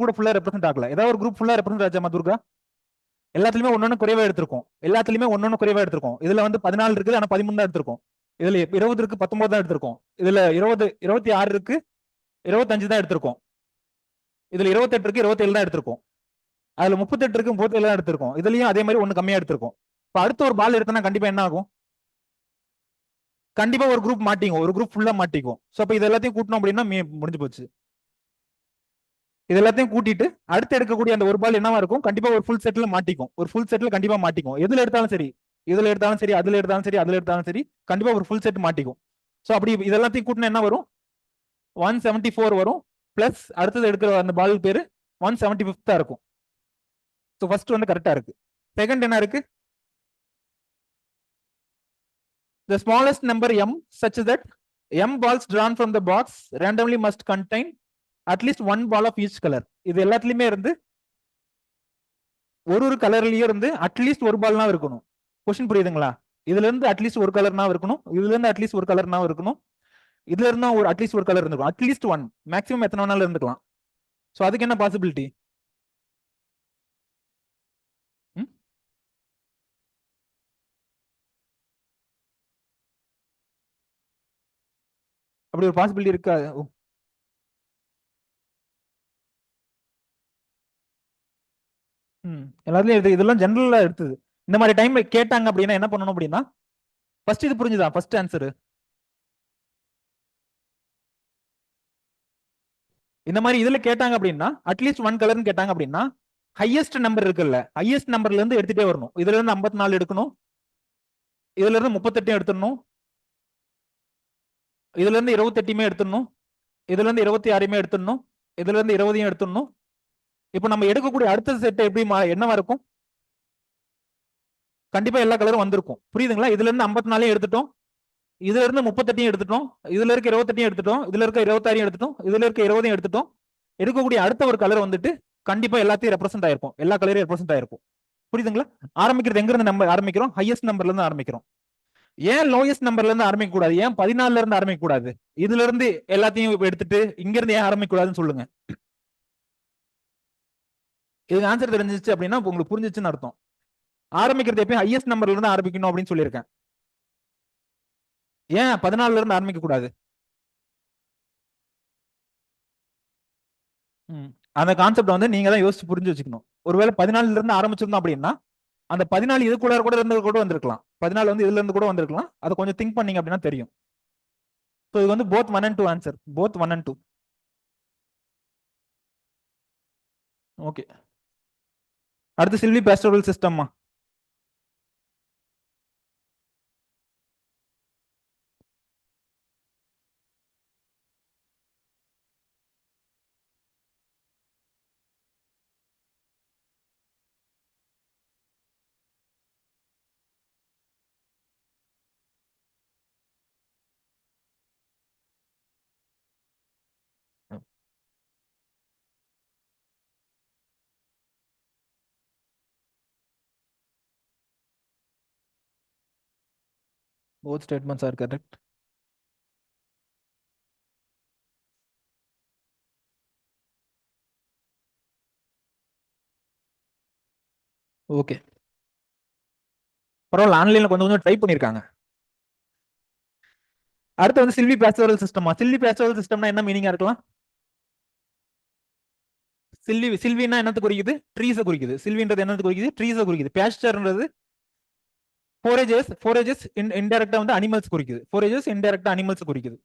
ஃபுல்லா ரெப்ரசென்ட் ஆச்சா மதுர்கா? எல்லாத்துலயுமே ஒன்னொன்னு குறைவா எடுத்திருக்கோம். இதுல வந்து 14 இருக்குது, ஆனா 13 தான் எடுத்திருக்கோம். இதுல 20 இருக்கு, 19 தான் எடுத்திருக்கோம். இதுல 26 இருக்கு, 25 தான் எடுத்திருக்கோம். இதுல 28 இருக்கு, 27 தான் எடுத்திருக்கோம். அதுல 38 இருக்கு, 37 தான் எடுத்திருக்கோம். இதுலயும் அதே மாதிரி ஒண்ணு கம்மியா எடுத்திருக்கோம். இப்ப அடுத்த ஒரு பால் எடுத்தனா கண்டிப்பா என்ன ஆகும்? கண்டிப்பா ஒரு குரூப் மாட்டிக்கும், ஒரு குரூப் ஃபுல்லா மாட்டிக்கும். ஸோ அப்ப இது எல்லாத்தையும் கூட்டணும் அப்படின்னா முடிஞ்சு போச்சு. இது எல்லாத்தையும் கூட்டிட்டு அடுத்து எடுக்கக்கூடிய அந்த ஒரு பால் என்னவா இருக்கும், கண்டிப்பா ஒரு ஃபுல் செட்ல மாட்டிக்கும், ஒரு ஃபுல் செட்ல கண்டிப்பா மாட்டிக்கும். எதுல எடுத்தாலும் சரி, இதுல எடுத்தாலும் சரி, அதுல எடுத்தாலும் சரி, அதுல எடுத்தாலும் சரி, கண்டிப்பா ஒரு ஃபுல் செட் மாட்டிக்கும். ஸோ அப்படி இது எல்லாத்தையும் கூட்டினா என்ன வரும், 174 வரும். பிளஸ் அடுத்தது எடுக்கிற அந்த பால் பேரு 175 இருக்கும். ஸோ ஃபர்ஸ்ட் வந்து கரெக்டா இருக்கு. செகண்ட் என்ன இருக்கு, the smallest number m such that m balls drawn from the box randomly must contain at least one ball of each color. இது எல்லாத்துலயுமே இருந்து ஒரு கலர்லயே இருந்து அட்லீஸ்ட் ஒரு பால்னா இருக்கணும். கொஸ்டின் புரியுதுங்களா? இதுல இருந்து அட்லீஸ்ட் ஒரு கலர்னா இருக்கணும், இதுல இருந்து அட்லீஸ்ட் ஒரு கலர்னா இருக்கணும், இதுல இருந்தா ஒரு அட்லீஸ்ட் ஒரு கலர் இருந்துக்கும், அட்லீஸ்ட் ஒன், மேக்ஸிமம் எத்தனை வேணாலும் இருந்துக்கலாம். ஸோ அதுக்கு என்ன பாசிபிலிட்டி? அப்படி ஒரு பாசிபிலிட்டி இருக்கா? எல்லாத்துலயும் இதெல்லாம் ஜெனரலா எடுத்தது. இந்த மாதிரி டைம்ல கேட்டாங்க அப்படின்னா என்ன பண்ணணும் அப்படின்னா, ஃபர்ஸ்ட் இது புரிஞ்சுதா? ஃபர்ஸ்ட் ஆன்சர் இந்த மாதிரி இதுல கேட்டாங்க அப்படின்னா அட்லீஸ்ட் ஒன் கலர்னு கேட்டாங்க அப்படின்னா ஹையஸ்ட் நம்பர் இருக்குல்ல, ஹையஸ்ட் நம்பர்ல இருந்து எடுத்துட்டே வரணும். இதுல இருந்து 54 எடுக்கணும், இதுல இருந்து 38 எடுத்துடணும், இதுல இருந்து 28 எடுத்துடணும், இதுல இருந்து 26 எடுத்துடணும், இதுல இருந்து 20 எடுத்துடணும். இப்போ நம்ம எடுக்கக்கூடிய அடுத்த செட் எப்படி என்னவா இருக்கும், கண்டிப்பா எல்லா கலரும் வந்திருக்கும். புரியுதுங்களா? இதுல இருந்து 54 எடுத்துட்டோம், இதுல இருந்து 38 எடுத்துட்டோம், இதுல இருக்க 28 எடுத்துட்டோம், இதுல இருக்க 26 எடுத்துட்டோம், இதுல இருக்க 20 எடுத்துட்டோம். எடுக்கக்கூடிய அடுத்த ஒரு கலர் வந்துட்டு கண்டிப்பா எல்லாத்தையும் ரெப்ரசென்ட் ஆயிருக்கும், எல்லா கலரையும் ரெப்ரசென்ட் ஆயிருக்கும். புரியுதுங்களா? ஆரம்பிக்கிறது எங்க இருந்து நம்ம ஆரம்பிக்கிறோம், ஹையஸ்ட் நம்பர்ல இருந்து ஆரம்பிக்கிறோம். ஏன் லோயஸ்ட் நம்பர்ல இருந்து ஆரம்பிக்க கூடாது, ஏன் 14ல இருந்து ஆரம்பிக்க கூடாது, இதுல இருந்து எல்லாத்தையும் எடுத்துட்டு இங்க இருந்து ஏன் ஆரம்பிக்க கூடாதுன்னு சொல்லுங்க. இதுக்கு ஆன்சர் தெரிஞ்சிச்சு அப்படின்னா உங்களுக்கு புரிஞ்சிச்சுன்னு அர்த்தம். ஆரம்பிக்கிறது எப்பயும் ஹையஸ்ட் நம்பர்ல இருந்து ஆரம்பிக்கணும் அப்படின்னு சொல்லியிருக்கேன். ஏன் 14ல இருந்து ஆரம்பிக்க கூடாது? அந்த கான்செப்ட் வந்து நீங்க தான் யோசிச்சு புரிஞ்சு வச்சுக்கணும். ஒருவேளை 14ல இருந்து ஆரம்பிச்சிருந்தோம் அப்படின்னா அந்த 14 இதுக்குள்ள கூட இருந்து கூட வந்திருக்கலாம், 14 வந்து இதுல இருந்து கூட வந்திருக்கலாம். அதை கொஞ்சம் திங்க் பண்ணீங்க அப்படின்னா தெரியும். ஸோ இது வந்து both 1 and 2 answer, both 1 and 2. Okay, அடுத்து சில்வி பேஸ்டோரல் சிஸ்டம்மா. Both statements are correct. Okay, பரவாயில்ல, ஆன்லைன்ல கொஞ்சம் கொஞ்சம் ட்ரை பண்ணிருக்காங்க. அடுத்து வந்து சில்வி பேஸ்டோரல் சிஸ்டமா. சில்வி பேஸ்டோரல் சிஸ்டம்னா என்ன மீனிங்கா இருக்கலாம்? சில்வினா என்னத்தை குறிக்குது, ட்ரீஸ குறிக்குது. சில்வின்றது என்னது குறிக்குது, ட்ரீஸ குறிக்குது. பேஸ்டர்ன்றது ஃபோரேஜஸ் இன்டைரக்டா வந்து அனிமல்ஸ் குறிக்குது. ஃபோரேஜஸ் இன்டைரக்டா அனிமல்ஸ் குறிக்குது.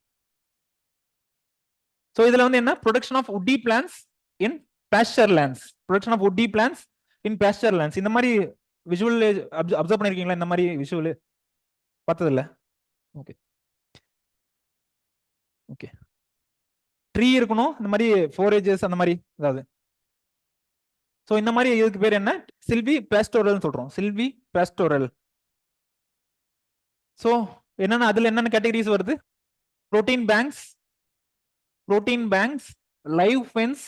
சோ இதுல வந்து என்ன, production of woody plants in pasture lands, production of woody plants in pasture lands. இந்த மாதிரி விஷுவல் அப்சர்வ் பண்ணிருக்கீங்களா? இந்த மாதிரி விஷுவல் பார்த்தது இல்ல? ஓகே ஓகே, ட்ரீ இருக்கணும், இந்த மாதிரி ஃபோரேஜஸ் அந்த மாதிரி ஏதாவது. சோ இந்த மாதிரி இதுக்கு பேர் என்ன, சில்வி பேஸ்டோரல் சொல்றோம், சில்வி பேஸ்டோரல். சோ என்னன்னா அதுல என்னென்ன கேட்டகரிஸ் வருது, protein banks, protein banks, live fence.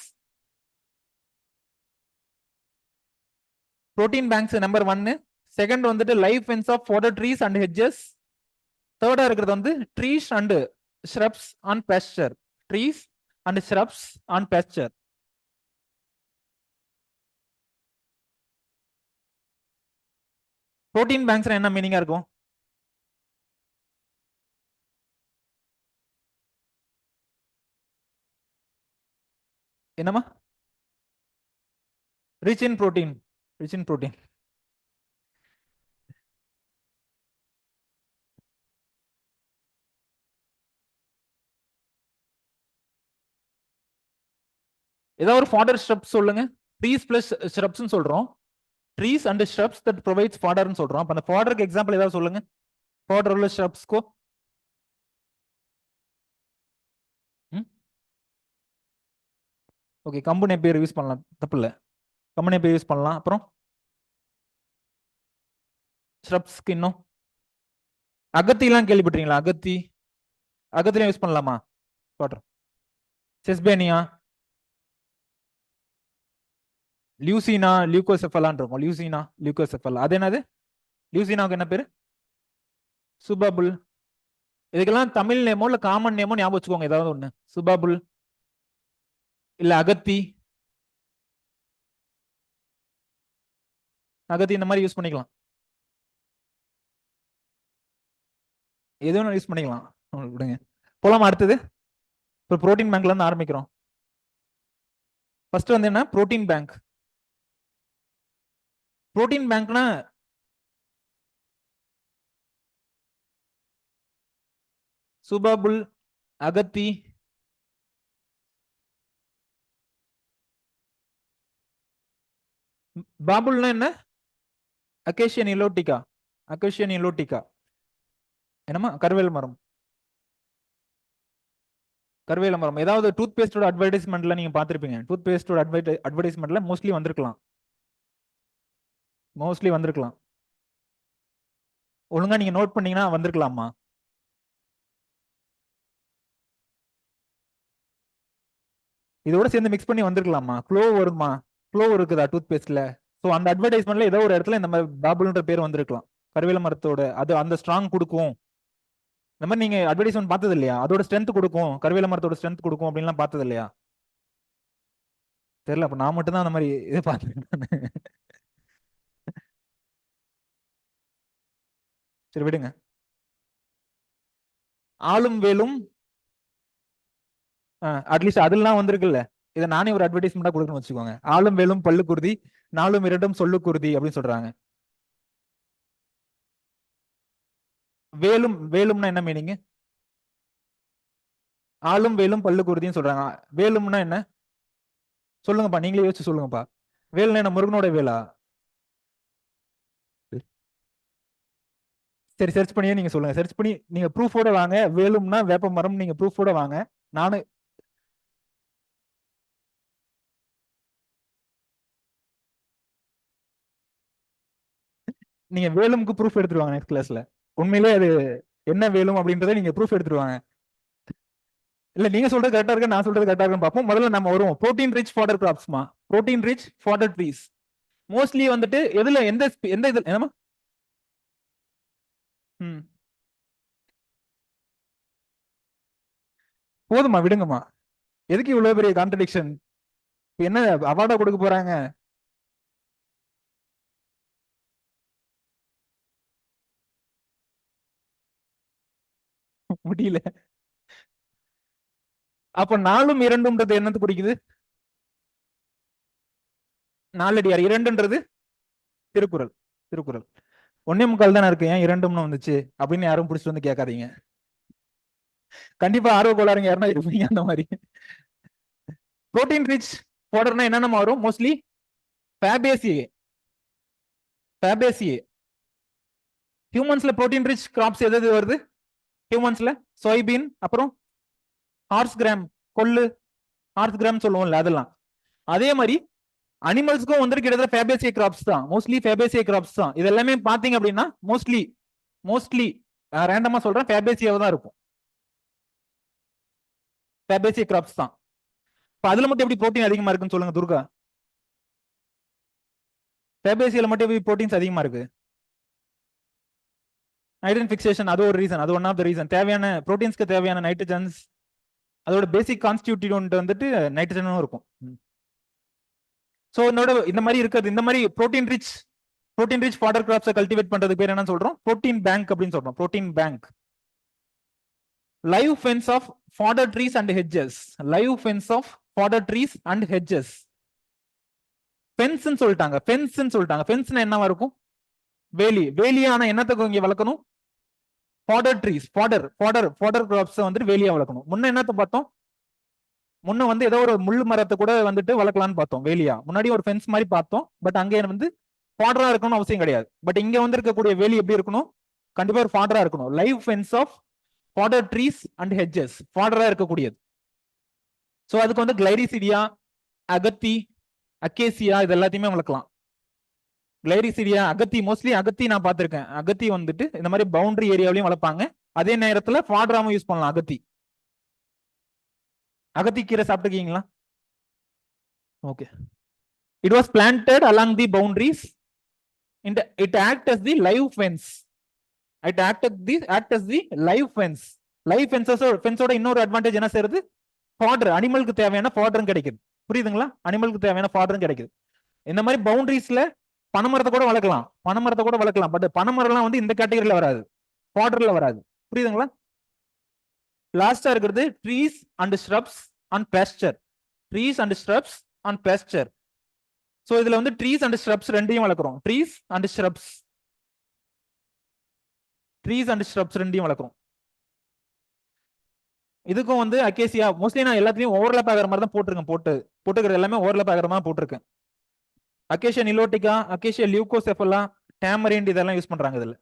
Protein banks number 1. Second வந்துட்டு live fence of fodder trees and hedges. தேர்டா இருக்கிறது வந்து trees and shrubs on pasture, trees and shrubs on pasture. Protein banks என்ன மீனிங்கா இருக்கும்? என்னமா? Rich in protein, rich in protein. ஏதாவது ஒரு ஃபாடர் ஸ்hrubs சொல்லுங்க. ட்ரீஸ் பிளஸ் shrubs சொல்றோம். Trees and shrubs that provides ஃபாடர்னு சொல்றோம். அப்ப அந்த ஃபாடருக்கு எக்ஸாம்பிள் ஏதாவது சொல்லுங்க. ஃபாடர் உள்ள shrubsக்கு ஓகே, கம்பு நெப்பியர் யூஸ் பண்ணலாம், தப்பு இல்ல. கம்பு நெப்பியர் யூஸ் பண்ணலாம். அப்புறம் shrubsக்கு இன்னும் அகத்திலாம் கேள்விப்பட்டீங்களா? அகத்தி, அகத்திலாம் யூஸ் பண்ணலாமா ஃபாடர்? செஸ்பேனியா, லியூசினா, லியூகோசெஃபலான் இருக்கும். லியூசினா, லியூகோசெஃபலா, அது என்னது? லியூசினாவுக்கு என்ன பேரு? சுபாபுல். இதுக்கெல்லாம் தமிழ் நேமோ இல்ல காமன் நேமோ ஞாபகம் வச்சுக்கோங்க, ஏதாவது ஒண்ணு. சுபாபுல் இல்ல அகத்தி, அகத்தி இந்த மாதிரி யூஸ் பண்ணிக்கலாம். எதுவும் யூஸ் பண்ணிக்கலாம், விடுங்க. போலாமா அடுத்தது? இப்போ புரோட்டீன் பேங்க்ல இருந்து ஆரம்பிக்கிறோம். ஃபர்ஸ்ட் வந்து என்ன? Protein bank. புரோட்டீன் பேங்க்னா சுபாபுல், அகத்தி, பாபுல்னா என்ன? அகேஷியா நிலோட்டிகா. அகேஷியா நிலோட்டிகா என்னமா? கருவேல மரம். கருவேல மரம் ஏதாவது டூத் பேஸ்டோட அட்வர்டைஸ்மெண்ட்ல நீங்க பாத்திருப்பீங்க. டூத் பேஸ்டோட அட்வர்டைஸ்மெண்ட்ல மோஸ்ட்லி வந்திருக்கலாம். மோஸ்ட்லி வந்திருக்கலாம். ஒழுங்கா நீங்க நோட் பண்ணீங்கன்னா வந்திருக்கலாமா? இதோட சேர்ந்து மிக்ஸ் பண்ணி வந்திருக்கலாமா? க்ளோ வருமா? க்ளோ இருக்குதா டூத் பேஸ்ட்ல? ஸோ அந்த அட்வர்டைஸ்மெண்ட்ல ஏதோ ஒரு இடத்துல இந்த மாதிரி பாபுல்ன்ற பேர் வந்திருக்கலாம். கருவேல மரத்தோட அது அந்த ஸ்ட்ராங் கொடுக்கும். இந்த மாதிரி நீங்க அட்வர்டைஸ்மெண்ட் பார்த்தது இல்லையா? அதோட ஸ்ட்ரென்த் கொடுக்கும், கருவேல மரத்தோட ஸ்ட்ரென்த் கொடுக்கும் அப்படின்லாம் பார்த்தது இல்லையா? தெரியல, அப்ப நான் மட்டும் தான் அந்த மாதிரி இது பார்த்துருக்கேன். சரி விடுங்க. ஆளும் வேலும் அட்லீஸ்ட் அதெல்லாம் வந்திருக்குல்ல. இதை நானே ஒரு அட்வர்டைஸ்மெண்டா கொடுக்கணும்னு வச்சுக்கோங்க. ஆளும் வேலும் பல்லு குருதி, நாலும் இரண்டும் சொல்லு குருதி அப்படின்னு சொல்றாங்க. வேலும், வேலும்னா என்ன மீனிங்? ஆளும் வேலும் பல்லு குருதின்னு சொல்றாங்க. வேலும்னா என்ன சொல்லுங்கப்பா, நீங்களே யோசிச்சு சொல்லுங்கப்பா. வேலுன்னா என்ன? முருகனோட வேலா? சரி, சர்ச் பண்ணியே நீங்க சொல்லுங்க. சர்ச் பண்ணி நீங்க ப்ரூஃபோட வாங்க. வேலும்னா வேப்ப மரம், நீங்க ப்ரூஃபோட வாங்க. நானு நீங்க வேலும்க்கு ப்ரூஃப் எடுத்துருவாங்க நெக்ஸ்ட் கிளாஸ்ல. உண்மையிலே அது என்ன வேலும் அப்படின்றத நீங்க ப்ரூஃப் எடுத்துருவாங்க. இல்ல நீங்க சொல்றது கரெக்டா இருக்கு, நான் சொல்றது கரெக்டா இருக்குன்னு பார்ப்போம். முதல்ல நம்ம வருவோம். புரோட்டீன் ரிச் ஃபாடர் கிராப்ஸ்மா. Protein rich fodder trees mostly வந்துட்டு எதுல, எந்த இது என்னமா? ம், போதுமா, விடுங்கம்மா. எதுக்கு இவ்வளவு பெரிய கான்ட்ரடிக்ஷன்? என்ன அவார்டா கொடுக்க போறாங்க? முடியல. அப்ப நாலும் இரண்டும்ன்றது என்னது குறிக்குது? நாலடியார். இரண்டுன்றது திருக்குறள். திருக்குறள். ஒன்னே முக்கால் தானே இருக்கு, ஏன் இரண்டும்னு வந்துச்சு அப்படின்னு யாரும் பிடிச்சிட்டு வந்து கேட்காதீங்க. கண்டிப்பா ஆர்வ கோளாறுங்க யாருன்னா இருப்பீங்க அந்த மாதிரி. புரோட்டீன் ரிச் பவுடர்னா என்னென்ன வரும்? மோஸ்ட்லி ஃபேபேசியே. ஃபேபேசியே. ஹியூமன்ஸ்ல புரோட்டீன் ரிச் கிராப்ஸ் எது எது வருது? ஹியூமன்ஸ்ல சோய்பீன், அப்புறம் ஹார்ஸ் கிராம், கொள்ளு, ஹார்ஸ் கிராம் சொல்லுவோம்ல அதெல்லாம். அதே மாதிரி அனிமல்ஸ்க்கும் வந்து கிட்டத்தட்ட ஃபேபேசியே கிராப்ஸ் தான். மோஸ்ட்லி ஃபேபேசியே கிராப்ஸ் தான். இது எல்லாமே பாத்தீங்க அப்படின்னா மோஸ்ட்லி மோஸ்ட்லி ரேண்டமா சொல்றேன், ஃபேபேசியாவா தான் இருக்கும். ஃபேபேசியே கிராப்ஸ் தான். இப்ப அதுல மட்டும் எப்படி புரோட்டீன் அதிகமா இருக்குன்னு சொல்லுங்க துர்கா. ஃபேபேசியில மட்டும் எப்படி புரோட்டீன்ஸ் அதிகமா இருக்கு? நைட்ரஜன் பிக்சேஷன் அது ஒரு ரீசன், அது ஒன் ஆஃப் த ரீசன். தேவையான புரோட்டீன்ஸ்க்கு தேவையான நைட்ரஜன்ஸ், அதோட பேசிக் கான்ஸ்டியூட்டிவ் வந்துட்டு நைட்ரஜனும் இருக்கும். சோ என்னோட இந்த மாதிரி இருக்கிறது, இந்த மாதிரி புரோட்டீன் ரிச் ஃபாடர் கிராப்ஸை கல்டிவேட் பண்றதுக்கு பேர் என்ன சொல்றோம்? புரோட்டீன் பேங்க் அப்படின்னு சொல்றோம். Protein bank. Live fence of fodder trees and hedges. Live fence of fodder trees and hedges. ஃபென்ஸ்ன்னு சொல்லிட்டாங்க. ஃபென்ஸ்ன்னு சொல்லிட்டாங்க. ஃபென்ஸ்னா என்னவா இருக்கும்? வேலி. வேலியான என்னத்துக்கு இங்க வளர்க்கணும்? Fodder trees. ஃபாடர் கிராப்ஸ் வந்துட்டு வேலியா வளர்க்கணும். முன்ன என்னத்த பார்த்தோம்? முன்ன வந்து ஏதோ ஒரு முள்ளு மரத்தை கூட வந்துட்டு வளர்க்கலாம்னு பார்த்தோம் வேலியா, முன்னாடி ஒரு ஃபென்ஸ் மாதிரி பார்த்தோம். பட் அங்கே வந்து ஃபாடரா இருக்கணும்னு அவசியம் கிடையாது. பட் இங்க வந்து இருக்கக்கூடிய வேலி எப்படி இருக்கணும், கண்டிப்பா ஒரு ஃபாடரா இருக்கணும். Live fence of fodder trees and hedges, ஃபாடரா இருக்கக்கூடியது. ஸோ அதுக்கு வந்து கிளைரிசிடியா, அகத்தி, அக்கேசியா இது எல்லாத்தையுமே வளர்க்கலாம். கிளைரிசிடியா, அகத்தி, மோஸ்ட்லி அகத்தி நான் பார்த்திருக்கேன். அகத்தி வந்துட்டு இந்த மாதிரி பவுண்டரி ஏரியாவிலையும் வளர்ப்பாங்க. அதே நேரத்துல ஃபாடராவும் யூஸ் பண்ணலாம் அகத்தி. அகத்தி கீரை சாப்பிட்டுருக்கீங்களா? Okay. It was planted along the boundaries. It act as the live fence. It act as the live fence. Live ஃபென்ஸோட இன்னொரு அட்வான்டேஜ் என்ன செய்யறது, ஃபாடர், அனிமலுக்கு தேவையான ஃபாடரும் கிடைக்குது. புரியுதுங்களா? அனிமலுக்கு தேவையான ஃபாடரும் கிடைக்குது. இந்த மாதிரி பவுண்டரிஸ்ல பனைமரத்தை கூட வளர்க்கலாம், பனைமரத்தை கூட வளர்க்கலாம். பட் பனைமரம்லாம் வந்து இந்த கேட்டகரியில வராது, ஃபாடர்ல வராது. புரியுதுங்களா? லாஸ்டா இருக்கிறது trees and shrubs and pasture. Trees and shrubs and pasture. So இதுல வந்து ட்ரீஸ் அண்ட் ஸ்ரப்ஸ் ரெண்டையும் வளர்க்குறோம். Trees and shrubs, trees and shrubs ரெண்டையும் வளர்க்குறோம். இதுக்கும் வந்து அக்கேசியா மோஸ்ட்லி நான் எல்லாத்தையும் ஓவர்லாப் ஆகிற மாதிரி தான் போட்டிருக்கேன். போட்டுக்கிறது எல்லாமே ஓவர்லாப் ஆகிற மாதிரி போட்டிருக்கேன். அக்கேசியா நிலோட்டிகா, அக்கேசியா லியூகோசெஃபலா, டேமரிண்ட் இதெல்லாம் யூஸ் பண்றாங்க இதுல.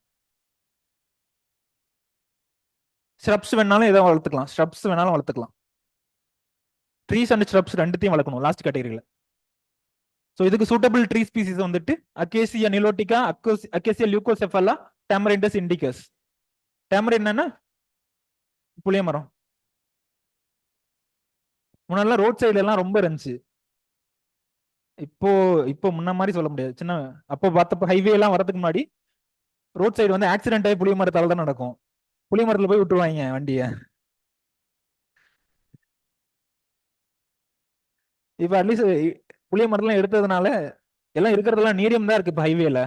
ஸ்ரப்ஸ் வேணாலும் இதை வளர்த்துக்கலாம், ஸ்ரப்ஸ் வேணாலும் வளர்த்துக்கலாம். ட்ரீஸ் அண்ட் ஸ்ரப்ஸ் ரெண்டுத்தையும் வளர்க்கணும் லாஸ்ட் கேட்டகரியில. ஸோ இதுக்கு சூட்டபிள் ட்ரீ ஸ்பீசிஸ் வந்துட்டு அக்கேசியா நிலோட்டிகா, அக்கேசியா லியூகோசெஃபலா, டேமரிண்டஸ் இண்டிகஸ். டேமரிண்ட் என்னன்னா புளிய மரம். முன்னாடிலாம் ரோட் சைடுல எல்லாம் ரொம்ப இருந்துச்சு. இப்போ முன்ன மாதிரி சொல்ல முடியாது. சின்ன அப்போ பார்த்தப்ப ஹைவே எல்லாம் வரதுக்கு முன்னாடி ரோட் சைடு வந்து ஆக்சிடென்ட் ஆகி புளிய மரத்தால தான் நடக்கும். புளிய மரத்துல போய் விட்டுருவாங்க வண்டிய. இப்ப அட்லீஸ்ட் புளிய மரத்தெல்லாம் எடுத்ததுனால எல்லாம் இருக்கிறதெல்லாம் நீரியம் தான் இருக்கு இப்ப ஹைவேல.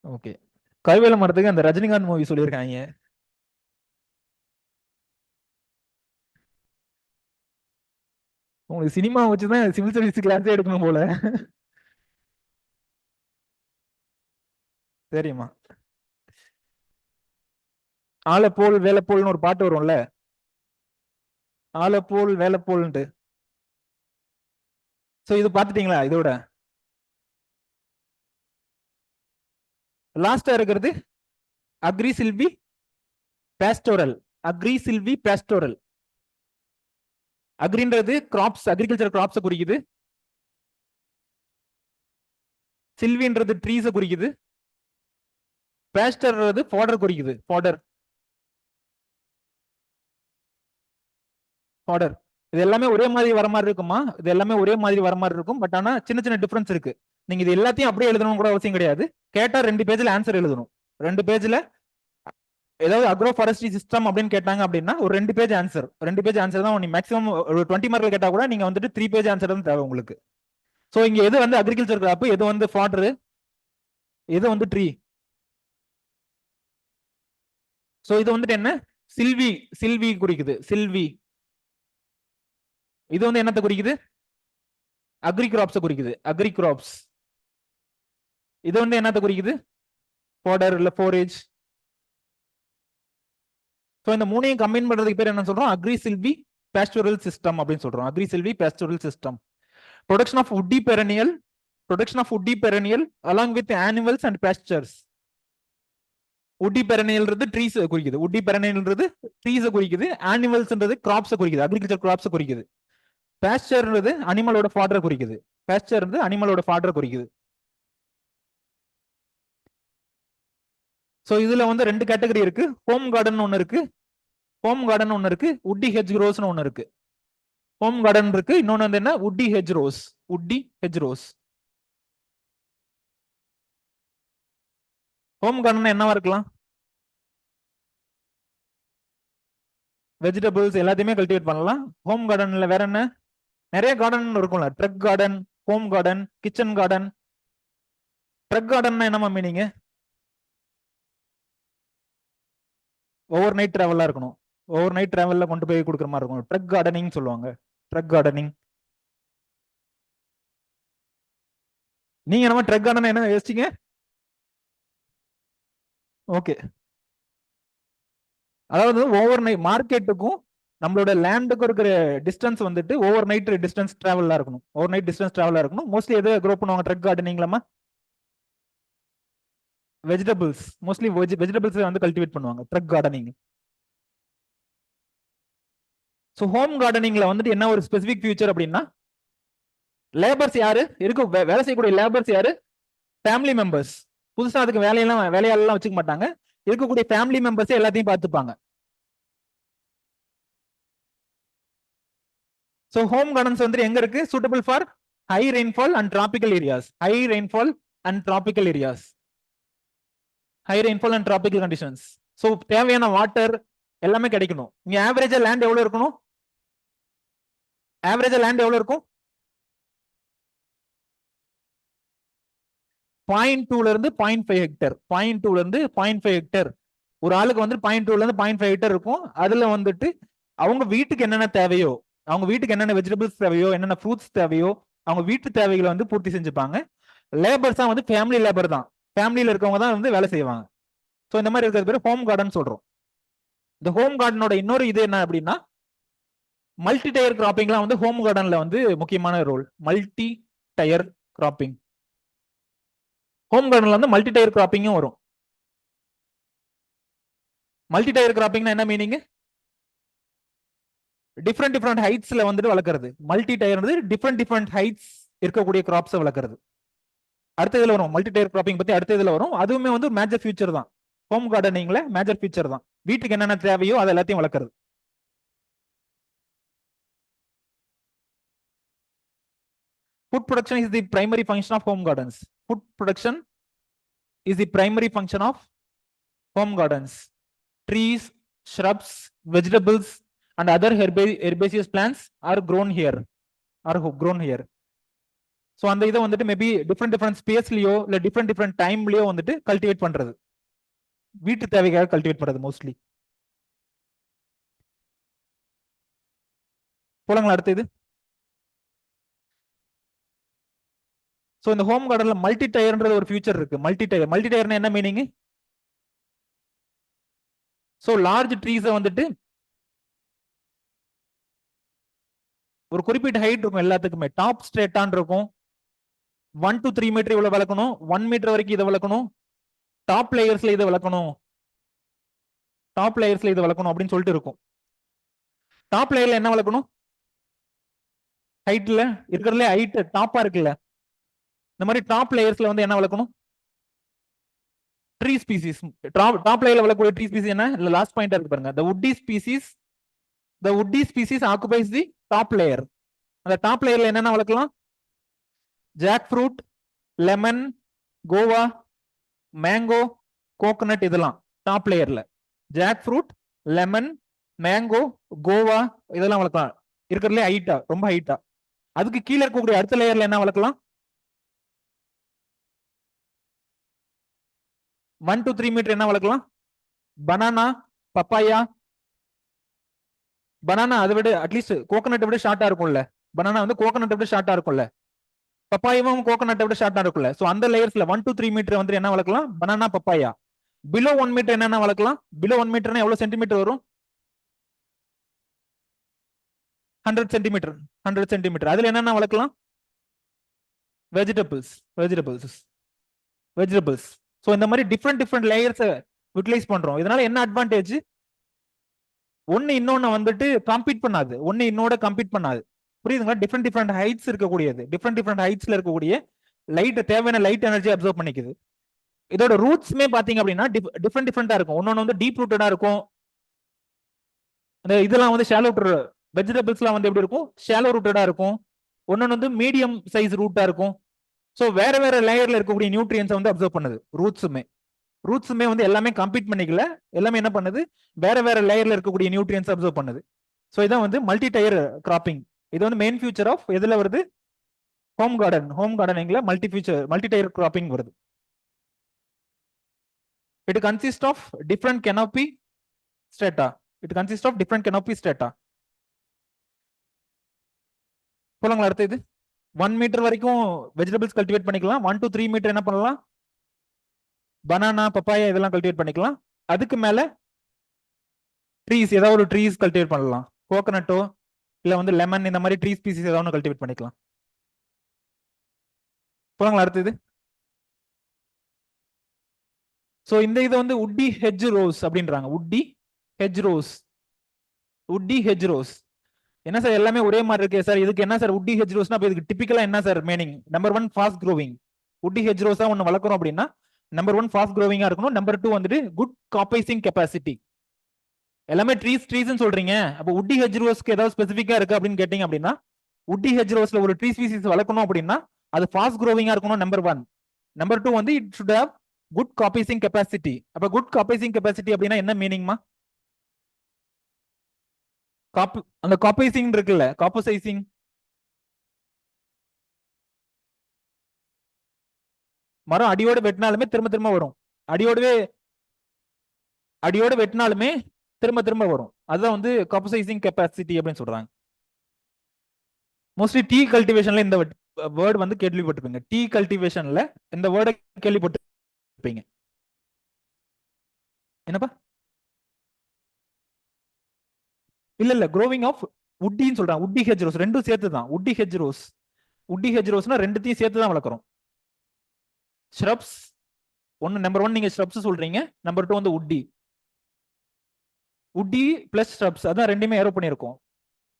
ஓகே. கருவேல மரத்துக்கு அந்த ரஜினிகாந்த் மூவி சொல்லியிருக்காங்க. உங்களுக்கு சினிமா வச்சுதான் சிவில் சர்வீஸ் கிளாஸே எடுக்கணும் போல. தெரியுமா? ஆலப்போல் வேலைப்போல்னு ஒரு பாட்டு வரும்ல, ஆலப்போல் வேலைப்போல்ன்ட்டு. சோ இது பாத்துட்டீங்களா? இதோட லாஸ்டா இருக்கிறது agrisilvipastoral. Agrisilvipastoral. அக்ரின்றது கிராப்ஸ், அக்ரிகல்ச்சர் கிராப்ஸ் குறிக்குது. சில்வின்றது ட்ரீஸ் குறிக்குது. பேஸ்டர்ன்றது ஃபாடர் குறிக்குது. Fodder, fodder. இது எல்லாமே ஒரே மாதிரி வர மாதிரி இருக்குமா? இது எல்லாமே ஒரே மாதிரி வர மாதிரி இருக்கும். பட் ஆனா சின்ன சின்ன டிஃபரன்ஸ் இருக்கு. நீங்க இது எல்லாத்தையும் அப்படியே எழுதணும் கூட அவசியம் கிடையாது. கேட்டா 2 பேஜ்ல ஆன்சர் எழுதணும். 2 பேஜ்ல ஏதாவது அக்ரோ ஃபாரஸ்ட்ரி சிஸ்டம் அப்படின்னு கேட்டாங்க அப்படின்னா ஒரு 2 பேஜ் ஆன்சர், 2 பேஜ் ஆன்சர் தான். நீங்க மேக்ஸிமம் ஒரு 20 மார்க்ல கேட்டா கூட நீங்க வந்துட்டு 3 பேஜ் ஆன்சர் தான் தேவை உங்களுக்கு. சோ இங்க எது வந்து அக்ரிகல்ச்சர் கிராப், எது வந்து ஃபாடர், எது வந்து ட்ரீ. சோ இது வந்துட்டு என்ன, சில்வி, சில்வி குறிக்குது. சில்வி இது வந்து என்னத்தை குறிக்குது, அக்ரி கிராப்ஸ் குறிக்குது. Agri crops. இது வந்து என்னத்தை குறிக்குது, ஃபாடர் இல்ல ஃபோரேஜ். ஸோ இந்த மூணையும் கம்பைன் பண்றதுக்கு பேர் என்ன சொல்றோம், அக்ரி சில்வி பேஸ்டோரல் சிஸ்டம் அப்படின்னு சொல்றோம். Agri silvi pastoral system. Production of woody perennial, production of woody perennial along with animals and pastures. woody perennialன்றது ட்ரீஸ் குறிக்குது. woody perennialன்றது ட்ரீஸ் குறிக்குது. animalsன்றது கிராப்ஸ் குறிக்குது, அக்ரிகல்ச்சர் கிராப்ஸ் குறிக்குது. பேஸ்டர்ன்றது அனிமலோட ஃபாடர் குறிக்குது. பேஸ்டர்ன்றது அனிமலோட ஃபாடர் குறிக்குது. சோ இதுல வந்து 2 கேட்டகரி இருக்கு. ஹோம் கார்டன் ஒன்னு இருக்கு, ஹோம் கார்டன் ஒன்னு இருக்கு, woody hedge rows ஒன்னு இருக்கு. ஹோம் கார்டன் இருக்கு, இன்னொன்னு வந்து என்ன, woody hedge rows. woody hedge rows. Home garden என்னவா இருக்கலாம், வெஜிடபிள்ஸ் எல்லாத்தையுமே கல்டிவேட் பண்ணலாம். ஹோம் கார்டன்ல வேற என்ன, நிறைய கார்டன் இருக்கும்ல, truck garden, home garden, kitchen garden. Truck garden என்னமா மீனிங், ஓவர் நைட் டிராவலா இருக்கணும். ஓவர் நைட் டிராவல்ல கொண்டு போய் கொடுக்குற மாதிரி இருக்கும். ட்ரக் கார்டனிங் சொல்லுவாங்க. Truck gardening. நீங்க நம்ம ட்ரக் கார்டன் என்ன யோசிச்சீங்க? ஓகே, அதாவது ஓவர் நைட் மார்க்கெட்டுக்கும் நம்மளோட லேண்டுக்கும் இருக்கிற டிஸ்டன்ஸ் வந்துட்டு ஓவர் நைட் டிஸ்டன்ஸ் டிராவலா இருக்கணும். ஓவர் நைட் டிஸ்டன்ஸ் டிராவலா இருக்கணும். மோஸ்ட்லி எதை க்ரோ பண்ணுவாங்க ட்ரக் கார்டனிங்லமா? வெஜிடபிள்ஸ். மோஸ்ட்லி வெஜிடபிள்ஸ் வந்து கல்டிவேட் பண்ணுவாங்க ட்ரக் கார்டனிங். ஸோ ஹோம் கார்டனிங்ல வந்துட்டு என்ன ஒரு ஸ்பெசிபிக் ஃபியூச்சர் அப்படின்னா, லேபர்ஸ் யாரு இருக்கு, வேலை செய்யக்கூடிய லேபர்ஸ் யாரு? Family members. புதுசா அதுக்கு வேலையாளெல்லாம் வச்சுக்க மாட்டாங்க. இருக்கக்கூடிய ஃபேமிலி மெம்பர்ஸே எல்லாத்தையும் பார்த்துப்பாங்க. ஸோ ஹோம் கார்டன்ஸ் வந்து எங்க இருக்கு? Suitable for high rainfall and tropical areas. High rainfall and tropical areas. High rainfall and tropical conditions. So தேவையான வாட்டர் எல்லாமே கிடைக்கணும். இங்க ஆவரேஜா லேண்ட் எவ்வளவு இருக்கணும்? ஆவரேஜா லேண்ட் எவ்வளவு இருக்கும்? 0.2 இருந்து 0.5 ஹெக்டர். 0.2 இருந்து 0.5 ஹெக்டர். ஒரு ஆளுக்கு வந்து 0.2 இருந்து 0.5 ஹெக்டர் இருக்கும். அதுல வந்துட்டு அவங்க வீட்டுக்கு என்னென்ன தேவையோ, அவங்க வீட்டுக்கு என்னென்ன வெஜிடபிள்ஸ் தேவையோ, என்னென்ன ஃப்ரூட்ஸ் தேவையோ, அவங்க வீட்டு தேவைகளை வந்து பூர்த்தி செஞ்சுப்பாங்க. லேபர்ஸா வந்து ஃபேமிலி லேபர் தான். ஃபேமிலியில இருக்கவங்க தான் வந்து வேலை செய்வாங்க. ஸோ இந்த மாதிரி இருக்கிறது பேர் ஹோம் கார்டன் சொல்றோம். இந்த ஹோம் கார்டனோட இன்னொரு இது என்ன அப்படின்னா, மல்டி டயர் கிராப்பிங்லாம் வந்து ஹோம் கார்டன்ல வந்து முக்கியமான role. Multi tier cropping. Home கார்டன்ல வந்து மல்டி டயர் கிராப்பிங்கும் வரும். மல்டி டயர் கிராப்பிங்னா என்ன மீனிங்? டிஃப்ரெண்ட் ஹைட்ஸ்ல வந்துட்டு வளர்க்கறது. மல்டி டயர் டிஃப்ரெண்ட் ஹைட்ஸ் இருக்கக்கூடிய கிராப்ஸ் வளர்க்கறது. அடுத்த இதுல வரும் மல்டி டயர் கிராப்பிங் பத்தி, அடுத்த இதுல வரும். அதுவுமே வந்து மேஜர் ஃபியூச்சர் தான். ஹோம் கார்டனிங்ல மேஜர் ஃபியூச்சர் தான். வீட்டுக்கு என்னென்ன தேவையோ அதை எல்லாத்தையும் வளர்க்கறது. Food production is the primary function of home gardens. Food production is the primary function of home gardens. Trees, shrubs, vegetables, and other herbaceous plants are grown here. So அந்த இதை வந்துட்டு மேபி டிஃப்ரெண்ட் ஸ்பேஸ்லயோ இல்ல different டைம்லயோ வந்துட்டு cultivate பண்றது. வீட்டு தேவைக்காக cultivate பண்றது mostly. போலங்களா அடுத்த இது? ஸோ இந்த ஹோம் கார்டன்ல மல்டி டயர்ன்றது ஒரு ஃபியூச்சர் இருக்கு. மல்டி டயர்னா என்ன மீனிங்? ஸோ லார்ஜ் ட்ரீஸை வந்துட்டு ஒரு குறிப்பிட்ட ஹைட் இருக்கும் எல்லாத்துக்குமே. டாப் ஸ்ட்ரேட்டான் இருக்கும். 1 to 3 மீட்டர் இவ்வளவு வளர்க்கணும். 1 மீட்டர் வரைக்கும் இதை வளர்க்கணும். டாப் லேயர்ஸ்ல இதை வளர்க்கணும். டாப் லேயர்ஸ்ல இதை வளர்க்கணும் அப்படின்னு சொல்லிட்டு இருக்கும். டாப் லேயர்ல என்ன வளர்க்கணும்? ஹைட்ல இருக்கிறதுல ஹைட் டாப்பா இருக்குல்ல, இந்த மாதிரி டாப் லேயர்ஸ்ல வந்து என்ன வளர்க்கணும்? Tree species. டாப் லேயர்ல வளர்க்கக்கூடிய ட்ரீ ஸ்பீசிஸ் என்ன? இல்ல லாஸ்ட் பாயிண்டா இருக்கு பாருங்க. The woody species occupies the top layer. அந்த டாப் லேயர்ல என்னென்ன வளர்க்கலாம்? Jackfruit, lemon, guava, mango, coconut, இதெல்லாம் டாப் லேயர்ல. Jackfruit, lemon, mango, guava இதெல்லாம் வளர்க்கலாம். இருக்கிறதுல ஹைட்டா, ரொம்ப ஹைட்டா. அதுக்கு கீழே இருக்கக்கூடிய அடுத்த லேயர்ல என்ன வளர்க்கலாம்? 1 to 3 மீட்டர் என்ன வளர்க்கலாம்? Banana, papaya. பனானா அதை விட அட்லீஸ்ட் கோகனட்டை விட ஷார்ட்டா இருக்கும்ல. பனானா வந்து கோகனட்டை விட ஷார்ட்டா இருக்கும்ல. பப்பாயாவும் கோகனட்டை விட ஷார்ட்டா இருக்கும்ல. ஸோ அந்த லேயர்ஸ்ல 1 to 3 மீட்டர் வந்து என்ன வளர்க்கலாம்? Banana, papaya. பிலோ 1 மீட்டர் என்னென்ன வளர்க்கலாம்? பிலோ 1 மீட்டர்னா எவ்வளவு சென்டிமீட்டர் வரும்? 100 சென்டிமீட்டர். 100 சென்டிமீட்டர். அதுல என்னென்ன வளர்க்கலாம்? வெஜிடபிள்ஸ். ஸோ இந்த மாதிரி டிஃப்ரெண்ட் லேயர்ஸ் யூட்டிலைஸ் பண்றோம். இதனால என்ன அட்வான்டேஜ்? ஒன்னு இன்னொன்னு வந்துட்டு கம்பீட் பண்ணாது. ஒன்னு இன்னோட கம்பீட் பண்ணாது. புரியுதுங்களா? டிஃப்ரெண்ட் ஹைட்ஸ் இருக்கக்கூடியது. டிஃப்ரெண்ட் ஹைட்ஸ்ல இருக்கக்கூடிய லைட் தேவையான லைட் எனர்ஜி அப்சர்வ் பண்ணிக்குது. இதோட ரூட்ஸ்மே பாத்தீங்க அப்படின்னா டிஃப்ரெண்டா இருக்கும். ஒன்னொன்னு வந்து டீப் ரூட்டடா இருக்கும். இதெல்லாம் வந்து ஷாலோ வெஜிடபிள்ஸ்லாம் வந்து எப்படி இருக்கும்? ஷாலோ ரூட்டடா இருக்கும். ஒன்னொன்னு வந்து மீடியம் சைஸ் ரூட்டா இருக்கும். ஸோ வேற லேயர்ல இருக்கக்கூடிய நியூட்ரியன்ஸை வந்து அப்சர்வ் பண்ணுது. ரூட்ஸுமே வந்து எல்லாமே கம்பீட் பண்ணிக்கல. எல்லாமே என்ன பண்ணுது? வேற லேயர்ல இருக்கக்கூடிய நியூட்ரியன்ஸ் அப்சர்வ் பண்ணுது. ஸோ இதான் வந்து மல்டி டயர் கிராப்பிங். இது வந்து மெயின் ஃபியூச்சர் ஆஃப் எதுல வருது? ஹோம் கார்டனிங்ல மல்டி டயர் கிராப்பிங் வருது. It consists of different canopy strata. போலங்களா அடுத்த இது? 1 மீட்டர் வரைக்கும் வெஜிடபிள்ஸ் கல்டிவேட் பண்ணிக்கலாம். 1 to 3 மீட்டர் என்ன பண்ணலாம், பனானா பப்பாயா இதெல்லாம் கல்டிவேட் பண்ணிக்கலாம். அதுக்கு மேல ட்ரீஸ் ஏதாவது ஒரு ட்ரீஸ் கல்டிவேட் பண்ணலாம். கோகனட்டோ இல்ல வந்து லெமன் இந்த மாதிரி ட்ரீ ஸ்பீசிஸ் ஏதாவது ஒன்று கல்டிவேட் பண்ணிக்கலாம். போலாங்களா அடுத்தது. ஸோ இந்த இது வந்து உட்டி ஹெட்ஜ் ரோஸ் அப்படின்றாங்க. உட்டி ஹெட்ஜ் ரோஸ், உட்டி ஹெட்ஜ் ரோஸ். என்ன சார் எல்லாமே ஒரே மாதிரி இருக்கே சார், இதுக்கு என்ன சார் உட்டி ஹெட்ஜ் ரோஸ்னா இதுக்கு டிபிக்கலா என்ன sir meaning? Number 1 fast growing. Woody hedge ரோஸா ஒன்று வளர்க்குறோம் அப்படின்னா நம்பர் 1 ஃபாஸ்ட் க்ரோவிங்கா இருக்கணும். நம்பர் 2 வந்துட்டு குட் காப்பைசிங் கெப்பாசிட்டி. எல்லாமே ட்ரீஸ்ன்னு சொல்றீங்க, அப்போ உட்டி ஹெட்ஜ் ரோஸ்க்கு ஏதாவது ஸ்பெசிஃபிக்கா இருக்கு அப்படின்னு கேட்டீங்க அப்படின்னா, உட்டி ஹெட்ஜ் ரோஸ்ல ஒரு ட்ரீ ஸ்பீசிஸ் வளர்க்கணும் அப்படின்னா அது ஃபாஸ்ட் க்ரோவிங்கா இருக்கணும் நம்பர் 1. நம்பர் 2 வந்து it should have good coppicing capacity. அப்ப குட் காப்பைசிங் கெப்பாசிட்டி அப்படின்னா என்ன மீனிங்மா? அந்த காப்பைசிங் இருக்குல்ல, காப்போசைசிங், மரம் அடியோட வெட்டினாலுமே திரும்ப திரும்ப வரும். அடியோட வெட்டினாலுமே திரும்ப திரும்ப வரும். அதுதான் வந்து காப்போசைசிங் கெப்பாசிட்டி அப்படின்னு சொல்றாங்க. மோஸ்ட்லி டீ கல்டிவேஷன்ல இந்த வேர்டு வந்து கேள்விப்பட்டிருப்பீங்க. டீ கல்டிவேஷன்ல இந்த வேர்டை கேள்விப்பட்டிருப்பீங்க. என்னப்பா? இல்ல க்ரோவிங் ஆஃப் உட்டின்னு சொல்றாங்க. உட்டி ஹெட்ஜ் ரோஸ் ரெண்டும் சேர்த்து தான் உட்டி ஹெட்ஜ் ரோஸ். உட்டி ஹெட்ஜ் ரோஸ்னா ரெண்டுத்தையும் சேர்த்து தான் வளர்க்குறோம். ஷ்ரப்ஸ் ஒன்னு, நம்பர் 1 நீங்க ஷ்ரப்ஸ் சொல்றீங்க, நம்பர் 2 வந்து உட்டி. உட்டி பிளஸ் ஷ்ரப்ஸ் அதான் ரெண்டுமே ஏரோ பண்ணியிருக்கோம்.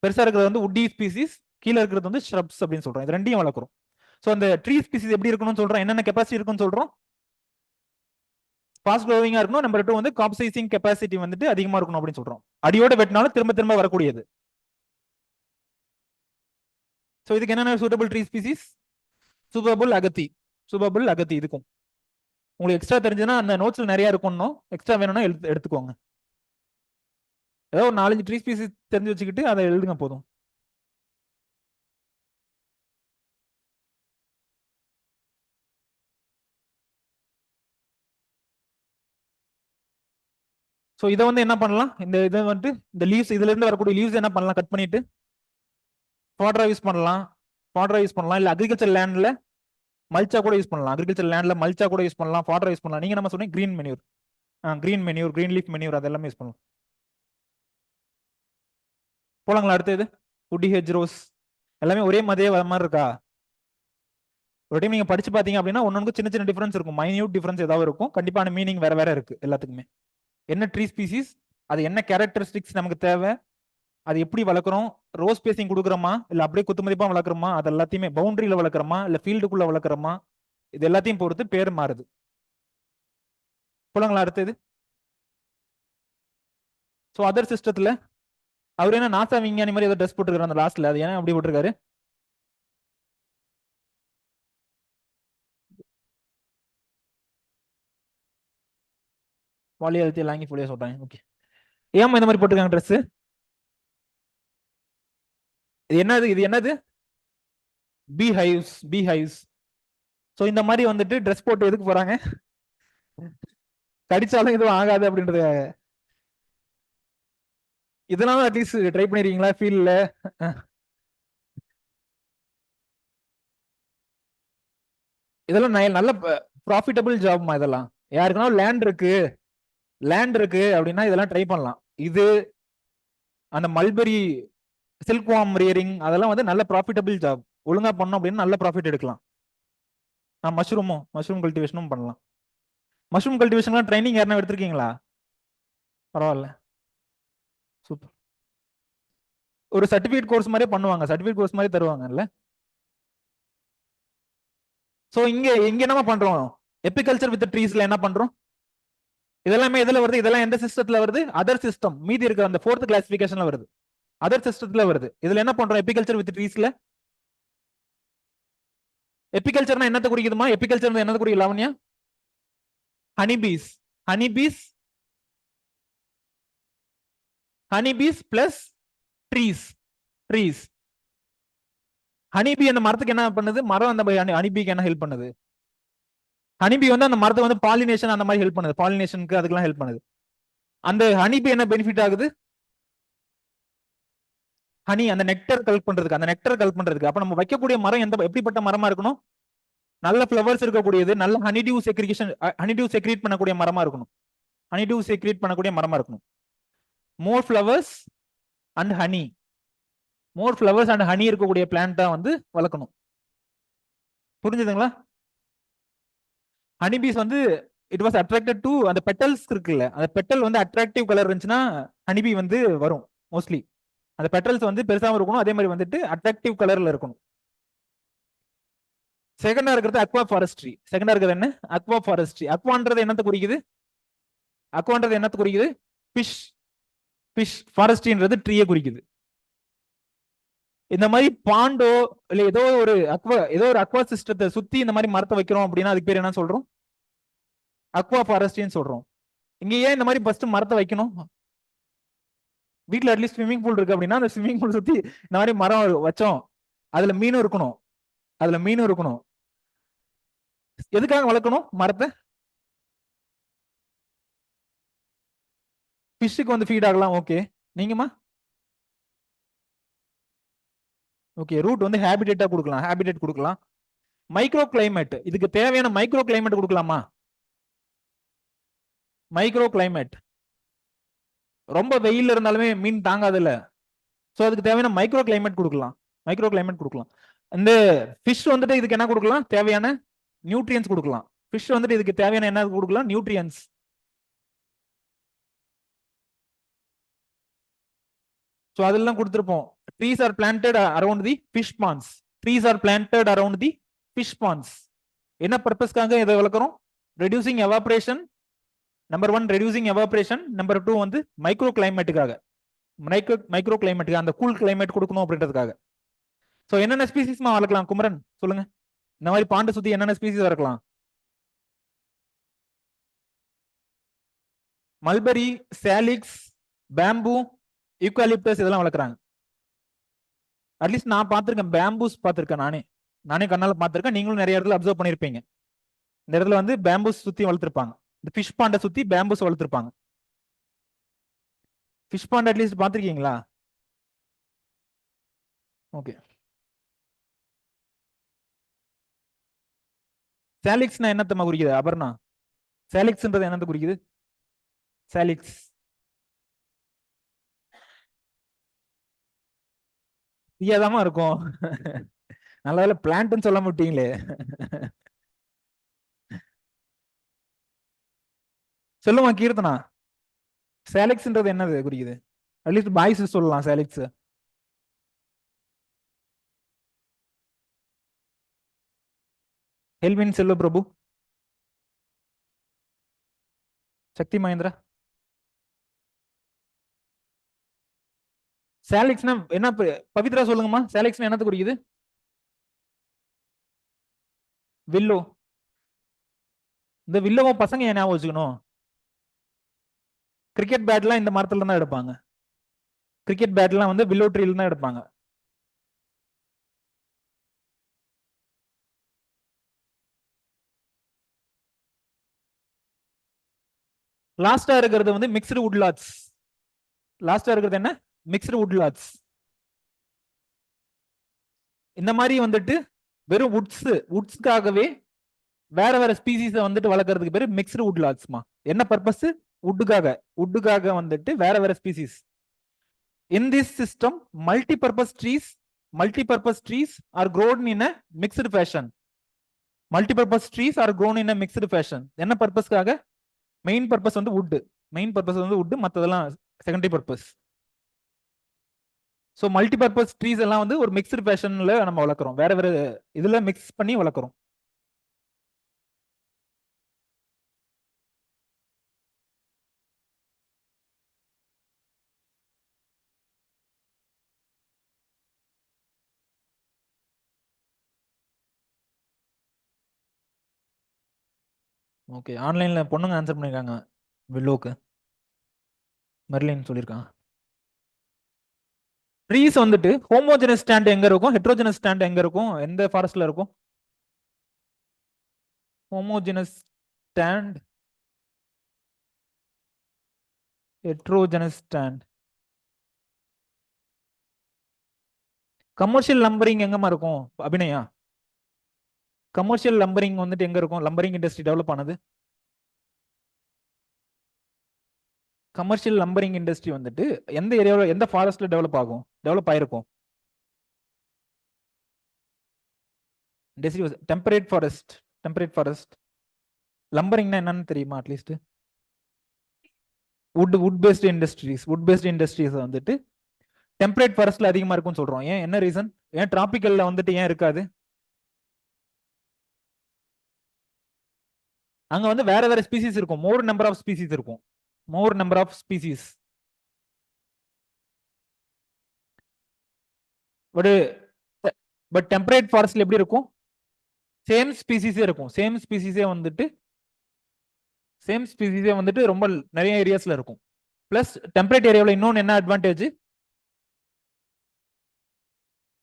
பெருசா இருக்கிறது வந்து உட்டி ஸ்பீசிஸ், கீழே இருக்கிறது வந்து ஷ்ரப்ஸ் அப்படின்னு சொல்றோம். இது ரெண்டையும் வளர்க்குறோம். ஸோ அந்த ட்ரீ ஸ்பீசிஸ் எப்படி இருக்கணும்னு சொல்றோம், என்னென்ன கெப்பாசிட்டி இருக்குன்னு சொல்றோம். ஃபாஸ்ட் க்ரோவிங்கா இருக்கணும். நம்பர் 2 வந்து காப்போசைசிங் கெப்பாசிட்டி வந்துட்டு அதிகமா இருக்கணும் அப்படின்னு சொல்றோம். அடியோட வெட்டினாலும் திரும்ப திரும்ப வரக்கூடியது. ஸோ இதுக்கு என்னென்ன சூட்டபிள் ட்ரீ ஸ்பீசிஸ்? சூப்பபிள் அகத்தி, சூப்பபிள் அகத்தி. இதுக்கும் உங்களுக்கு எக்ஸ்ட்ரா தெரிஞ்சதுன்னா அந்த நோட்ஸ்ல நிறைய இருக்கணும், எக்ஸ்ட்ரா வேணும்னா எடுத்துக்கோங்க. ஏதோ ஒரு 4-5 ட்ரீ ஸ்பீசிஸ் தெரிஞ்சு வச்சுக்கிட்டு அதை எழுதுங்க போதும். ஸோ இதை வந்து என்ன பண்ணலாம், இந்த இதை வந்துட்டு இந்த லீவ்ஸ், இதுல இருந்து வரக்கூடிய லீவ்ஸ் என்ன பண்ணலாம், கட் பண்ணிட்டு ஃபாடரா யூஸ் பண்ணலாம். ஃபாடரா யூஸ் பண்ணலாம், இல்ல அக்ரிகல்ச்சர் லேண்ட்ல மல்ச்சா கூட யூஸ் பண்ணலாம். அக்ரிகல்ச்சர் லேண்ட்ல மல்ச்சா கூட யூஸ் பண்ணலாம், ஃபாடரா யூஸ் பண்ணலாம். நீங்க நம்ம சொன்னீங்க green manure, green manure, green leaf manure அதெல்லாம் யூஸ் பண்ணலாம். போலாங்களா அடுத்தது. உட்டி ஹெட்ஜ் ரோஸ் எல்லாமே ஒரே மாதிரி இருக்கா? ஒரு டைம் நீங்க படிச்சு பாத்தீங்க அப்படின்னா ஒன்னொன்னு சின்ன சின்ன டிஃபரன்ஸ் இருக்கும், மைன்யூட் டிஃபரன்ஸ் ஏதாவது இருக்கும். கண்டிப்பான மீனிங் வேற வேற இருக்கு எல்லாத்துக்குமே. என்ன ட்ரீ ஸ்பீசிஸ், அது என்ன கேரக்டரிஸ்டிக்ஸ் நமக்கு தேவை, அது எப்படி வளர்க்குறோம், ரோஸ் ஸ்பேசிங் கொடுக்குறோமா இல்ல அப்படியே குத்துமதிப்பா வளர்க்குறோமா, அது எல்லாத்தையுமே பவுண்டரியில வளர்க்குறோமா இல்ல ஃபீல்டுக்குள்ள வளர்க்குறோமா, இது எல்லாத்தையும் பொறுத்து பேர் மாறுது. போலாங்களா அடுத்தது. ஸோ அதர் சிஸ்டத்துல அவர் என்ன நாசா விஞ்ஞானி மாதிரி ஏதோ ட்ரெஸ் போட்டுருக்காரு அந்த லாஸ்ட்ல, அது ஏன் அப்படி போட்டிருக்காரு? பாலியாலிட்டி லாங்கி போலியா சொல்றாங்க. ஓகே, ஏமா இந்த மாதிரி போட்டிருக்காங்க ட்ரெஸ்? இது என்னது, இது என்னது? Beehives, beehives. So இந்த மாதிரி வந்துட்டு ட்ரெஸ் போட்டு எதுக்கு போறாங்க? கடிச்சாலும் எதுவும் ஆகாது அப்படின்றது. இதெல்லாம் அட்லீஸ்ட் ட்ரை பண்ணிருக்கீங்களா ஃபீல்ட்ல? இதெல்லாம் நல்ல ப்ராஃபிட்டபிள் ஜாப்மா இதெல்லாம். யாருக்குன்னா லேண்ட் இருக்கு அப்படின்னா இதெல்லாம் ட்ரை பண்ணலாம். இது அந்த மல்பெரி சில்க் வார்ம் ரியரிங் அதெல்லாம் வந்து நல்ல ப்ராஃபிட்டபிள் ஜாப். ஒழுங்கா பண்ணோம் அப்படின்னா நல்ல ப்ராஃபிட் எடுக்கலாம். மஷ்ரூம் கல்டிவேஷனும் பண்ணலாம். மஷ்ரூம் கல்டிவேஷன்லாம் ட்ரைனிங் யாருன்னா எடுத்திருக்கீங்களா? பரவாயில்ல, சூப்பர். ஒரு சர்டிஃபிகேட் கோர்ஸ் மாதிரியே பண்ணுவாங்க, சர்டிஃபிகேட் கோர்ஸ் மாதிரி தருவாங்கல்ல. ஸோ இங்க என்ன பண்றோம், எபிகல்ச்சர் வித் ட்ரீஸ்ல என்ன பண்றோம்? இதெல்லாமே எதுல வருது, இதெல்லாம் எந்த சிஸ்டத்துல வருது? Other system. மீதி இருக்க அந்த 4th கிளாசிபிகேஷன்ல வருது, அதர் சிஸ்டத்துல வருது. இதுல என்ன பண்றோம் எபிகல்ச்சர் வித் ட்ரீஸ்ல? எபிகல்ச்சர்னா என்னத்தை குறிக்குதுமா? எபிகல்ச்சர் என்னத்தை குறிக்குது Lavanya? Honeybees, honeybees, honeybees plus trees, trees. Honeybee அந்த மரத்துக்கு என்ன பண்ணுது, மரம் அந்த ஹனிபிக்கு என்ன ஹெல்ப் பண்ணுது? ஹனிபி வந்து அந்த மரத்தை வந்து பாலினேஷன் அந்த மாதிரி ஹெல்ப் பண்ணுது, பாலினேஷனுக்கு அதுக்கெல்லாம் ஹெல்ப் பண்ணுது. அந்த ஹனிபி என்ன பெனிஃபிட் ஆகுது? ஹனி, அந்த நெக்டர் கலெக்ட் பண்றதுக்கு, அந்த நெக்டர் கலெக்ட் பண்றதுக்கு. அப்ப நம்ம வைக்கக்கூடிய மரம் எப்படிப்பட்ட மரமா இருக்கணும்? நல்ல ஃபிளவர்ஸ் இருக்கக்கூடியது, நல்ல ஹனிடியூ செக்ரிகேஷன், ஹனிடியூ செக்ரீட் பண்ணக்கூடிய மரமா இருக்கணும். ஹனிடியூ செக்ரீட் பண்ணக்கூடிய மரமா இருக்கணும். More flowers and honey, more flowers and honey இருக்கக்கூடிய பிளான்ட்டா வந்து வளர்க்கணும். புரிஞ்சுதுங்களா? ஹனிபீஸ் வந்து இட் வாஸ் அட்ராக்டட் டு அந்த பெட்டல்ஸ் இருக்குல்ல, அந்த பெட்டல் வந்து அட்ராக்டிவ் கலர் இருந்துச்சுன்னா ஹனிபி வந்து வரும். மோஸ்ட்லி அந்த பெட்டல்ஸ் வந்து பெருசாகவும் இருக்கணும், அதே மாதிரி வந்துட்டு அட்ராக்டிவ் கலர்ல இருக்கணும். செகண்டா இருக்கிறது அக்வா ஃபாரஸ்ட்ரி. செகண்டா இருக்கிறது என்ன? Aqua forestry. அக்வான்றது என்னத்தை குறிக்குது? அக்வான்றது என்னத்தை குறிக்குது? ஃபிஷ். ஃபிஷ். ஃபாரஸ்ட்ரின்றது ட்ரீயை குறிக்குது. இந்த மாதிரி பாண்டோ இல்ல ஏதோ ஒரு அக்வா சிஸ்டத்தை சுத்தி இந்த மாதிரி மரத்தை வைக்கிறோம் அப்படின்னா அதுக்கு பேர் என்ன சொல்றோம்? அக்வா ஃபாரஸ்ட்ரின்னு சொல்றோம். இங்க ஏன் இந்த மாதிரி ஃபர்ஸ்ட் மரத்தை வைக்கணும்? வீட்டுல அட்லீஸ்ட் ஸ்விம்மிங் பூல் இருக்கு அப்படின்னா அந்த ஸ்விம்மிங் பூல் சுத்தி இந்த மாதிரி மரம் வச்சோம், அதுல மீனும் இருக்கணும், அதுல மீனும் இருக்கணும். எதுக்காக வளர்க்கணும் மரத்தை? ஃபிஷ்ஷுக்கு வந்து ஃபீட் ஆகலாம். ஓகே, நீங்கம்மா? ஓகே, ரூட் வந்து ஹேபிடேட்டா கொடுக்கலாம், ஹேபிடேட் கொடுக்கலாம். மைக்ரோ கிளைமேட், இதுக்கு தேவையான மைக்ரோ கிளைமேட் கொடுக்கலாமா? மைக்ரோ கிளைமேட், ரொம்ப வெயில் இருந்தாலுமே மீன் தாங்காது இல்ல, ஸோ அதுக்கு தேவையான மைக்ரோ கிளைமேட் கொடுக்கலாம். மைக்ரோ கிளைமேட் கொடுக்கலாம். இந்த ஃபிஷ் வந்துட்டு இதுக்கு என்ன கொடுக்கலாம்? தேவையான நியூட்ரியன்ஸ் கொடுக்கலாம். ஃபிஷ் வந்துட்டு இதுக்கு தேவையான என்ன கொடுக்கலாம்? நியூட்ரியன்ஸ். ஸோ அதெல்லாம் கொடுத்துருப்போம். Trees are planted around the fish ponds. Trees are planted around the fish ponds. என்ன பர்பஸ்க்காக இதை வளர்க்குறோம்? Reducing evaporation. Number 1 reducing evaporation. Number 2 வந்து மைக்ரோ கிளைமேட்டுக்காக, மைக்ரோ கிளைமேட்டுக்கு அந்த கூல் கிளைமேட் கொடுக்கணும் அப்படின்றதுக்காக. ஸோ என்னென்ன ஸ்பீசிஸ்மா வளர்க்கலாம் குமரன் சொல்லுங்க? இந்த மாதிரி பாண்டை சுத்தி என்னென்ன ஸ்பீசிஸ் வளர்க்கலாம்? மல்பரி, சாலிக்ஸ், பேம்பு, யூகாலிப்டஸ் இதெல்லாம் வளர்க்குறாங்க. அட்லீஸ்ட் நான் பார்த்துருக்கேன், பேம்பூஸ் பார்த்துருக்கேன், நானே கண்ணால பார்த்துருக்கேன். நீங்களும் நிறைய இடத்துல அப்சர்வ் பண்ணிருப்பீங்க. இந்த இடத்துல வந்து பேம்பூஸ் சுத்தி வளர்த்துருப்பாங்க. இந்த ஃபிஷ் பாண்டை சுத்தி பேம்பூஸ் வளர்த்துருப்பாங்க. ஃபிஷ் பாண்ட் அட்லீஸ்ட் பார்த்துருக்கீங்களா? ஓகே. சாலிக்ஸ்னா என்னத்தமா குறிக்குது அபர்ணா? சாலிக்ஸ்ன்றது என்னத்தை குறிக்குது? சாலிக்ஸ் தீயாதாமா இருக்கும். நல்ல வேலை பிளான்ட்னு சொல்ல மாட்டீங்களே. சொல்லுமா கீர்த்தனா, சாலிக்ஸ்ன்றது என்னது குறிக்குது? அட்லீஸ்ட் பாய்ஸ் சொல்லலாம் சாலிக்ஸ். எல்வின் செல்வ பிரபு, சக்தி மகேந்திரா. சாலிக்ஸ்னா என்ன? பவித்ரா சொல்லுங்கம்மா, சாலிக்ஸ்னா என்னது குறிக்குது? வில்லோ. இந்த வில்லோவை பசங்க ஏன் ஞாபகம் வச்சுக்கணும்? கிரிக்கெட் பேட்லாம் இந்த மரத்துல தான் எடுப்பாங்க. கிரிக்கெட் பேட்லாம் வந்து வில்லோ ட்ரீல தான் எடுப்பாங்க. லாஸ்டா இருக்கிறது வந்து மிக்ஸ்டு வுட் லாட்ஸ். லாஸ்டா இருக்கிறது என்ன? Mixed would lots. இந்த மாதிரி வந்துட்டு வெறும் வுட்ஸ்க்காகவே வேற வேற ஸ்பீசிஸ வந்துட்டு வளர்க்கறதுக்கு பேரு மிக்ஸ்டு வுட் லாட்ஸ்மா. என்ன பர்பஸ்? வுட்டுக்காக வந்துட்டு வேற வேற species. In this system, multi-purpose trees are grown in a mixed fashion. Multi-purpose trees are grown in a mixed fashion. என்ன பர்பஸ்க்காக? மெயின் பர்பஸ் வந்து வுட். மெயின் பர்பஸ் வந்து வுட், மற்றதெல்லாம் secondary purpose. So multi purpose trees எல்லாம் வந்து ஒரு mixed ஃபேஷன்ல நம்ம வளர்க்குறோம், வேற வேற இதுல மிக்ஸ் பண்ணி வளர்க்குறோம். ஓகே, ஆன்லைன்ல பொண்ணுங்க ஆன்சர் பண்ணிருக்காங்க. வில்லோக்கு மெர்லின் சொல்லியிருக்காங்க. ட்ரீஸ் வந்துட்டு ஹோமோஜெனஸ் ஸ்டாண்ட் எங்க இருக்கும், ஹெட்ரோஜெனஸ் ஸ்டாண்ட் எங்க இருக்கும், எந்த ஃபாரஸ்ட்ல இருக்கும்? Homogeneous stand, heterogeneous stand. Commercial lumbering எங்கம்மா இருக்கும் அபிநயா? கமர்ஷியல் லம்பரிங் வந்துட்டு எங்க இருக்கும்? லம்பரிங் இண்டஸ்ட்ரி டெவலப் ஆனது. கமர்ஷியல் லம்பரிங் இண்டஸ்ட்ரி வந்துட்டு எந்த ஏரியாவில், எந்த ஃபாரஸ்ட்ல டெவலப் ஆகும், டெவலப் ஆயிருக்கும்? Temperate forest. Temperate forest. லம்பரிங்னா என்னன்னு தெரியுமா at least? Wood based industries. Wood based industries வந்துட்டு டெம்பரேட் ஃபாரஸ்ட்ல அதிகமா இருக்கும்னு சொல்றோம். ஏன், என்ன ரீசன்? ஏன் டிராபிக்கல்ல வந்துட்டு ஏன் இருக்காது? அங்க வந்து வேற வேற ஸ்பீசிஸ் இருக்கும். மோர் நம்பர் ஆஃப் ஸ்பீசிஸ் இருக்கும். More number of species. But but temperate ஃபாரஸ்ட்ல எப்படி இருக்கும்? சேம் ஸ்பீசிஸே இருக்கும். சேம் ஸ்பீசிஸே வந்துட்டு ரொம்ப நிறைய ஏரியாஸ்ல இருக்கும். பிளஸ் டெம்பரேட் ஏரியாவில் இன்னொன்று என்ன அட்வான்டேஜ்?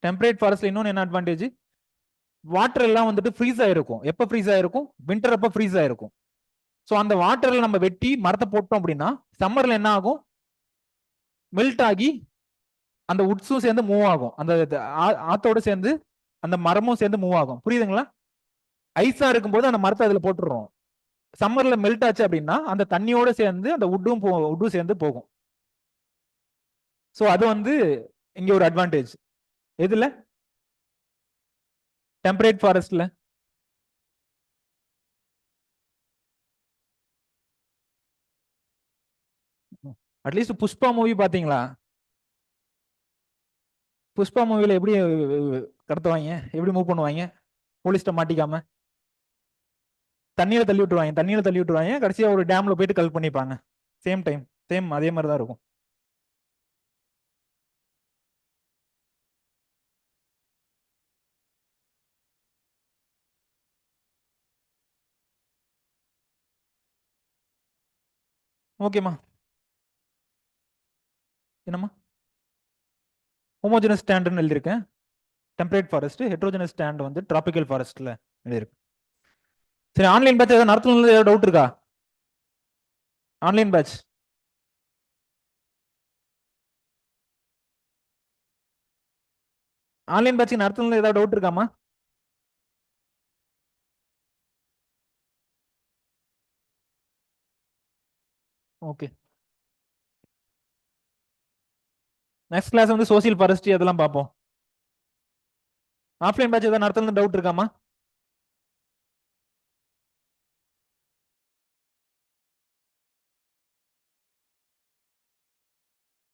டெம்பரேட் ஃபாரஸ்ட்ல இன்னொன்று என்ன அட்வான்டேஜ்? வாட்டர் எல்லாம் வந்துட்டு ஃப்ரீஸ் ஆயிருக்கும். எப்ப ஃப்ரீஸ் ஆயிருக்கும்? வின்டர் அப்ப ஃப்ரீஸ் ஆயிருக்கும். ஸோ அந்த வாட்டர்ல நம்ம வெட்டி மரத்தை போட்டோம் அப்படின்னா சம்மர்ல என்ன ஆகும்? மெல்ட் ஆகி அந்த உட்ஸும் சேர்ந்து மூவ் ஆகும். அந்த ஆத்தோட சேர்ந்து அந்த மரமும் சேர்ந்து மூவ் ஆகும். புரியுதுங்களா? ஐஸா இருக்கும்போது அந்த மரத்தை அதுல போட்டுடுறோம். சம்மர்ல மெல்ட் ஆச்சு அப்படின்னா அந்த தண்ணியோட சேர்ந்து அந்த உட்டும் சேர்ந்து போகும். ஸோ அது வந்து இங்க ஒரு அட்வான்டேஜ். எதுல? டெம்பரேட் ஃபாரஸ்ட்ல. அட்லீஸ்ட் புஷ்பா மூவி பாத்தீங்களா? புஷ்பா மூவில எப்படி கடத்துவாங்க, எப்படி மூவ் பண்ணுவாங்க? போலீஸ்ட மாட்டிக்காம தண்ணியில தள்ளி விட்டுருவாங்க. கடைசியா ஒரு டேம்ல போயிட்டு கல் பண்ணிப்பாங்க. சேம் டைம், சேம் அதே மாதிரி தான் இருக்கும். ஓகேம்மா. என்னம்மா? ஹோமோஜெனஸ் ஸ்டாண்ட்னு எழுதியிருக்கேன். Temperate forest. ஹெட்ரோஜெனஸ் ஸ்டாண்ட் வந்து டிராபிக்கல் ஃபாரஸ்ட்ல எழுதியிருக்கு. சரி, ஆன்லைன் பேட்ச் ஏதாவது நடத்தணும்னு ஏதாவது டவுட் இருக்கா? ஆன்லைன் பேட்ச் நடத்தணும்னு ஏதாவது டவுட் இருக்காமா? ஓகே. நெக்ஸ்ட் கிளாஸ் வந்து சோசியல் ஃபாரஸ்ட்ரி அதெல்லாம் பார்ப்போம். ஆஃப்லைன் பேட்ச் ஏதாவது நடத்தணும்னு டவுட் இருக்காமா?